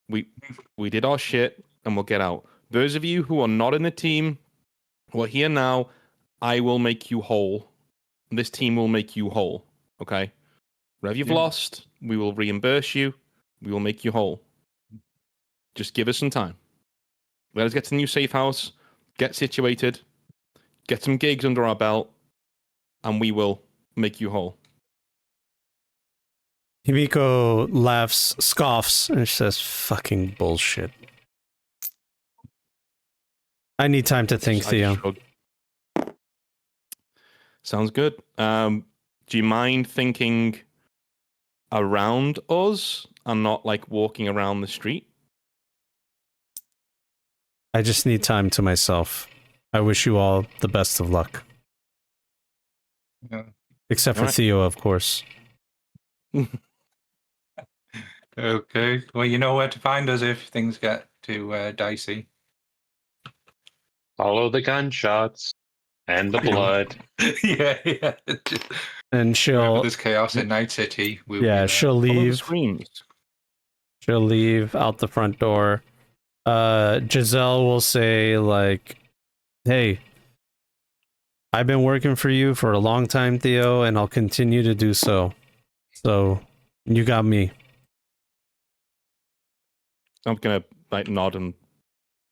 We did our shit, and we'll get out. Those of you who are not in the team, who are here now, I will make you whole. This team will make you whole. Okay? Whatever you've lost, we will reimburse you. We will make you whole. Just give us some time. Let us get to the new safe house, get situated, get some gigs under our belt, and we will make you whole. Himiko laughs, scoffs, and she says, "Fucking bullshit." I need time to think, Theo. Sounds good. Do you mind thinking around us and not like walking around the street? I just need time to myself. I wish you all the best of luck. Yeah. Except for Alright. Theo, of course. Okay. Well, you know where to find us if things get too dicey. Follow the gunshots and the blood. yeah. And Wherever she'll, there's chaos in Night City, we'll be yeah, there. she'll Follow the leave. screams. She'll leave out the front door. Giselle will say, like, "Hey, I've been working for you for a long time, Theo, and I'll continue to do so. So, you got me." I'm gonna like nod and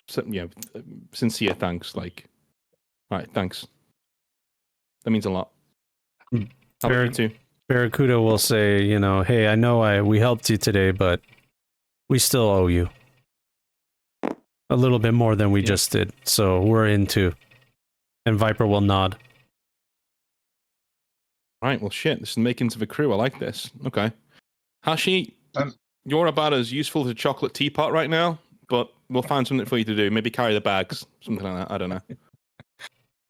sincere thanks. Like, all right, thanks. That means a lot. How about you too? Barracuda will say, you know, "Hey, I know we helped you today, but we still owe you a little bit more than we just did. So we're into." And Viper will nod. All right, well, shit. This is the makings of a crew. I like this. Okay, Hashi, you're about as useful as a chocolate teapot right now, but we'll find something for you to do. Maybe carry the bags, something like that. I don't know.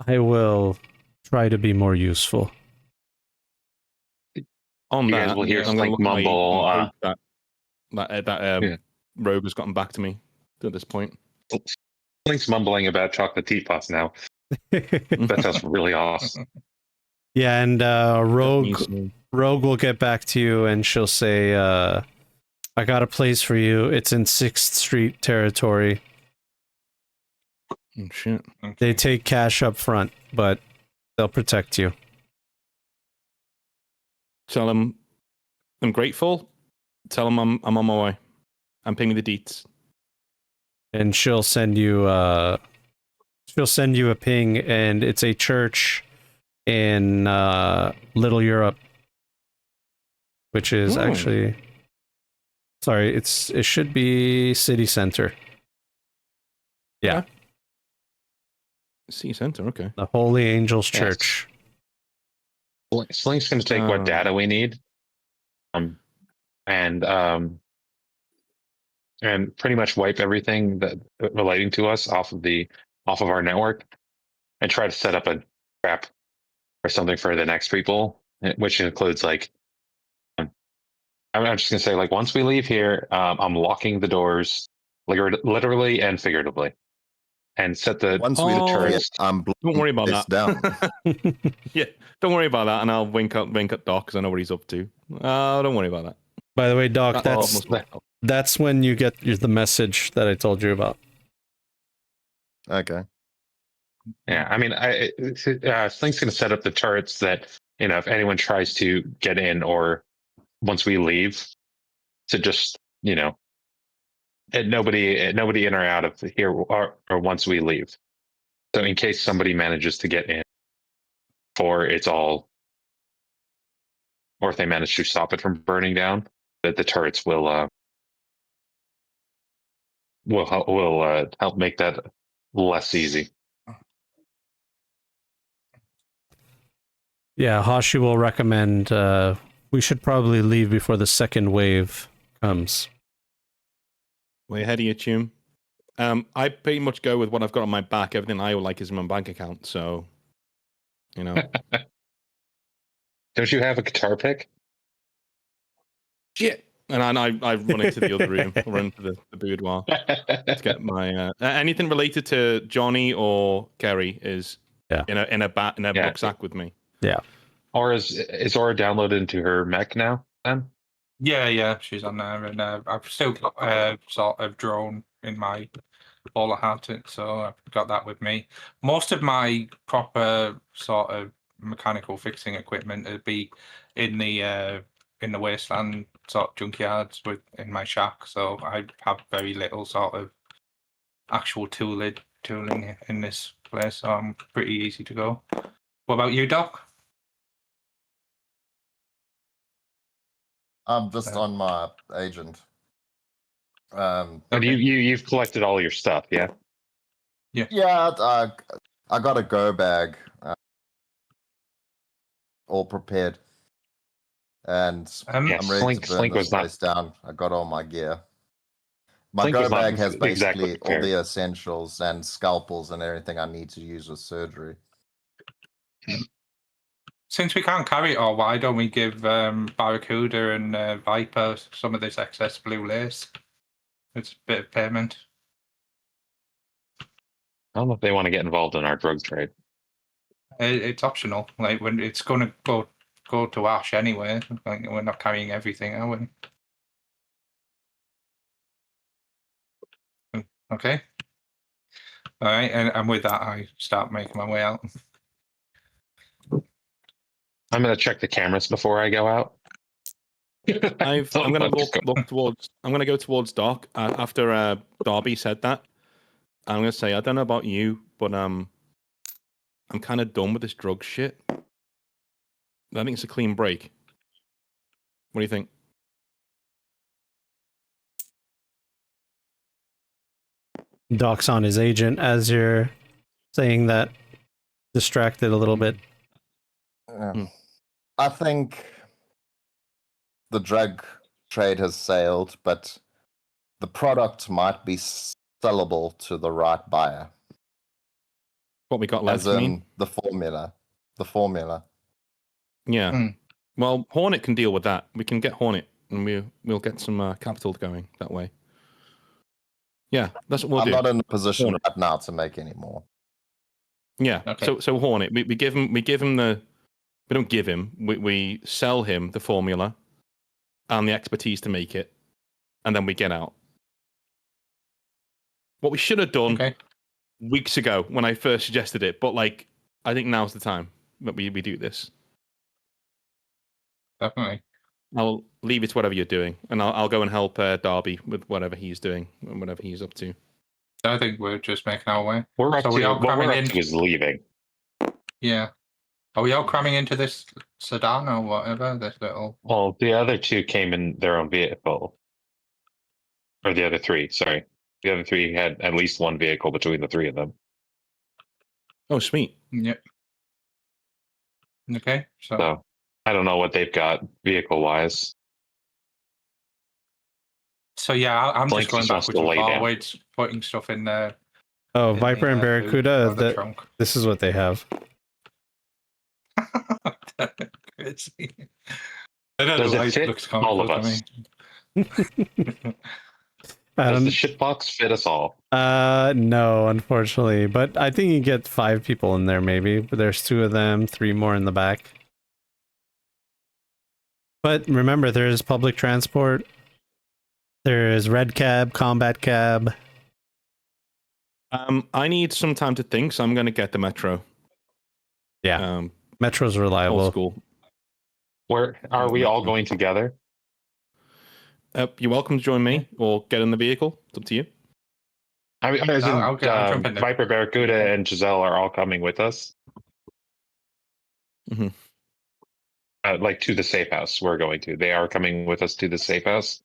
I will try to be more useful. On You that, guys will hear I'm gonna Slink look at my mumble. that Rogue has gotten back to me at this point. Slink's mumbling about chocolate teapots now. That sounds really awesome. Yeah, and Rogue Easy. Rogue will get back to you and she'll say, "I got a place for you. It's in 6th Street territory. Oh, shit. They take cash up front, but they'll protect you." Tell him I'm grateful. Tell him I'm on my way. And ping me the deets. And she'll send you a ping, and it's a church in Little Europe, which is actually Sorry, it should be city center. Yeah. Okay. City center, okay. The Holy Angels Yes. Church. Slink's going to take what data we need, and pretty much wipe everything that relating to us off of our network, and try to set up a trap or something for the next people, which includes like, I'm just going to say, like, once we leave here, I'm locking the doors, literally and figuratively, and set the Once we leave here, turrets. I'm Don't worry about this that. down. Yeah, don't worry about that, and I'll wink at Doc because I know what he's up to. Don't worry about that. By the way, Doc, That- that's when you get the message that I told you about. Okay. Yeah, I mean, Slink's going to set up the turrets that, if anyone tries to get in or once we leave, to just, nobody in or out of here or once we leave. So in case somebody manages to get in, or it's all, or if they manage to stop it from burning down, that the turrets will help make that less easy. Yeah, Hashi will recommend we should probably leave before the second wave comes. Way ahead of you, Tune. I pretty much go with what I've got on my back. Everything I like is in my bank account, so Don't you have a guitar pick? shit. And I run into the other room, run into the boudoir to get my anything related to Johnny or Kerry is in a rucksack with me. Yeah. Or is Aura downloaded into her mech now? Then Yeah, she's on there, and I've still got sort of drone in my bowler hat, so I've got that with me. Most of my proper sort of mechanical fixing equipment would be in the wasteland sort of junkyards in my shack, so I have very little sort of actual tooling in this place, so I'm pretty easy to go. What about you, Doc? I'm just on my agent. and you've collected all your stuff, yeah? Yeah, I got a go bag, all prepared, and I'm ready to burn this place down. I got all my gear. My go bag has basically all the essentials and scalpels and everything I need to use with surgery. Since we can't carry it all, why don't we give Barracuda and Viper some of this excess blue lace? It's a bit of payment. I don't know if they want to get involved in our drug trade. It's optional. Like, when it's going to go to Ash anyway. Like, we're not carrying everything, are we? Okay. All right, and with that, I start making my way out. I'm going to check the cameras before I go out. I'm going to go towards Doc after Darby said that. I'm going to say, I don't know about you, but I'm kind of done with this drug shit. I think it's a clean break. What do you think? Doc's on his agent as you're saying that, distracted a little bit. I think the drug trade has sailed, but the product might be sellable to the right buyer. What we got left, As in the formula. The formula. Yeah. Well, Hornet can deal with that. We can get Hornet, and we'll get some capital going that way. Yeah, that's what we'll do. I'm not in a position right now to make any more. Yeah. Okay. So Hornet, we give him the. We don't give him. We sell him the formula, and the expertise to make it, and then we get out. What we should have done weeks ago when I first suggested it, but like I think now's the time that we do this. Definitely. I'll leave it to whatever you're doing, and I'll go and help Darby with whatever he's doing and whatever he's up to. I think we're just making our way. We're up So we are cramming in. is leaving. Yeah. Are we all cramming into this sedan or whatever? This little. Well, the other two came in their own vehicle. or the other three. Sorry, the other three had at least one vehicle between the three of them. Oh, sweet. Yep. Okay, So I don't know what they've got vehicle wise. So yeah, I'm Blink just going just wants backwards to and lay down. forwards, putting stuff in there. Oh, in Viper the, and boot Barracuda. or the trunk. This is what they have. Crazy. I don't Does know it why it fit looks all of comfortable to us? me. Does the shitbox fit us all? No, unfortunately. But I think you get 5 people in there, maybe. But there's 2 of them, 3 more in the back. But remember, there's public transport. There's red cab, combat cab. I need some time to think, so I'm going to get the metro. Yeah, Metro's reliable. Old school. Where are we all going together? You're welcome to join me or get in the vehicle. It's up to you. I mean, as in, I'll jump in there. Viper, Barracuda, and Giselle are all coming with us. Mhm. Like to the safe house we're going to. They are coming with us to the safe house.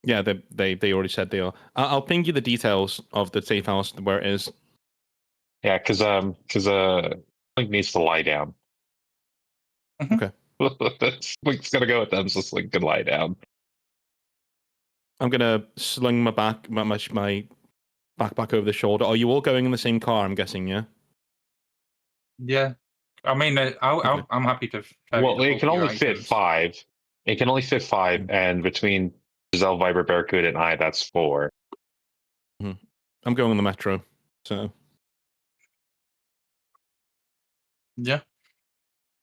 Yeah, they already said they are. I'll ping you the details of the safe house where it is. Yeah, because Link needs to lie down. Okay. Link's gonna go with them, so Link can lie down. I'm gonna sling my backpack over the shoulder. Are you all going in the same car? I'm guessing, yeah. Yeah, I mean, I'm happy to. Well, it can only fit 5. It can only fit 5, and between Giselle, Viper, Barracuda, and I, that's 4. I'm going on the metro, so Yeah.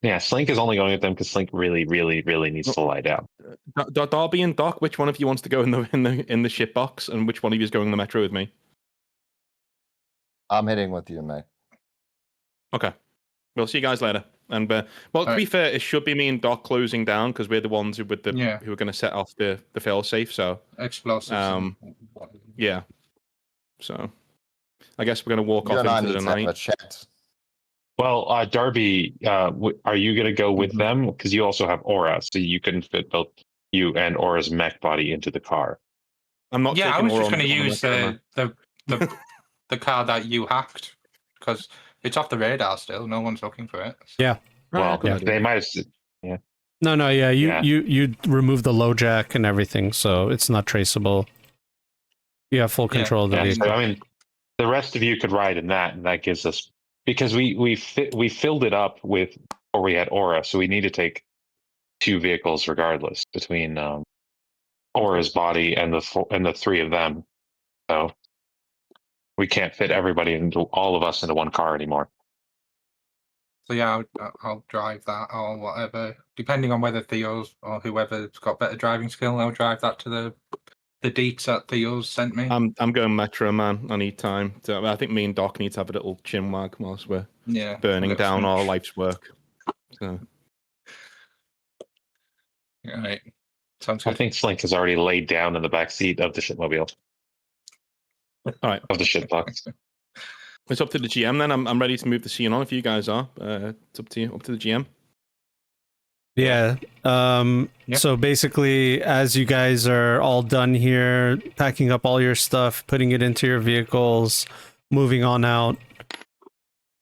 Yeah, Slink is only going with them because Slink really, really, really needs to lie down. Darby and Doc, which one of you wants to go in the ship box, and which one of you is going on the metro with me? I'm heading with you, mate. Okay, we'll see you guys later. And well, to be fair, it should be me and Doc closing down because we're the ones who who are going to set off the fail safe. So explosives. Yeah. So I guess we're going to walk You off and I into need the to have a night. chat. Well, Darby, are you going to go with them? Because you also have Aura, so you can fit both you and Aura's mech body into the car. I'm not. Yeah, I taking was Aura just on going to the use metro, the car that you hacked because it's off the radar still. No one's looking for it. So. Yeah. Well, good idea. they might have. Yeah. No, yeah, you remove the low jack and everything, so it's not traceable. You have full control of the vehicle. So, I mean, the rest of you could ride in that, and that gives us, because we filled it up with, or we had Aura, so we need to take 2 vehicles regardless between Aura's body and the 3 of them. So we can't fit everybody into all of us into one car anymore. So yeah, I'll drive that or whatever, depending on whether Theo's or whoever's got better driving skill. I'll drive that to the deets that Theo's sent me. I'm going metro, man. I need time. I think me and Doc need to have a little chin wag whilst we're burning down our life's work. So. All right. Sounds good. I think Slink has already laid down in the back seat of the shipmobile. All right. Of the shitbox. It's up to the GM then. I'm ready to move the scene on if you guys are. It's up to you. Up to the GM. Yeah. So basically, as you guys are all done here, packing up all your stuff, putting it into your vehicles, moving on out,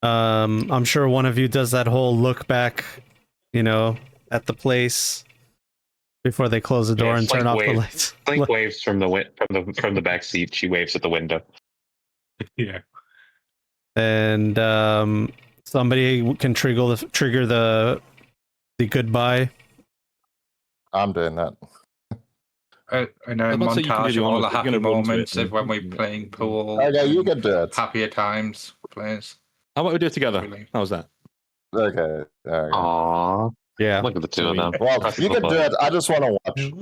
I'm sure one of you does that whole look back, at the place before they close the door and turn off the lights. Slink waves from the back seat. She waves at the window. Yeah. And somebody can trigger the goodbye. I'm doing that. And a montage of all the happy moments of when we're playing pool. Okay, you can do it. Happier times, please. How about we do it together? How's that? Okay. Aww. Yeah. Look at the 2 of them. Well, you can do it. I just want to watch.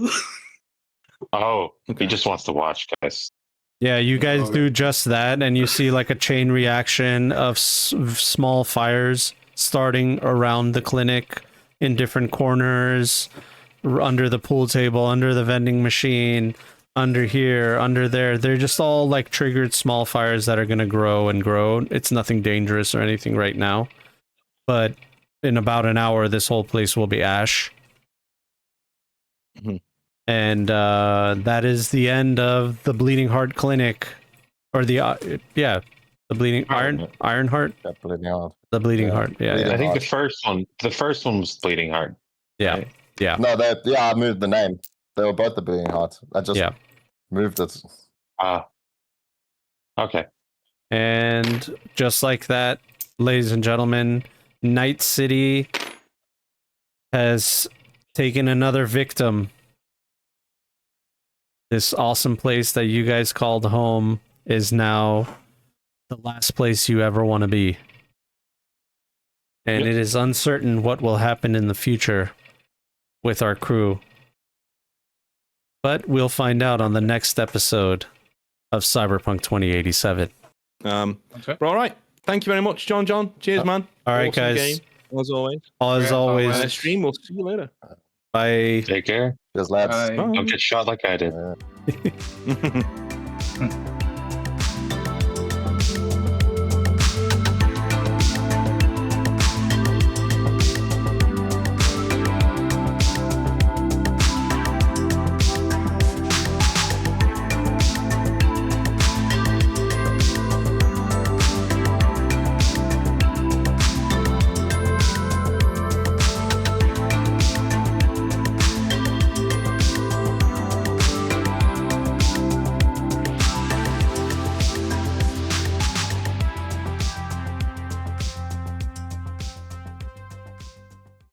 Oh, he just wants to watch, guys. Yeah, you guys do just that, and you see like a chain reaction of small fires starting around the clinic in different corners, under the pool table, under the vending machine, under here, under there. They're just all like triggered small fires that are going to grow and grow. It's nothing dangerous or anything right now, but in about an hour, this whole place will be ash. And that is the end of the Bleeding Heart Clinic, or the the Bleeding Iron Heart, That Bleeding Heart. the Bleeding Yeah. Heart. Yeah, Bleeding I think Heart. the first one was Bleeding Heart. yeah, right? yeah, No, I moved the name. They were both the Bleeding Heart. I just yeah. moved it. Okay. And just like that, ladies and gentlemen, Night City has taken another victim. This awesome place that you guys called home is now the last place you ever want to be. And Yep. it is uncertain what will happen in the future with our crew. But we'll find out on the next episode of Cyberpunk 2087. Okay. But all right. Thank you very much, John. Cheers, man. All right, Awesome guys. game, as always. As Yeah, always, Stream. We'll see you later. bye. Take care. Just lads. Bye. Don't get shot like I did. Yeah.